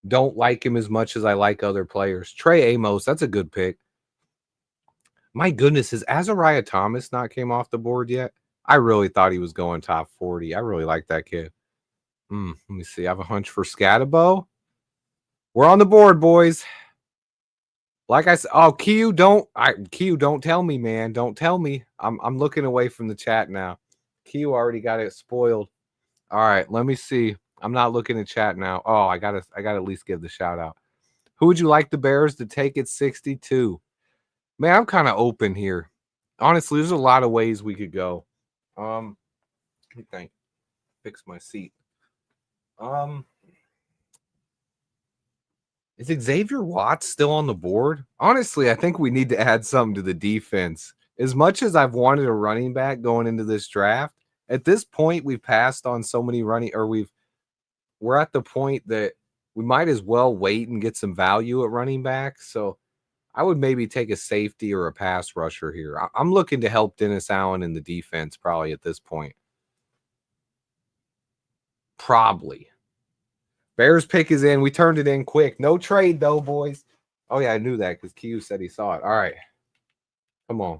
don't like him as much as I like other players. Trey Amos, that's a good pick. My goodness, has Azariah Thomas not came off the board yet? I really thought he was going top 40. I really like that kid. Let me see. I have a hunch for Scatabo. We're on the board, boys. Like I said, Q, don't tell me, man. Don't tell me. I'm looking away from the chat now. Q already got it spoiled. All right, let me see. I'm not looking at chat now. Oh, I gotta at least give the shout out. Who would you like the Bears to take at 62? Man, I'm kind of open here. Honestly, there's a lot of ways we could go. Let me think. Fix my seat. Is Xavier Watts still on the board? Honestly, I think we need to add something to the defense. As much as I've wanted a running back going into this draft, at this point we've passed on so many we're at the point that we might as well wait and get some value at running back. So I would maybe take a safety or a pass rusher here. I'm looking to help Dennis Allen in the defense probably at this point. Probably. Bears pick is in. We turned it in quick. No trade, though, boys. Oh, yeah, I knew that because Q said he saw it. All right. Come on.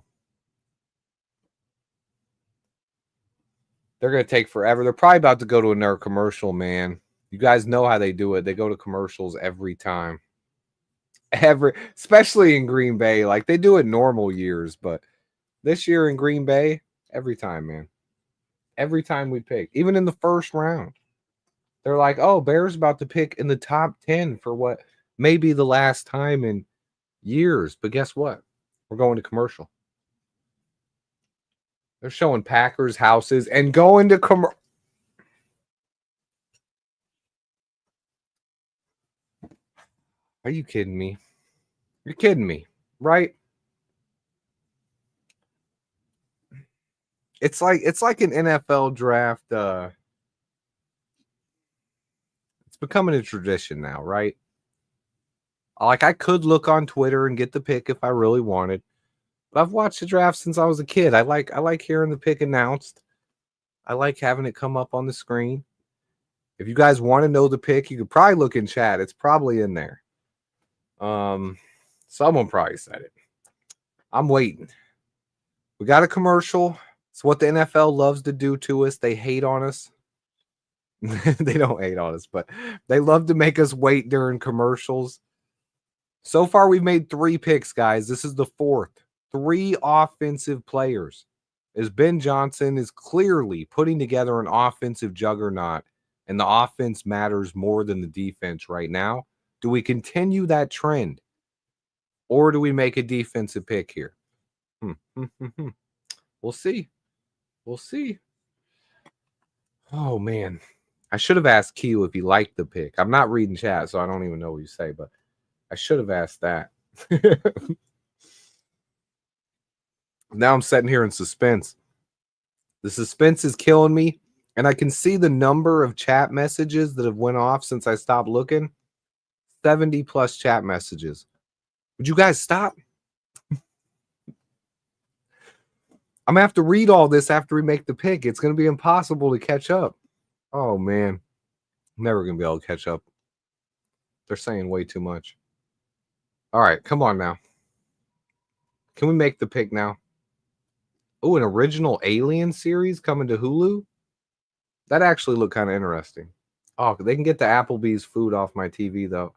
They're going to take forever. They're probably about to go to another commercial, man. You guys know how they do it. They go to commercials every time. Especially in Green Bay. Like, they do it normal years, but this year in Green Bay, every time, man. Every time we pick. Even in the first round. They're like, oh, Bears about to pick in the top 10 for what may be the last time in years. But guess what? We're going to commercial. They're showing Packers houses and going to commercial. Are you kidding me? You're kidding me, right? It's like an NFL draft. It's becoming a tradition now, right? Like, I could look on Twitter and get the pick if I really wanted. But I've watched the draft since I was a kid. I like hearing the pick announced. I like having it come up on the screen. If you guys want to know the pick, you could probably look in chat. It's probably in there. Someone probably said it. I'm waiting. We got a commercial. It's what the NFL loves to do to us. They hate on us. They don't hate on us, but they love to make us wait during commercials. So far, we've made 3 picks, guys. This is the 4th. 3 offensive players. As Ben Johnson is clearly putting together an offensive juggernaut, and the offense matters more than the defense right now. Do we continue that trend? Or do we make a defensive pick here? We'll see. We'll see. Oh, man. I should have asked Q if he liked the pick. I'm not reading chat, so I don't even know what you say, but I should have asked that. Now I'm sitting here in suspense. The suspense is killing me, and I can see the number of chat messages that have went off since I stopped looking. 70 plus chat messages. Would you guys stop? I'm going to have to read all this after we make the pick. It's going to be impossible to catch up. Oh, man. I'm never going to be able to catch up. They're saying way too much. All right, come on now. Can we make the pick now? Oh, an original Alien series coming to Hulu? That actually looked kind of interesting. Oh, they can get the Applebee's food off my TV, though.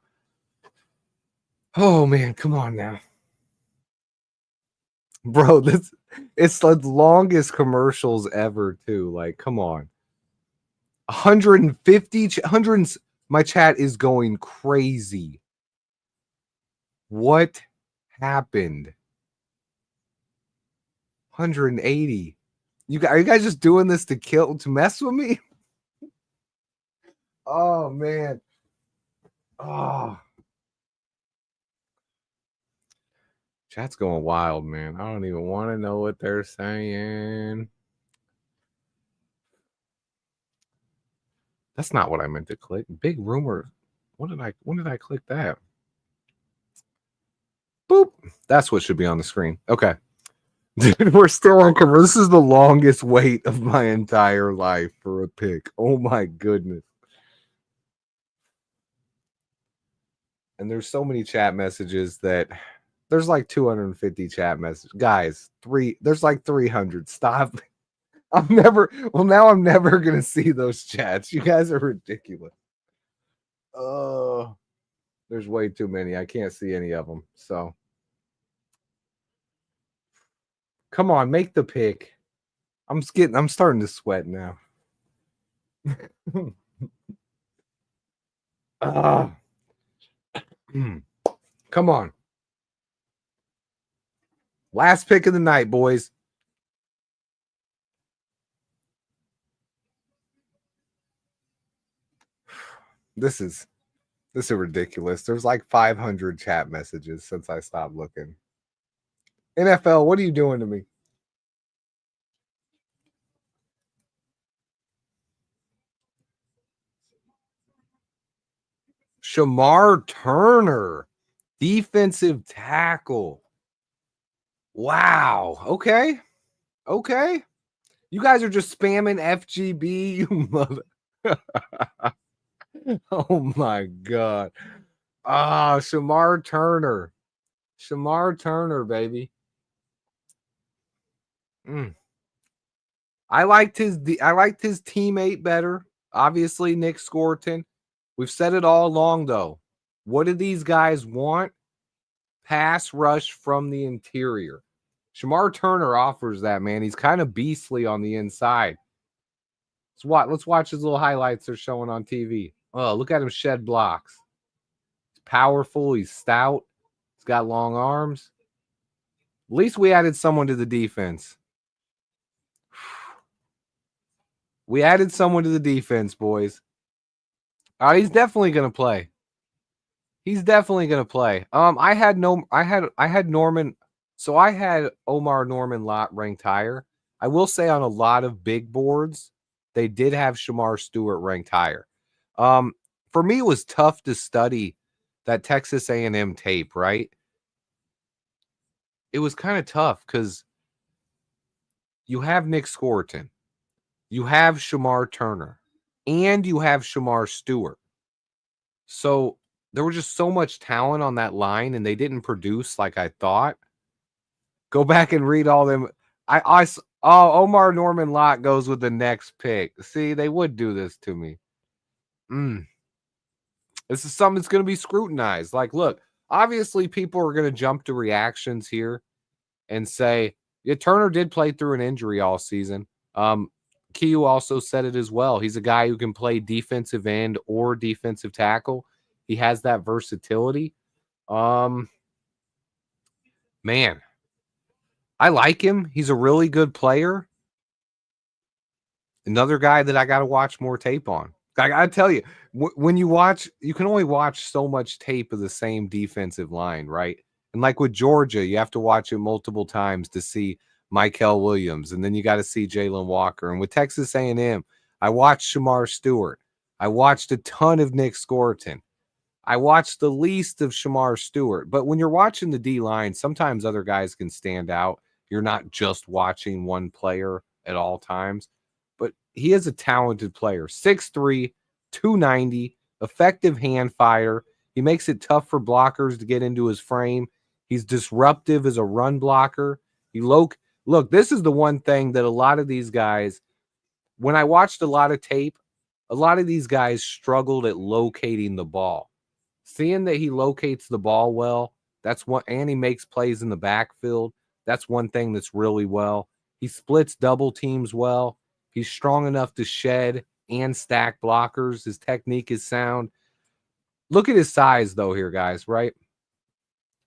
Oh, man, come on now. Bro, it's the longest commercials ever, too. Like, come on. 150, my chat is going crazy. What happened? 180. Are you guys just doing this to mess with me? Oh, man. Oh. Chat's going wild, man. I don't even want to know what they're saying. That's not what I meant to click. Big rumor. When did I click that? Boop. That's what should be on the screen. Okay. Dude, we're still on camera. This is the longest wait of my entire life for a pick. Oh my goodness. And there's so many chat messages that there's like 250 chat messages. Guys, there's like 300. Stop. Now I'm never gonna see those chats. You guys are ridiculous. Oh, there's way too many. I can't see any of them. So come on, make the pick. I'm starting to sweat now. Come on. Last pick of the night, boys. This is ridiculous. There's like 500 chat messages since I stopped looking. NFL, what are you doing to me? Shamar Turner, defensive tackle. Wow. Okay. You guys are just spamming FGB, you mother. Oh my God. Ah, Shamar Turner. Shamar Turner, baby. I liked his teammate better. Obviously, Nick Scorton. We've said it all along, though. What do these guys want? Pass rush from the interior. Shamar Turner offers that, man. He's kind of beastly on the inside. Let's watch his little highlights they're showing on TV. Oh, look at him shed blocks. He's powerful. He's stout. He's got long arms. At least we added someone to the defense. We added someone to the defense, boys. He's definitely gonna play. He's definitely gonna play. I had Norman. So I had Omar Norman Lott ranked higher. I will say on a lot of big boards, they did have Shamar Stewart ranked higher. For me, it was tough to study that Texas A&M tape, right? It was kind of tough because you have Nick Scorton, you have Shamar Turner, and you have Shamar Stewart. So there was just so much talent on that line, and they didn't produce like I thought. Go back and read all them. Omar Norman Lott goes with the next pick. See, they would do this to me. This is something that's going to be scrutinized. Like, look, obviously people are going to jump to reactions here and say, yeah, Turner did play through an injury all season. Kiyu also said it as well. He's a guy who can play defensive end or defensive tackle. He has that versatility. Man, I like him. He's a really good player. Another guy that I got to watch more tape on. I got to tell you, when you watch, you can only watch so much tape of the same defensive line, right? And like with Georgia, you have to watch it multiple times to see Michael Williams, and then you got to see Jalen Walker. And with Texas A&M, I watched Shamar Stewart. I watched a ton of Nick Scorton. I watched the least of Shamar Stewart. But when you're watching the D-line, sometimes other guys can stand out. You're not just watching one player at all times. But he is a talented player. 6'3", 290, effective hand fighter. He makes it tough for blockers to get into his frame. He's disruptive as a run blocker. Look, this is the one thing that a lot of these guys, when I watched a lot of tape, a lot of these guys struggled at locating the ball. Seeing that he locates the ball well, and he makes plays in the backfield. That's one thing that's really well. He splits double teams well. He's strong enough to shed and stack blockers. His technique is sound. Look at his size, though, here, guys, right?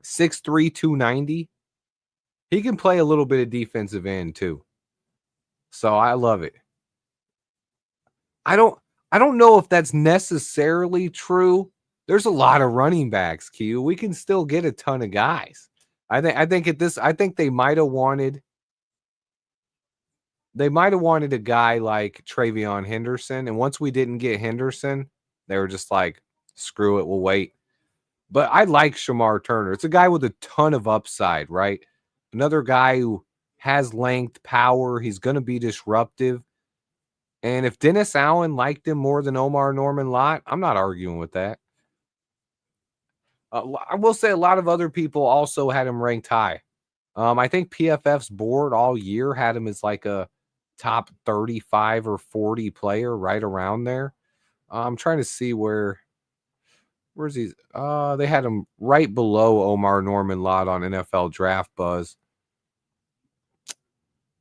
6'3", 290. He can play a little bit of defensive end, too. So I love it. I don't know if that's necessarily true. There's a lot of running backs, Q. We can still get a ton of guys. I think they might have wanted a guy like Travion Henderson, and once we didn't get Henderson, they were just like, screw it, we'll wait. But I like Shamar Turner. It's a guy with a ton of upside, right? Another guy who has length, power. He's going to be disruptive. And if Dennis Allen liked him more than Omar Norman Lott, I'm not arguing with that. I will say a lot of other people also had him ranked high. I think PFF's board all year had him as like a top 35 or 40 player, right around there. I'm trying to see where's he? They had him right below Omar Norman Lott on NFL Draft Buzz.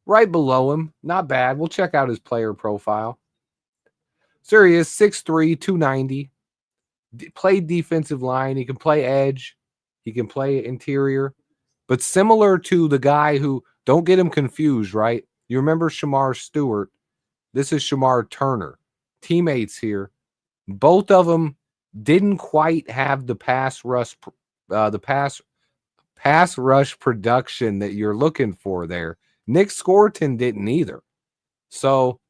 Right below him. Not bad. We'll check out his player profile. So he is 6'3", 290. Played defensive line. He can play edge. He can play interior. But similar to the guy who, don't get him confused, right? You remember Shamar Stewart. This is Shamar Turner. Teammates here. Both of them didn't quite have the pass rush production that you're looking for there. Nick Scorton didn't either. So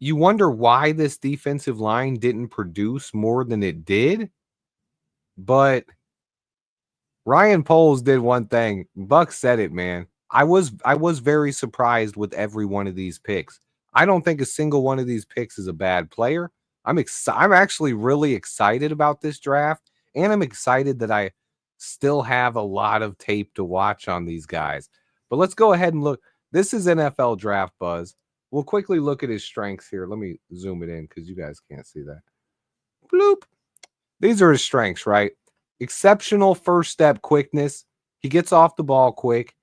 you wonder why this defensive line didn't produce more than it did. But Ryan Poles did one thing. Buck said it, man. I was very surprised with every one of these picks. I don't think a single one of these picks is a bad player. I'm actually really excited about this draft, and I'm excited that I still have a lot of tape to watch on these guys. But let's go ahead and look. This is NFL Draft Buzz. We'll quickly look at his strengths here. Let me zoom it in because you guys can't see that. Bloop. These are his strengths, right? Exceptional first step quickness. He gets off the ball quick.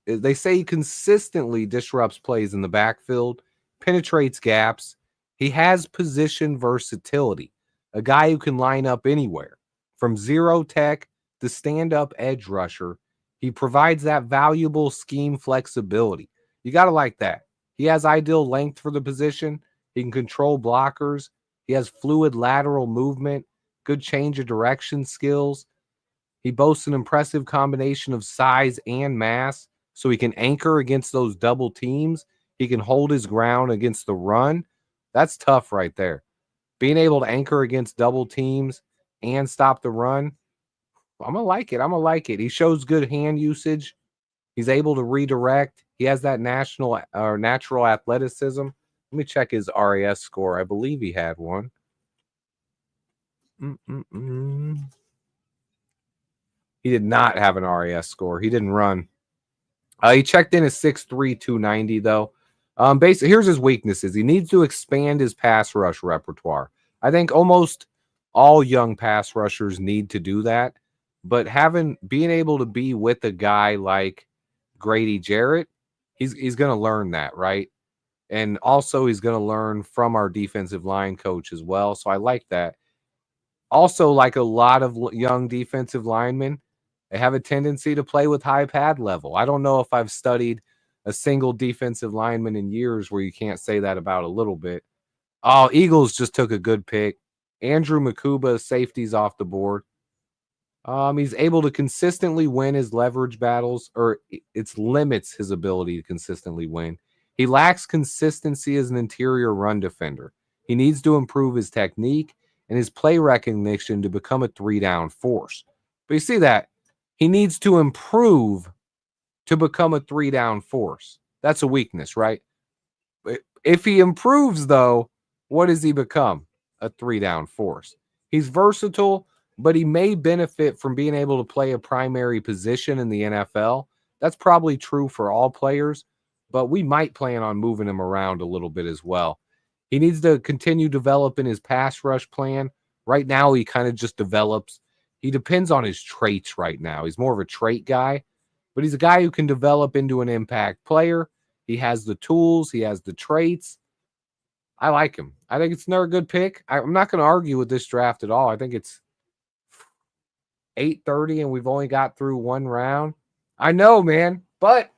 They say he consistently disrupts plays in the backfield, penetrates gaps. He has position versatility, a guy who can line up anywhere. From zero tech to stand-up edge rusher, he provides that valuable scheme flexibility. You got to like that. He has ideal length for the position. He can control blockers. He has fluid lateral movement, good change of direction skills. He boasts an impressive combination of size and mass, so he can anchor against those double teams. He can hold his ground against the run. That's tough right there. Being able to anchor against double teams and stop the run, I'm going to like it. I'm going to like it. He shows good hand usage. He's able to redirect. He has that natural athleticism. Let me check his RAS score. I believe he had one. He did not have an RAS score. He didn't run. He checked in at 6'3", 290, though. Basically, here's his weaknesses. He needs to expand his pass rush repertoire. I think almost all young pass rushers need to do that. But being able to be with a guy like Grady Jarrett, he's going to learn that, right? And also he's going to learn from our defensive line coach as well. So I like that. Also, like a lot of young defensive linemen, they have a tendency to play with high pad level. I don't know if I've studied a single defensive lineman in years where you can't say that about a little bit. Oh, Eagles just took a good pick. Andrew Makuba, safety's off the board. He's able to consistently win his leverage battles, or it limits his ability to consistently win. He lacks consistency as an interior run defender. He needs to improve his technique and his play recognition to become a 3-down force. But you see that? He needs to improve to become a 3-down force. That's a weakness, right? If he improves, though, what does he become? A 3-down force. He's versatile, but he may benefit from being able to play a primary position in the NFL. That's probably true for all players, but we might plan on moving him around a little bit as well. He needs to continue developing his pass rush plan. Right now, he kind of just develops. He depends on his traits right now. He's more of a trait guy, but he's a guy who can develop into an impact player. He has the tools. He has the traits. I like him. I think it's another good pick. I'm not going to argue with this draft at all. I think it's 8:30 and we've only got through one round. I know, man, but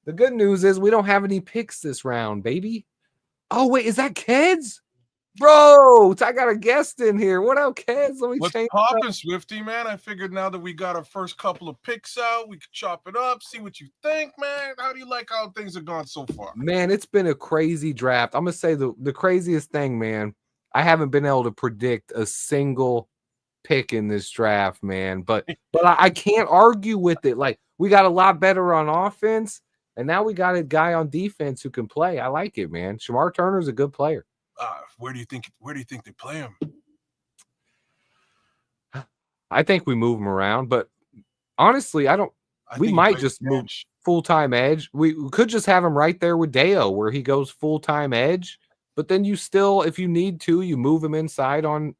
the good news is we don't have any picks this round, baby. Oh, wait, is that Keds? Bro, I got a guest in here. What up, Keds? Let me What's change poppin', Swifty, man? I figured now that we got our first couple of picks out, we could chop it up, see what you think, man. How do you like how things have gone so far? Man, it's been a crazy draft. I'm going to say the craziest thing, man. I haven't been able to predict a single pick in this draft, man. But I can't argue with it. Like, we got a lot better on offense, and now we got a guy on defense who can play. I like it, man. Shamar Turner's a good player. Where do you think they play him? I think we move him around, but honestly, we might just move full-time edge. We could just have him right there with Deo where he goes full-time edge, but then you still, if you need to, you move him inside on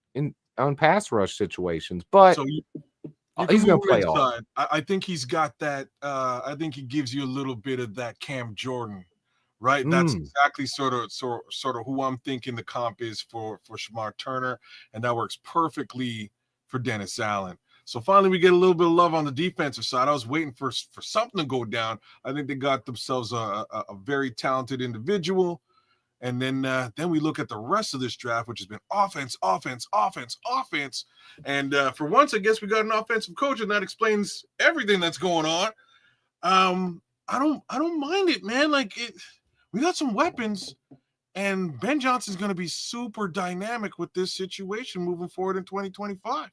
pass rush situations. But so he's going to play all. I think he's got that. I think he gives you a little bit of that Cam Jordan. Right, that's exactly sort of who I'm thinking the comp is for Shamar Turner, and that works perfectly for Dennis Allen. So finally, we get a little bit of love on the defensive side. I was waiting for something to go down. I think they got themselves a very talented individual, and then we look at the rest of this draft, which has been offense, and for once, I guess we got an offensive coach, and that explains everything that's going on. I don't mind it, man. Like it. We got some weapons, and Ben Johnson's going to be super dynamic with this situation moving forward in 2025.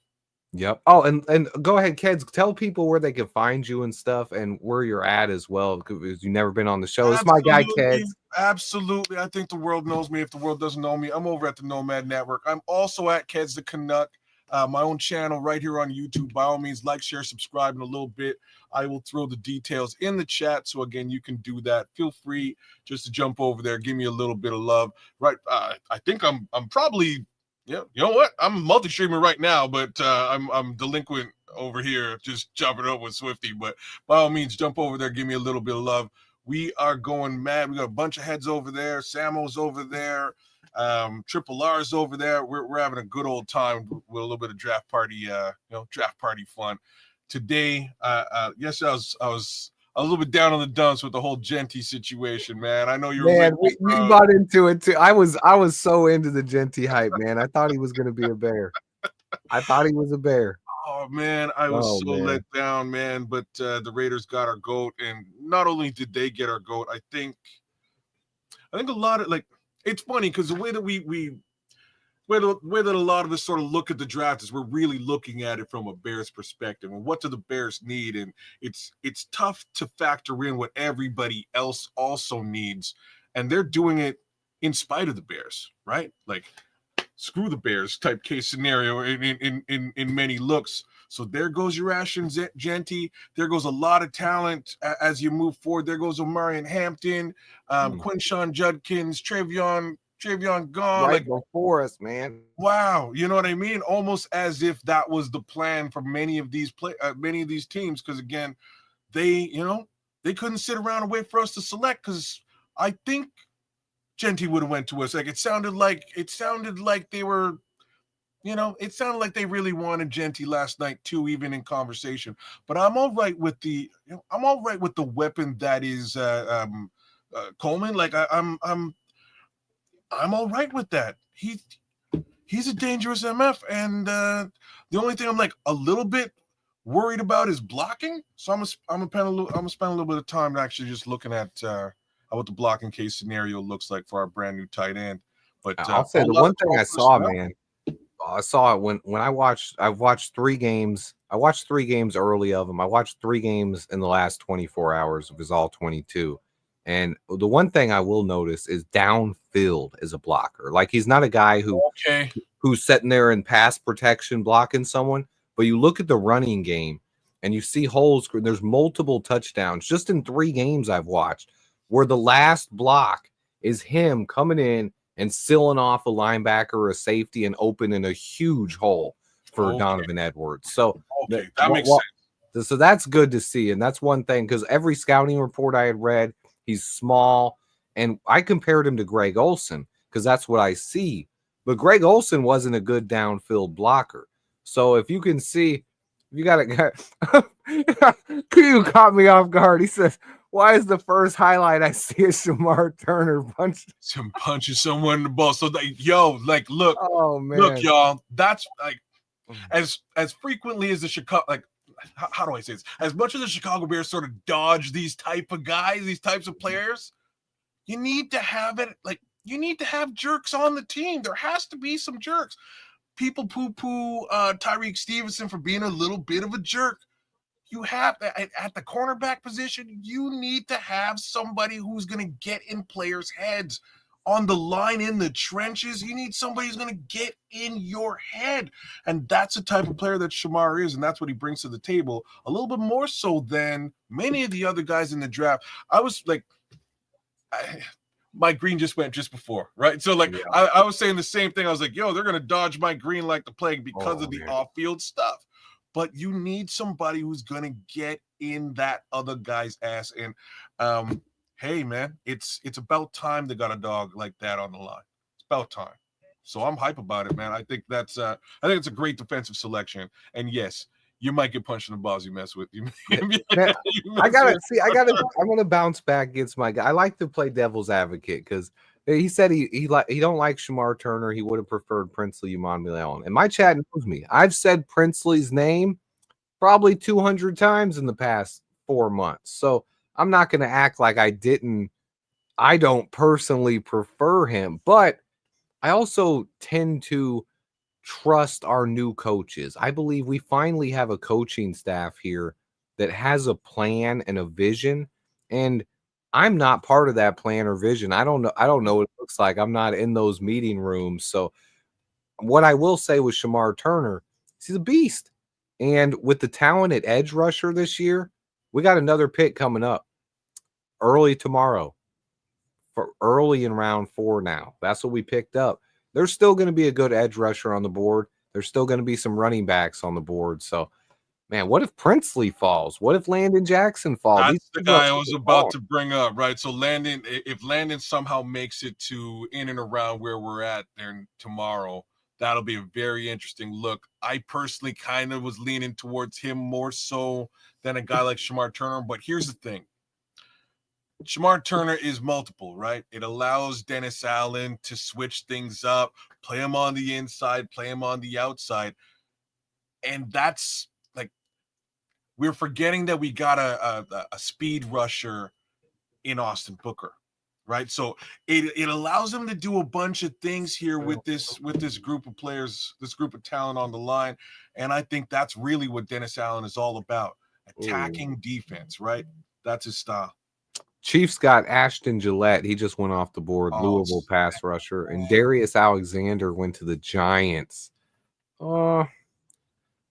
Yep. Oh, and go ahead, Keds. Tell people where they can find you and stuff, and where you're at as well, because you've never been on the show. This is my guy, Keds. Absolutely. I think the world knows me. If the world doesn't know me, I'm over at the Nomad Network. I'm also at Keds the Canuck, my own channel right here on YouTube. By all means, like, share, subscribe in a little bit. I will throw the details in the chat. So again, you can do that. Feel free just to jump over there, give me a little bit of love. Right. I think I'm probably, yeah, you know what? I'm multi-streaming right now, but I'm delinquent over here, just chopping it up with Swifty. But by all means, jump over there, give me a little bit of love. We are going mad. We got a bunch of heads over there. Samo's over there. Triple R's over there. We're having a good old time with a little bit of draft party, draft party fun. Today, yes, I was a little bit down on the dumps with the whole Genty situation, man. I know you're we bought into it too. I was so into the Genty hype, man. I thought he was gonna be a bear. I thought he was a bear. Oh man, I was let down, man. But the Raiders got our GOAT, and not only did they get our GOAT, I think a lot of it's funny because the way that way that a lot of us sort of look at the draft is we're really looking at it from a Bears perspective, and what do the Bears need? And it's tough to factor in what everybody else also needs, and they're doing it in spite of the Bears, right? Like, screw the Bears type case scenario in many looks. So there goes your Ashton Genty. There goes a lot of talent as you move forward. There goes Omarion Hampton, Quinshawn Judkins, Travion gone. Right before us, man. Wow, you know what I mean? Almost as if that was the plan for many of these teams. Because again, they couldn't sit around and wait for us to select. Because I think Genty would have went to us. Like it sounded like they were, it sounded like they really wanted Genty last night too, even in conversation. But I'm all right with the weapon that is Coleman. Like I'm all right with that. He's a dangerous MF, and the only thing I'm like a little bit worried about is blocking. So I'm gonna spend a little bit of time actually just looking at what the blocking case scenario looks like for our brand new tight end. But I'll say the one thing I saw, man, I saw it when I've watched 3 games. I watched 3 games early of him. I watched 3 games in the last 24 hours of his all 22. And the one thing I will notice is downfield as a blocker. Like, he's not a guy who's sitting there in pass protection blocking someone. But you look at the running game and you see holes. There's multiple touchdowns just in 3 games I've watched, where the last block is him coming in and sealing off a linebacker or a safety and opening a huge hole for Donovan Edwards. So that makes sense. So that's good to see. And that's one thing, because every scouting report I had read, he's small. And I compared him to Greg Olsen because that's what I see. But Greg Olsen wasn't a good downfield blocker. So if you can see, you got a guy, Q caught me off guard. He says, why is the first highlight I see is Shamar Turner punching someone in the ball? So look, oh man, look, y'all, that's like as frequently as the Chicago, like, how do I say this? As much as the Chicago Bears sort of dodge these type of guys, these types of players, you need to have it. Like, you need to have jerks on the team. There has to be some jerks. People poo-poo Tyreek Stevenson for being a little bit of a jerk. You have at the cornerback position, you need to have somebody who's going to get in players' heads. On the line, in the trenches, you need somebody who's going to get in your head. And that's the type of player that Shamar is, and that's what he brings to the table, a little bit more so than many of the other guys in the draft. I was like, Mike Green just went just before, right? So, like, yeah. I was saying the same thing. I was like, yo, they're going to dodge Mike Green like the plague because of the off-field stuff. But you need somebody who's going to get in that other guy's ass. And, hey, man, it's about time they got a dog like that on the line. It's about time. So I'm hype about it, man. I think it's a great defensive selection. And yes, you might get punched in the balls you mess with. I'm gonna bounce back against my guy. I like to play devil's advocate because he said he don't like Shamar Turner. He would have preferred Princely Umanmieleon. And my chat knows me. I've said Princely's name probably 200 times in the past 4 months. So I'm not going to act like I don't personally prefer him, but I also tend to trust our new coaches. I believe we finally have a coaching staff here that has a plan and a vision, and I'm not part of that plan or vision. I don't know what it looks like. I'm not in those meeting rooms. So what I will say with Shamar Turner, he's a beast. And with the talented edge rusher this year, we got another pick coming up early tomorrow, for early in round 4 now. That's what we picked up. There's still going to be a good edge rusher on the board. There's still going to be some running backs on the board. So, man, what if Princely falls? What if Landon Jackson falls? That's the guy I was about to bring up, right? So Landon, if Landon somehow makes it to in and around where we're at there tomorrow, that'll be a very interesting look. I personally kind of was leaning towards him more so than a guy like Shamar Turner. But here's the thing. Shamar Turner is multiple, right? It allows Dennis Allen to switch things up, play him on the inside, play him on the outside. And that's like, we're forgetting that we got a speed rusher in Austin Booker, right? So it allows him to do a bunch of things here with this group of players, this group of talent on the line. And I think that's really what Dennis Allen is all about. Attacking defense, right? That's his style. Chiefs got Ashton Gillette. He just went off the board, Louisville pass rusher. And Darius Alexander went to the Giants. I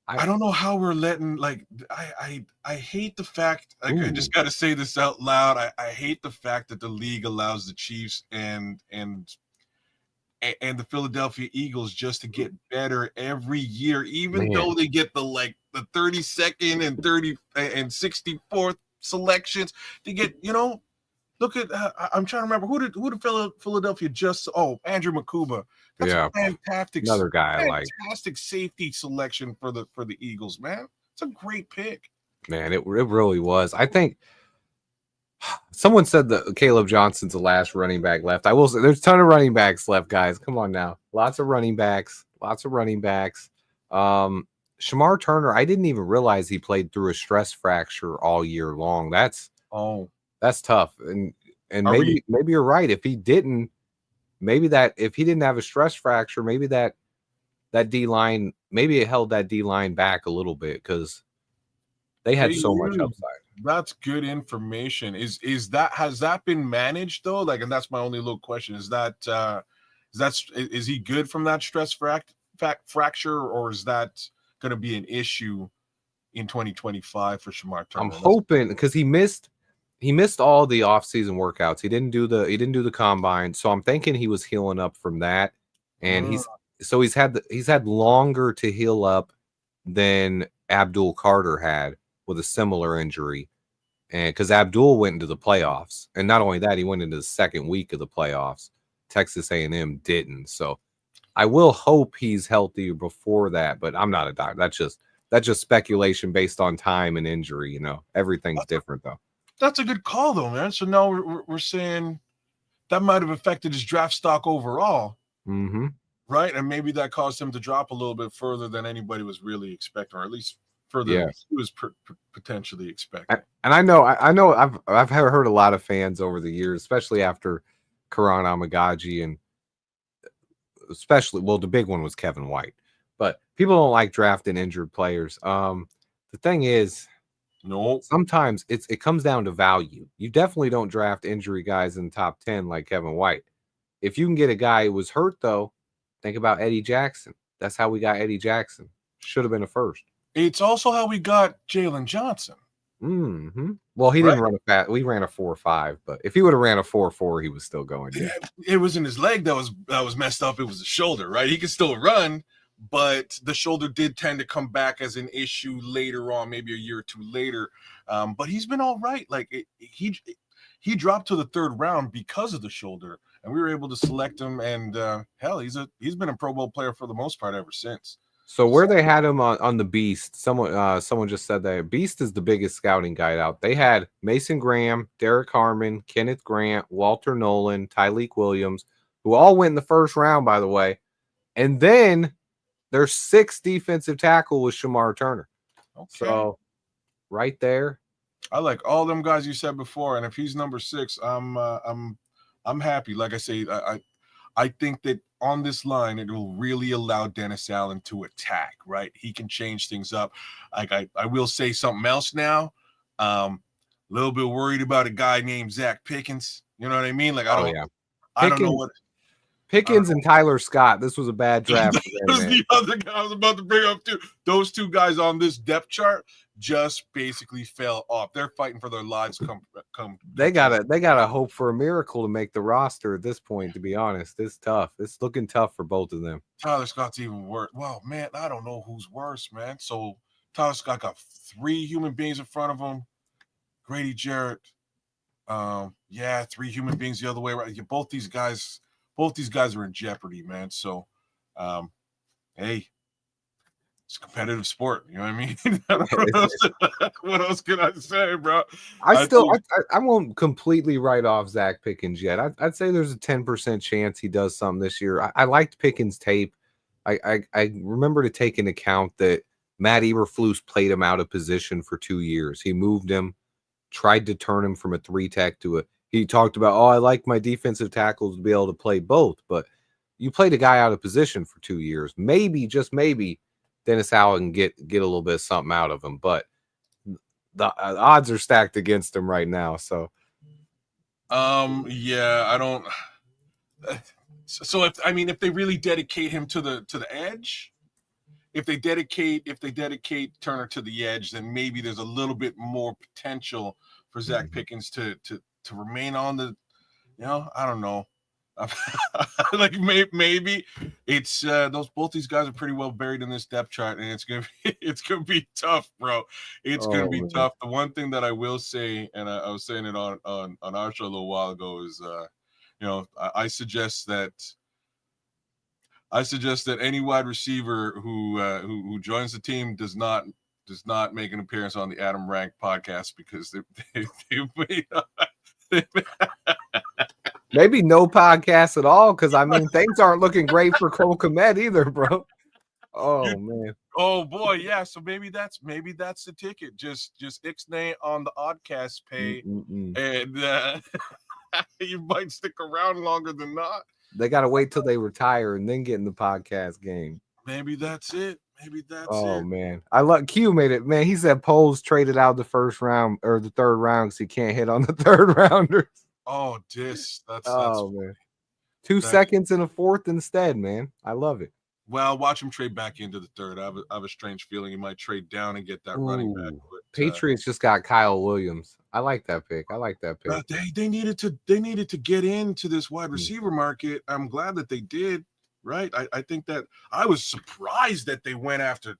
don't know how we're letting, like, I hate the fact, like, I just got to say this out loud. I hate the fact that the league allows the Chiefs and the Philadelphia Eagles just to get better every year, even though they get the 32nd and 30 and 64th selections. They get, look at I'm trying to remember who did Philadelphia just Andrew Makuba. That's a fantastic, another guy fantastic safety selection for the Eagles, man. It's a great pick. Man, it really was. I think someone said that Caleb Johnson's the last running back left. I will say there's a ton of running backs left, guys. Come on now. Lots of running backs. Shamar Turner, I didn't even realize he played through a stress fracture all year long. That's tough. And maybe you're right. If he didn't, if he didn't have a stress fracture, maybe that D line, maybe it held that D line back a little bit because they had so much upside. That's good information. Has that been managed though? Like, and that's my only little question. Is he good from that stress fracture, or is that going to be an issue in 2025 for Shamar Turner? I'm hoping, because he missed all the offseason workouts. He didn't do the combine, so I'm thinking he was healing up from that, and he's had longer to heal up than Abdul Carter had with a similar injury, and because Abdul went into the playoffs, and not only that, he went into the second week of the playoffs. Texas A&M didn't, so I will hope he's healthier before that, but I'm not a doctor. That's just speculation based on time and injury. Everything's different though. That's a good call though, man. So now we're saying that might have affected his draft stock overall, right? And maybe that caused him to drop a little bit further than anybody was really expecting, or at least further than he was potentially expecting. And I know I've heard a lot of fans over the years, especially after Karan Amagaji, and especially, the big one was Kevin White, but people don't like drafting injured players. The thing is, sometimes it comes down to value. You definitely don't draft injury guys in the top 10 like Kevin White. If you can get a guy who was hurt though, think about Eddie Jackson. That's how we got Eddie Jackson. Should have been a first. It's also how we got Jalen Johnson. Well, he didn't run a fast. We ran a 4.5, but if he would have ran a 4.4, he was still going. It wasn't his leg that was messed up. It was the shoulder, right? He could still run, but the shoulder did tend to come back as an issue later on, maybe a year or two later. But he's been all right. Like he dropped to the 3rd round because of the shoulder, and we were able to select him. And hell, he's been a Pro Bowl player for the most part ever since. So where they had him on the Beast, someone just said that Beast is the biggest scouting guide out. They had Mason Graham, Derek Harmon, Kenneth Grant, Walter Nolan, Tyleek Williams, who all went in the 1st round, by the way. And then their 6th defensive tackle was Shamar Turner. Okay. So right there. I like all them guys you said before, and if he's number 6, I'm happy. Like I say, I think that on this line, it will really allow Dennis Allen to attack, right? He can change things up. Like I will say something else now. A little bit worried about a guy named Zach Pickens. You know what I mean? Like I don't know what Pickens and Tyler Scott. This was a bad draft. That was the other guy I was about to bring up too. Those two guys on this depth chart just basically fell off. They're fighting for their lives. They gotta hope for a miracle to make the roster at this point. To be honest, it's tough. It's looking tough for both of them. Tyler Scott's even worse. Well, man, I don't know who's worse, man. So Tyler Scott got 3 human beings in front of him. Grady Jarrett, 3 human beings the other way around. Both these guys are in jeopardy, man. So, hey. It's a competitive sport, you know what I mean? What else can I say, bro? I won't completely write off Zach Pickens yet. I'd say there's a 10% chance he does something this year. I liked Pickens' tape. I remember to take into account that Matt Eberflus played him out of position for 2 years. He moved him, tried to turn him from a 3-tech to a. He talked about, I like my defensive tackles to be able to play both, but you played a guy out of position for 2 years. Maybe, just maybe, Dennis Allen can get a little bit of something out of him, but the odds are stacked against him right now. So, I don't. So if they really dedicate him to the edge, if they dedicate Turner to the edge, then maybe there's a little bit more potential for Zach Pickens to remain on the. I don't know. Like maybe it's both these guys are pretty well buried in this depth chart, and it's gonna be tough, bro. It's gonna be tough. The one thing that I will say, and I was saying it on our show a little while ago, is I suggest that any wide receiver who joins the team does not make an appearance on the Adam Rank podcast, because maybe no podcast at all, because things aren't looking great for Cole Kmet either, bro. Man. Oh boy, yeah. So maybe that's the ticket. Just ixnay on the oddcast pay, and you might stick around longer than not. They gotta wait till they retire and then get in the podcast game. Maybe that's it. Oh man, I love Q made it, man. He said Poles traded out the first round or the third round because he can't hit on the third rounders. Oh, that's man. 2 seconds in a fourth instead, man. I love it. Well, watch him trade back into the third. I have a strange feeling he might trade down and get that running back. But, Patriots just got Kyle Williams. I like that pick. They needed to get into this wide receiver market. I'm glad that they did. Right. I think that I was surprised that they went after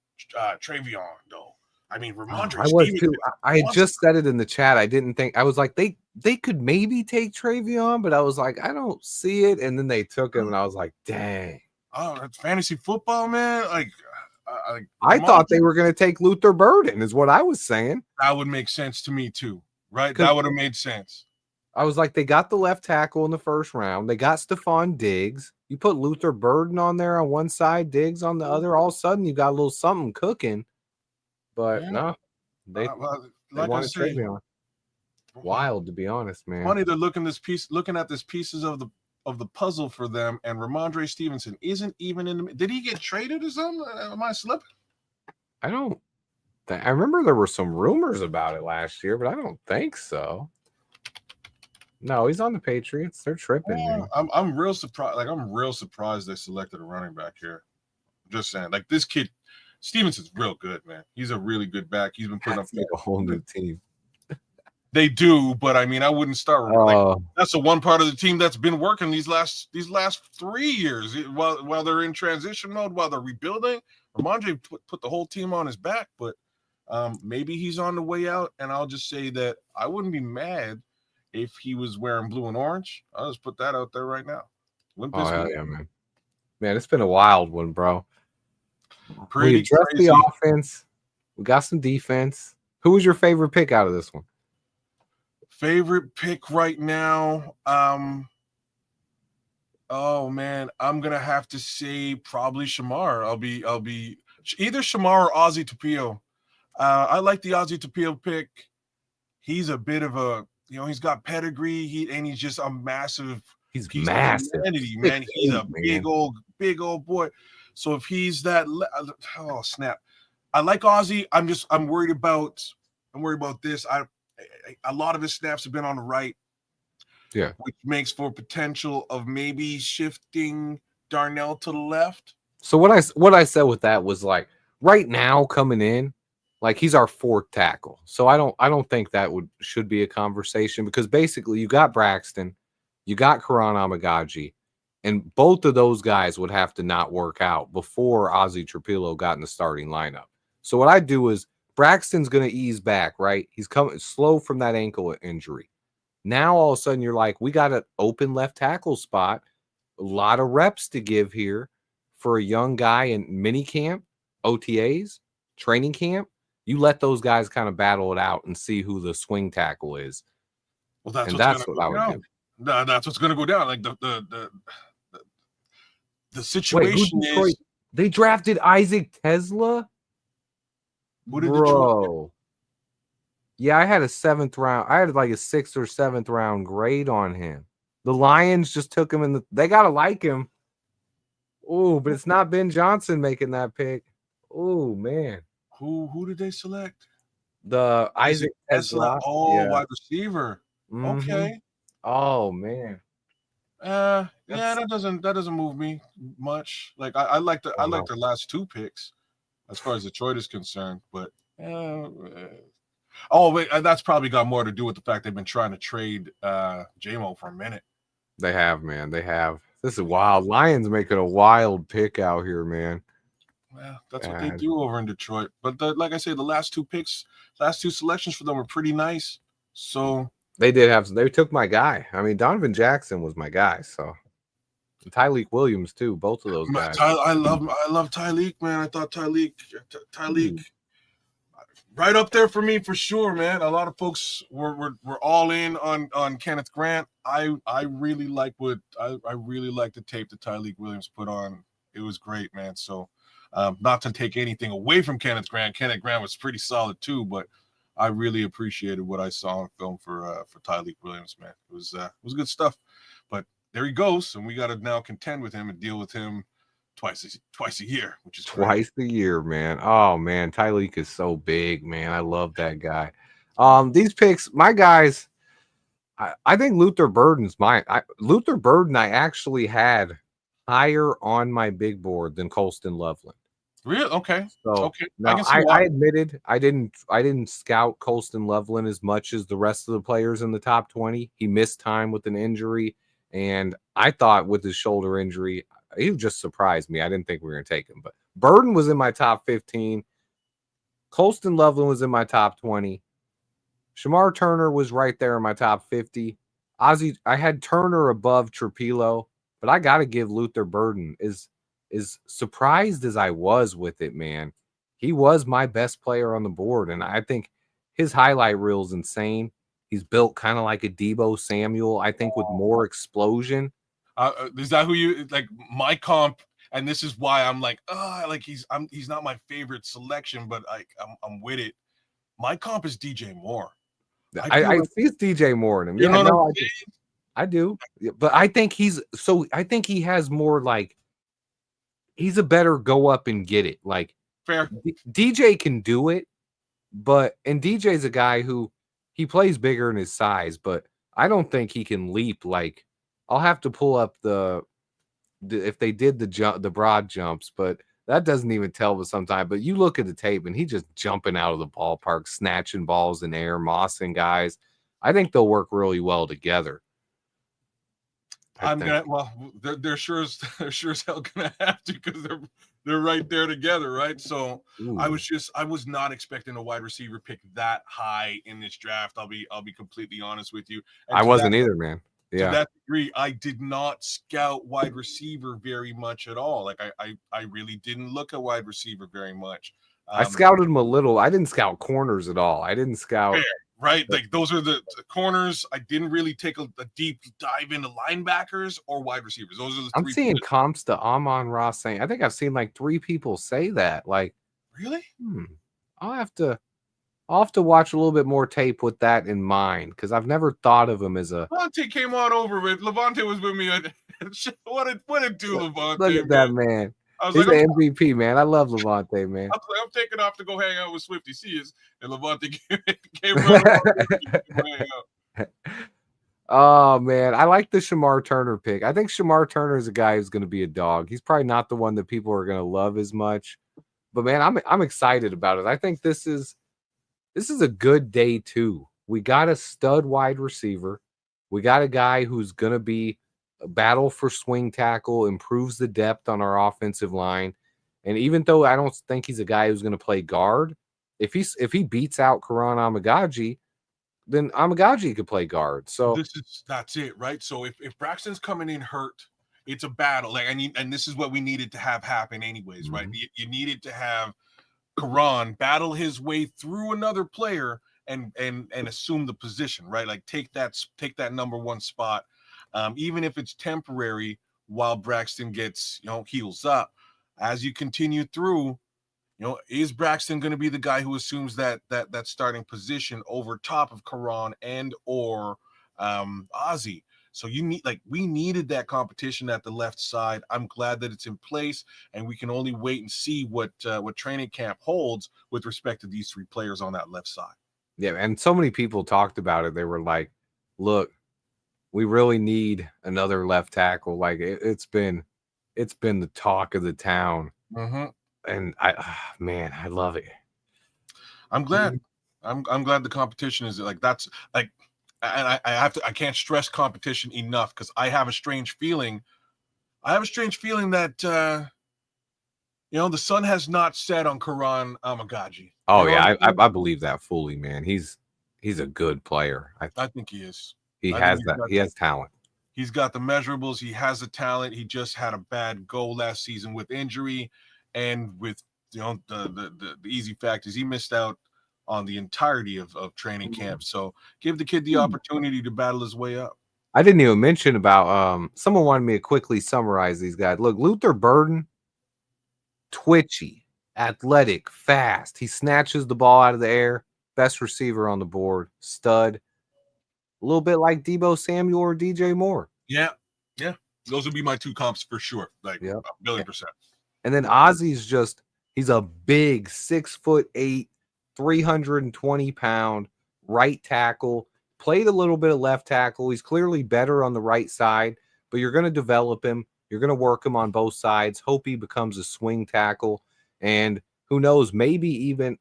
Travion, though. I mean, Ramondre. I was too. I had just said it in the chat. I didn't think. I was like, they could maybe take Travion, but I was like, I don't see it. And then they took him, and I was like, dang. Oh, that's fantasy football, man. I thought they were going to take Luther Burden, is what I was saying. That would make sense to me too, right? That would have made sense. I was like, they got the left tackle in the first round. They got Stephon Diggs. You put Luther Burden on there on one side, Diggs on the other. All of a sudden, you got a little something cooking. But no, they wanted Travion. Wild, to be honest, man. Funny they're looking at this pieces of the puzzle for them, and Ramondre Stevenson isn't even in the. Did he get traded or something? Am I slipping? I remember there were some rumors about it last year, but I don't think so. No, he's on the Patriots. They're tripping, man. I'm real surprised. I'm real surprised they selected a running back here. I'm just saying, this kid Stevenson's real good, man. He's a really good back. He's been putting up a whole new team. They do, but I wouldn't start. That's the one part of the team that's been working these last 3 years while they're in transition mode, while they're rebuilding. Ramondre put the whole team on his back, but maybe he's on the way out. And I'll just say that I wouldn't be mad if he was wearing blue and orange. I'll just put that out there right now. Hell yeah, man. Man, it's been a wild one, bro. Pretty we addressed crazy. The offense. We got some defense. Who was your favorite pick out of this one? Favorite pick right now. Oh man, I'm gonna have to say probably Shamar. I'll be either Shamar or Azie Trapillo. I like the Azie Trapillo pick. He's a bit of a, he's got pedigree. He's just a massive. He's piece massive. of humanity, man. He's a 6'8", big old boy. So if he's that, oh snap! I like Azie. I'm worried about this. A lot of his snaps have been on the right. Yeah. Which makes for potential of maybe shifting Darnell to the left. So what I said with that was like right now coming in, like he's our fourth tackle. So I don't think that should be a conversation because basically you got Braxton, you got Karan Amagaji, and both of those guys would have to not work out before Azie Trapillo got in the starting lineup. So what I do is Braxton's going to ease back, right? He's coming slow from that ankle injury. Now all of a sudden you're like, we got an open left tackle spot, a lot of reps to give here for a young guy in mini camp, OTAs, training camp. You let those guys kind of battle it out and see who the swing tackle is. Well, that's what I would do. That's what's going to go down. Like the situation is they drafted Isaac Tesla. Who did Bro. Yeah, I had a 7th round. I had like a 6th or 7th round grade on him. The Lions just took him they gotta like him. Oh, but it's not Ben Johnson making that pick. Oh man. Who did they select? The Isaac Tesla. Oh, yeah. Wide receiver. Mm-hmm. Okay. Oh man. Yeah, that doesn't move me much. Like I like the last 2 picks as far as Detroit is concerned, but wait, that's probably got more to do with the fact they've been trying to trade J-Mo for a minute. They have, man. They have. This is wild. Lions making a wild pick out here, man. Well, that's what they do over in Detroit. But like I say, the last 2 selections for them were pretty nice. So they took my guy. I mean, Donovan Jackson was my guy. So Tyleek Williams too. Both of those guys. I love Tyleek, man. I thought Tyleek right up there for me for sure, man. A lot of folks were all in on Kenneth Grant. I really like the tape that Tyleek Williams put on. It was great, man. So not to take anything away from Kenneth Grant. Kenneth Grant was pretty solid too, but I really appreciated what I saw on film for Tyleek Williams, man. It was good stuff. But there he goes, and we got to now contend with him and deal with him twice a year, which is twice a year, man. Oh man, Tyleek is so big, man. I love that guy. These picks, my guys, I think Luther Burden's mine. Luther Burden, I actually had higher on my big board than Colston Loveland. Really? Okay. So okay. Now, I admitted I didn't scout Colston Loveland as much as the rest of the players in the top 20. He missed time with an injury, and I thought with his shoulder injury, he just surprised me. I didn't think we were going to take him, but Burden was in my top 15. Colston Loveland was in my top 20. Shamar Turner was right there in my top 50. I had Turner above Trapillo, but I got to give Luther Burden as surprised as I was with it, man. He was my best player on the board, and I think his highlight reel is insane. He's built kind of like a Deebo Samuel, I think, with more explosion. Is that who you like? My comp, and this is why I'm like, he's not my favorite selection, but I'm with it. My comp is DJ Moore. I see DJ Moore in him. You know what I'm saying? I do, but I think I think he has more like he's a better go up and get it. Like fair. DJ can do it, and DJ's a guy who he plays bigger in his size, but I don't think he can leap. Like I'll have to pull up if they did the broad jumps, but that doesn't even tell us sometimes. But you look at the tape and he's just jumping out of the ballpark, snatching balls in air, mossing guys. I think they'll work really well together. They're sure as hell gonna have to because they're right there together, right? So ooh. I was not expecting a wide receiver pick that high in this draft. I'll be completely honest with you. I wasn't either, man. Yeah. To that degree, I did not scout wide receiver very much at all. Like I really didn't look at wide receiver very much. I scouted him a little. I didn't scout corners at all. I didn't scout. Fair. Right, like those are the corners. I didn't really take a deep dive into linebackers or wide receivers. Those are the 3. I'm seeing comps to Amon-Ra saying. I think I've seen like 3 people say that. Like, really? I'll have to I'll have to watch a little bit more tape with that in mind because I've never thought of him as a. Levante came on over with Levante was with me. What a do, Levante. Look at that man. I was He's like, an MVP, man. I love Levante, man. I'm taking off to go hang out with Swifty Sears, and Levante came right over to hang out. Oh man, I like the Shamar Turner pick. I think Shamar Turner is a guy who's going to be a dog. He's probably not the one that people are going to love as much, but man, I'm excited about it. I think this is a good day too. We got a stud wide receiver. We got a guy who's going to be a battle for swing tackle, improves the depth on our offensive line. And even though I don't think he's a guy who's going to play guard, if he beats out Karan Amagaji, then Amagaji could play guard. So that's it, right? So if Braxton's coming in hurt, it's a battle. Like, and this is what we needed to have happen anyways, right? You needed to have Karan battle his way through another player and assume the position, right? Like take that number one spot, even if it's temporary while Braxton gets heals up. As you continue through, is Braxton going to be the guy who assumes that starting position over top of Karan and or Azie? So we needed that competition at the left side. I'm glad that it's in place, and we can only wait and see what training camp holds with respect to these three players on that left side. Yeah, and so many people talked about it. They were like, "Look, we really need another left tackle." Like it's been the talk of the town. And I love it. I'm glad. I'm glad the competition is like that's like, and I can't stress competition enough because I have a strange feeling. That the sun has not set on Karan Amagaji. Oh yeah, I believe that fully, man. He's a good player. I think he is. He has talent. He's got the measurables. He has the talent. He just had a bad go last season with injury. And with the easy fact is he missed out on the entirety of training camp. So give the kid the opportunity to battle his way up. I didn't even mention about someone wanted me to quickly summarize these guys. Look, Luther Burden, twitchy, athletic, fast. He snatches the ball out of the air. Best receiver on the board, stud. A little bit like Deebo Samuel or DJ Moore. Yeah. Those would be my two comps for sure. Like a billion percent. And then Ozzy's he's a big 6'8", 320-pound right tackle. Played a little bit of left tackle. He's clearly better on the right side, but you're going to develop him. You're going to work him on both sides. Hope he becomes a swing tackle. And who knows, maybe even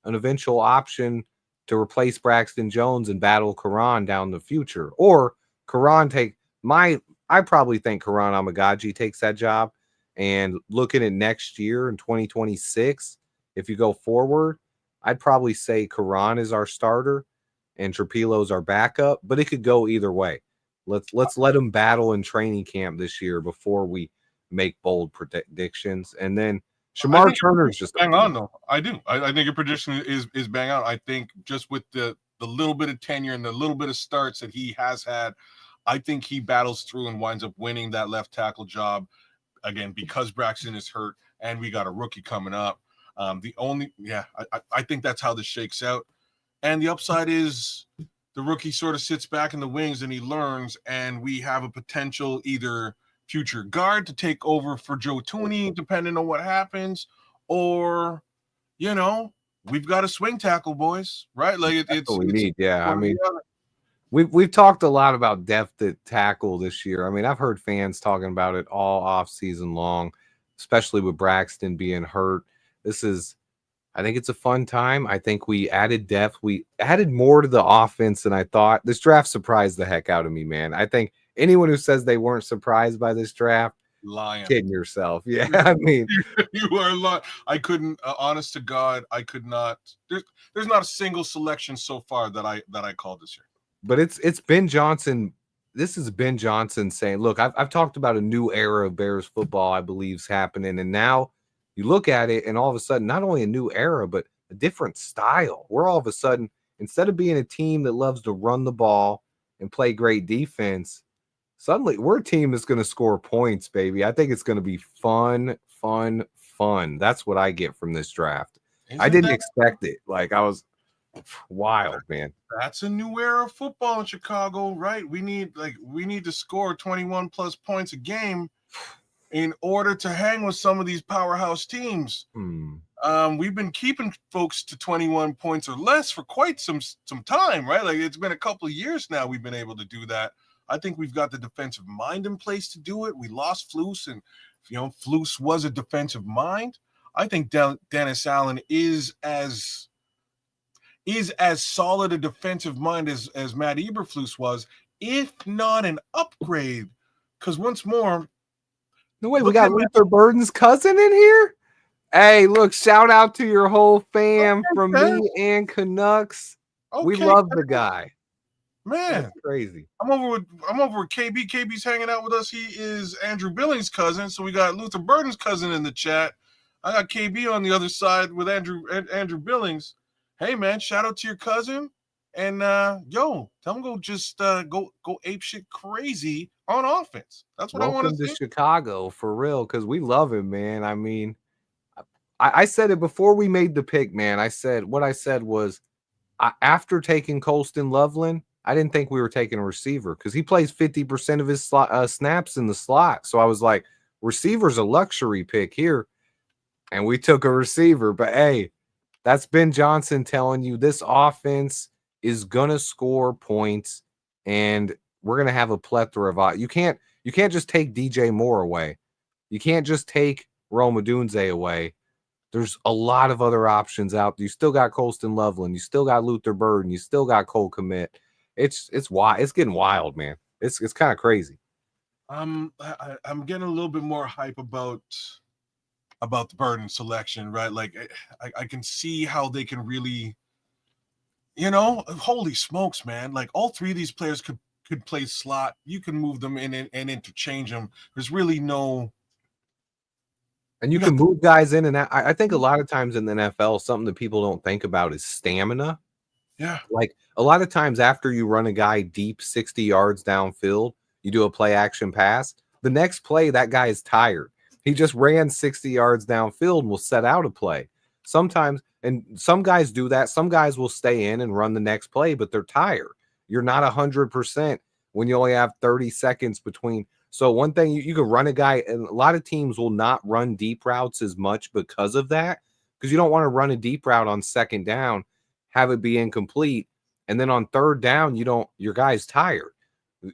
an eventual option to replace Braxton Jones and battle Karan down the future. Or Karan I probably think Karan Amagaji takes that job. And looking at next year in 2026, if you go forward, I'd probably say Karan is our starter and Trapillo is our backup, but it could go either way. Let's let him battle in training camp this year before we make bold predictions. And then Shamar Turner's just bang on though. I do. I think your prediction is bang on. I think just with the little bit of tenure and the little bit of starts that he has had, I think he battles through and winds up winning that left tackle job. Again, because Braxton is hurt and we got a rookie coming up. I think that's how this shakes out. And the upside is the rookie sort of sits back in the wings and he learns, and we have a potential either future guard to take over for Joe Tooney, depending on what happens, or, we've got a swing tackle, boys, right? Like it's what we need. Yeah, I mean, We've talked a lot about depth at tackle this year. I mean, I've heard fans talking about it all off season long, especially with Braxton being hurt. I think it's a fun time. I think we added depth. We added more to the offense than I thought. This draft surprised the heck out of me, man. I think anyone who says they weren't surprised by this draft, lying, kidding yourself. Yeah, I mean, you are lying. I couldn't. Honest to God, I could not. There's not a single selection so far that I called this year. But it's Ben Johnson. This is Ben Johnson saying, look, I've talked about a new era of Bears football, I believe, is happening. And now you look at it and all of a sudden, not only a new era, but a different style. We're all of a sudden, instead of being a team that loves to run the ball and play great defense, suddenly we're a team that's going to score points, baby. I think it's going to be fun. That's what I get from this draft. I didn't expect it. Like Wild, man. That's a new era of football in Chicago, right? We need to score 21 plus points a game in order to hang with some of these powerhouse teams. We've been keeping folks to 21 points or less for quite some time, right? Like it's been a couple of years now we've been able to do that. I think we've got the defensive mind in place to do it. We lost Flus, and Flus was a defensive mind. I think Dennis Allen is as solid a defensive mind as Matt Eberflus was, if not an upgrade. Because once more, no way, we got Luther Burden's cousin in here. Hey, look! Shout out to your whole fam from me and Canucks. We love the guy, man. That's crazy. I'm over with KB. KB's hanging out with us. He is Andrew Billings' cousin, so we got Luther Burden's cousin in the chat. I got KB on the other side with Andrew Billings. Hey man, shout out to your cousin, and tell him go ape shit crazy on offense. That's what I want to see. Welcome to Chicago for real, because we love him, man. I mean, I said it before we made the pick, man. I said was after taking Colston Loveland, I didn't think we were taking a receiver because he plays 50% of his snaps in the slot. So I was like, receiver's a luxury pick here, and we took a receiver. But hey, that's Ben Johnson telling you this offense is gonna score points, and we're gonna have a plethora of. You can't just take DJ Moore away. You can't just take Rome Odunze away. There's a lot of other options out there. You still got Colston Loveland. You still got Luther Burden. You still got Cole Kmet. It's wild. It's getting wild, man. It's kind of crazy. I'm getting a little bit more hype about the Burden selection, right? Like I can see how they can really, holy smokes, man. Like all three of these players could play slot. You can move them in and interchange them. There's really no. And you can move guys in and out. I think a lot of times in the NFL, something that people don't think about is stamina. Yeah. Like a lot of times after you run a guy deep 60 yards downfield, you do a play action pass. The next play, that guy is tired. He just ran 60 yards downfield and will set out a play. Sometimes, and some guys do that. Some guys will stay in and run the next play, but they're tired. You're not 100% when you only have 30 seconds between. So one thing, you can run a guy, and a lot of teams will not run deep routes as much because of that, because you don't want to run a deep route on second down, have it be incomplete, and then on third down, your guy's tired.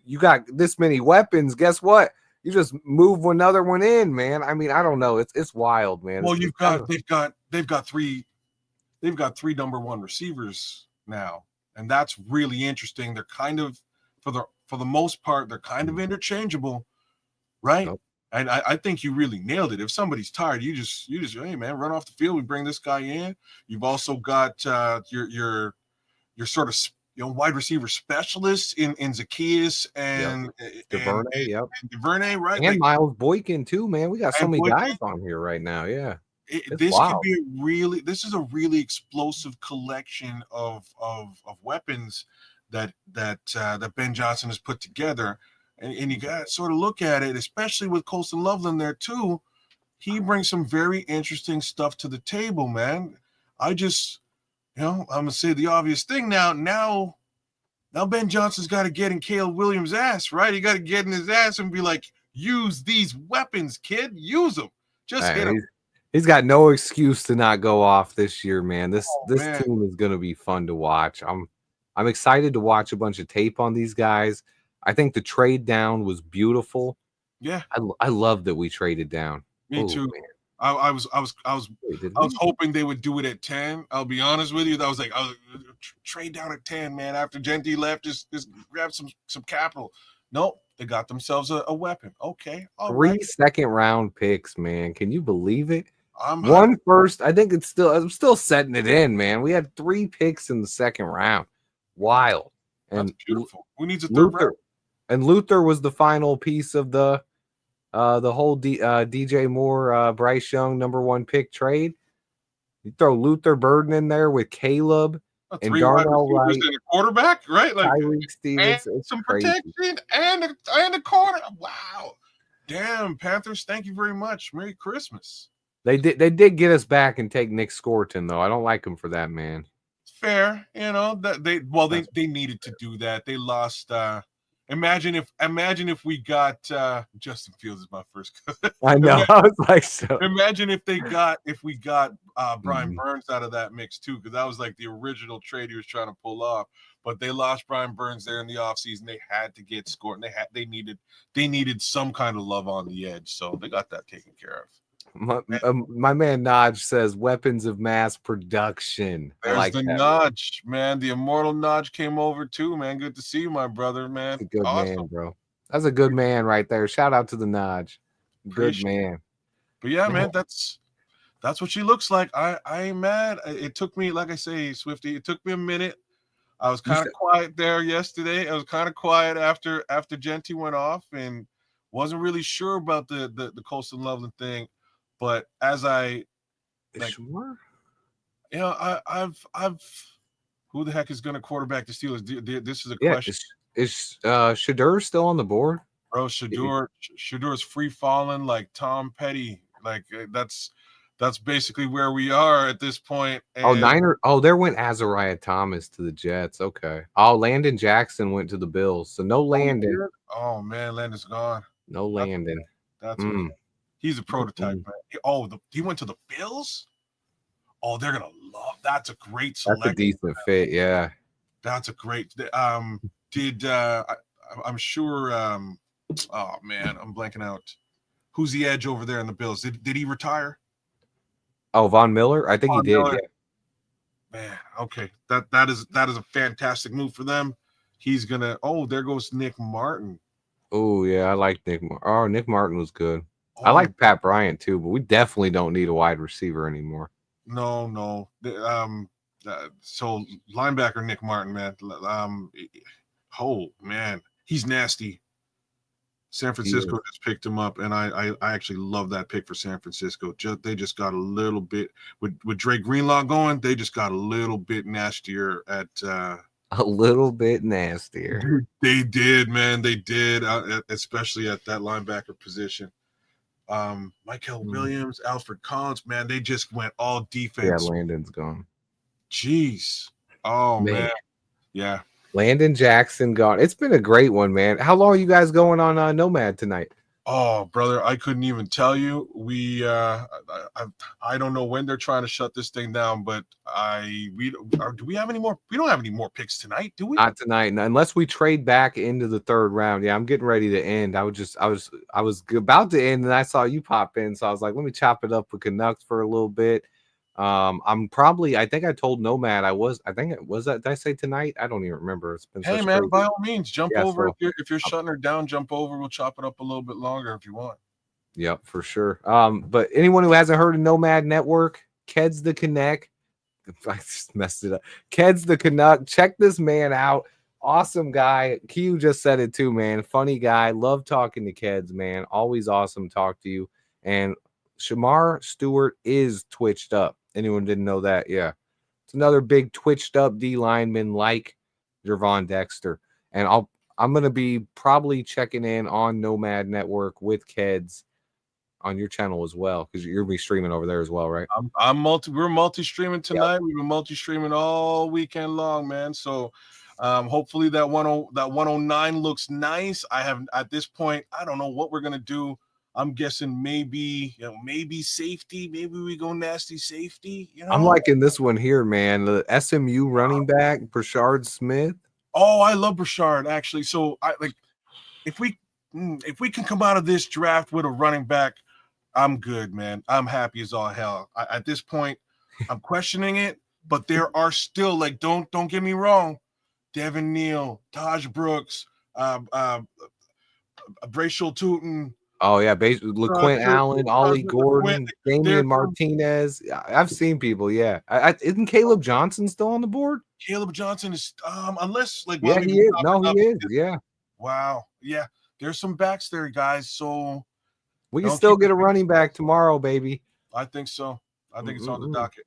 You got this many weapons, guess what? You just move another one in, man. I mean, I don't know. It's wild, man. Well, they've got three number one receivers now, and that's really interesting. They're kind of for the most part, they're kind of interchangeable, right? Nope. And I think you really nailed it. If somebody's tired, you just hey man, run off the field. We bring this guy in. You've also got your sort of wide receiver specialists in Zacchaeus and DuVernay, right? And like, Miles Boykin too, man. We got so many guys on here right now. Yeah, this could be this is a really explosive collection of weapons that Ben Johnson has put together, and you got to sort of look at it, especially with Colston Loveland there too. He brings some very interesting stuff to the table, man. I'm gonna say the obvious thing now Ben Johnson's got to get in Caleb Williams' ass, right? He got to get in his ass and be like, use these weapons, kid, use them. Just hit him. He's got no excuse to not go off this year, man. This team is gonna be fun to watch. I'm excited to watch a bunch of tape on these guys. I think the trade down was beautiful. Yeah, I love that we traded down. Me too. Man. I was hoping they would do it at 10. I'll be honest with you. That was like, trade down at 10, man. After Genty left, just grab some capital. Nope, they got themselves a weapon. Okay, three second-round picks, man. Can you believe it? One first. I think I'm still setting it in, man. We had 3 picks in the second round. Wild. And that's beautiful. Who needs a third round? And Luther was the final piece of the whole DJ Moore, Bryce Young #1 pick trade. You throw Luther Burden in there with Caleb and Darnell Wright and a quarterback, right? Like Tyreek Stevens, and some protection and a corner. Wow. Damn, Panthers, thank you very much. Merry Christmas. They did get us back and take Nick Scorton, though. I don't like him for that, man. fair. You know that they needed to do that. They lost. Imagine if we got Justin Fields is my first. I know. I was like, so. Imagine if we got Brian Burns out of that mix too, because that was like the original trade he was trying to pull off. But they lost Brian Burns there in the offseason. They had to get scored, and they needed some kind of love on the edge, so they got that taken care of. My man Naj says weapons of mass production. There's like the Naj, man. The immortal Naj came over too, man. Good to see you, my brother, man. That's a good awesome. man, bro. That's a good man right there. Shout out to the Naj. Good man. But yeah, man, that's what she looks like. I ain't mad. It took me, like I say, Swifty, it took me a minute. I was kind of quiet there yesterday. I was kind of quiet after Genty went off and wasn't really sure about the Colston Loveland thing. But as I've who the heck is going to quarterback the Steelers? This is a question. Is Shadur still on the board? Bro, Shadur's free falling like Tom Petty. Like that's basically where we are at this point. And there went Azariah Thomas to the Jets. Okay. Landon Jackson went to the Bills. So no Landon. Oh man, Landon's gone. No Landon. That's he's a prototype, man. He went to the Bills? Oh, they're gonna love. That's a great selection. That's a decent fit, yeah. That's a great. I'm sure. Oh man, I'm blanking out. Who's the edge over there in the Bills? Did he retire? Oh, Von Miller? I think he did. Yeah. Man, okay. That is a fantastic move for them. He's gonna. Oh, there goes Nick Martin. Oh yeah, I like Nick. Nick Martin was good. I like Pat Bryant too, but we definitely don't need a wide receiver anymore. No. So linebacker Nick Martin, man. Oh man, he's nasty. San Francisco just picked him up, and I actually love that pick for San Francisco. They just got a little bit with Drake Greenlaw going. They just got a little bit nastier at. A little bit nastier. They did, man. They did, especially at that linebacker position. Michael Williams, Alfred Collins, man, they just went all defense. Yeah, Landon's gone. Jeez. Oh man. Yeah. Landon Jackson gone. It's been a great one, man. How long are you guys going on Nomad tonight? Oh, brother, I couldn't even tell you. I don't know when they're trying to shut this thing down, but do we have any more? We don't have any more picks tonight, do we? Not tonight, unless we trade back into the third round. Yeah, I'm getting ready to end. I was about to end, and I saw you pop in, so I was like, let me chop it up with Canucks for a little bit. I think I told Nomad did I say tonight? I don't even remember. It's been hey man, by all means, jump over. If you're shutting her down, jump over. We'll chop it up a little bit longer if you want. Yep, for sure. But anyone who hasn't heard of Nomad Network, Keds the Connect, I just messed it up. Keds the Canuck, check this man out. Awesome guy. Q just said it too, man. Funny guy. Love talking to Keds, man. Always awesome to talk to you. And Shamar Stewart is twitched up. Anyone didn't know that? Yeah. It's another big twitched up D lineman like Jervon Dexter. And I'm going to be probably checking in on Nomad Network with Keds on your channel as well, because you're be streaming over there as well, right? We're multi-streaming tonight. Yep. We've been multi-streaming all weekend long, man. So hopefully that 109 looks nice. At this point, I don't know what we're gonna do. I'm guessing maybe safety. Maybe we go nasty safety. I'm liking this one here, man. The SMU running back, Brashard Smith. Oh, I love Brashard, actually. So if we can come out of this draft with a running back, I'm good, man. I'm happy as all hell. At this point, I'm questioning it, but there are still, like, don't get me wrong, Devin Neal, Taj Brooks, Bracial Tootin. Oh yeah, LaQuint Allen, Ollie Gordon, Damian Martinez. I've seen people. Yeah, isn't Caleb Johnson still on the board? Caleb Johnson is, unless like he is. No, he is. Yeah. Wow. Yeah, there's some backs there, guys. So we can still get a running back tomorrow, baby. I think so. I think it's on the docket.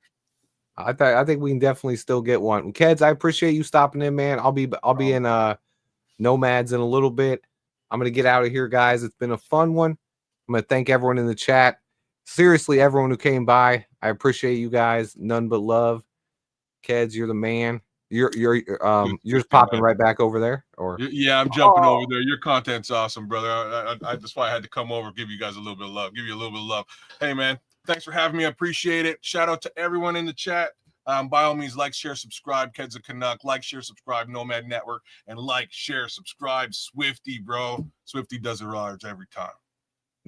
I think we can definitely still get one. Keds, I appreciate you stopping in, man. I'll be in Nomads in a little bit. I'm going to get out of here, guys. It's been a fun one. I'm going to thank everyone in the chat. Seriously, everyone who came by. I appreciate you guys. None but love. Keds, you're the man. You're just popping right back over there, or Yeah, I'm jumping over there. Your content's awesome, brother. That's why I had to come over, give you guys a little bit of love, give you a little bit of love. Hey, man, thanks for having me. I appreciate it. Shout out to everyone in the chat. By all means, like, share, subscribe, Keds a Canuck. Like, share, subscribe, Nomad Network, and like, share, subscribe, Swifty, bro. Swifty does it large every time.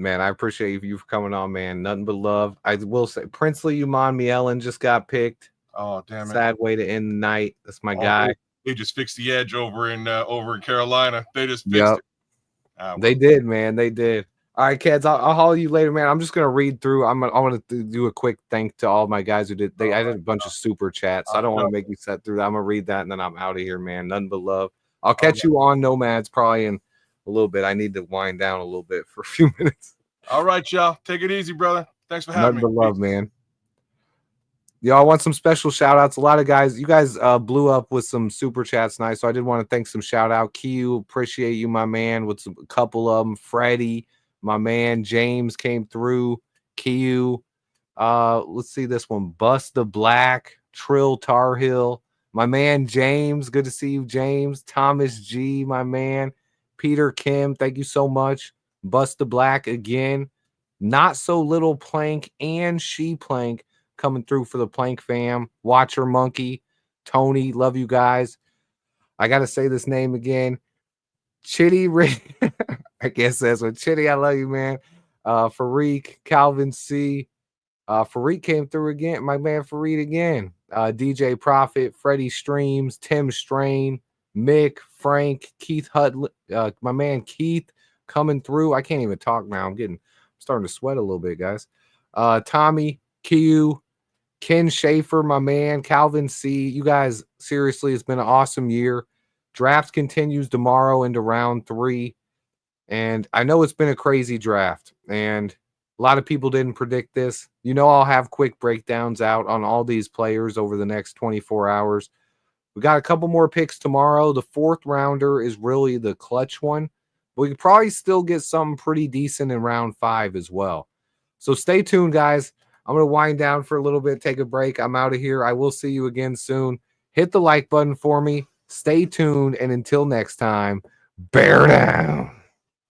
man, I appreciate you for coming on, man. Nothing but love. I will say, Princely Uman Mielen just got picked. Oh, damn it! Sad way to end the night. That's my guy. They just fixed the edge over in Carolina. They just fixed it. They did, man. They did. All right, kids. I'll holler you later, man. I'm just gonna read through. I want to do a quick thank to all my guys who did. I did a bunch of super chats. So I don't want to make you set through that. I'm gonna read that and then I'm out of here, man. Nothing but love. I'll catch you on Nomads probably in a little bit. I need to wind down a little bit for a few minutes. All right, y'all. Take it easy, brother. Thanks for having me. Nothing but love, man. Y'all want some special shout outs. A lot of guys, you guys blew up with some super chats tonight. So I did want to thank some shout out. Q, appreciate you, my man, with a couple of them. Freddie, my man. James came through. Q. Let's see this one. Bust the Black, Trill Tar Heel. My man James. Good to see you, James. Thomas G, my man. Peter Kim, thank you so much. Bust the Black again. Not So Little Plank and She Plank coming through for the Plank fam. Watcher Monkey, Tony, love you guys. I gotta say this name again. Chitty Rick. I guess that's what Chitty. I love you, man. Fareed, Calvin C. Fareed came through again. My man Fareed again. DJ Prophet, Freddie Streams, Tim Strain, Mick, Frank, Keith Hudley, my man Keith coming through. I can't even talk now. I'm starting to sweat a little bit, guys. Tommy, Q, Ken Schaefer, my man, Calvin C. You guys, seriously, it's been an awesome year. Draft continues tomorrow into round 3. And I know it's been a crazy draft. And a lot of people didn't predict this. You know, I'll have quick breakdowns out on all these players over the next 24 hours. We got a couple more picks tomorrow. The 4th rounder is really the clutch one. We could probably still get something pretty decent in round 5 as well. So stay tuned, guys. I'm going to wind down for a little bit, take a break. I'm out of here. I will see you again soon. Hit the like button for me. Stay tuned. And until next time, bear down.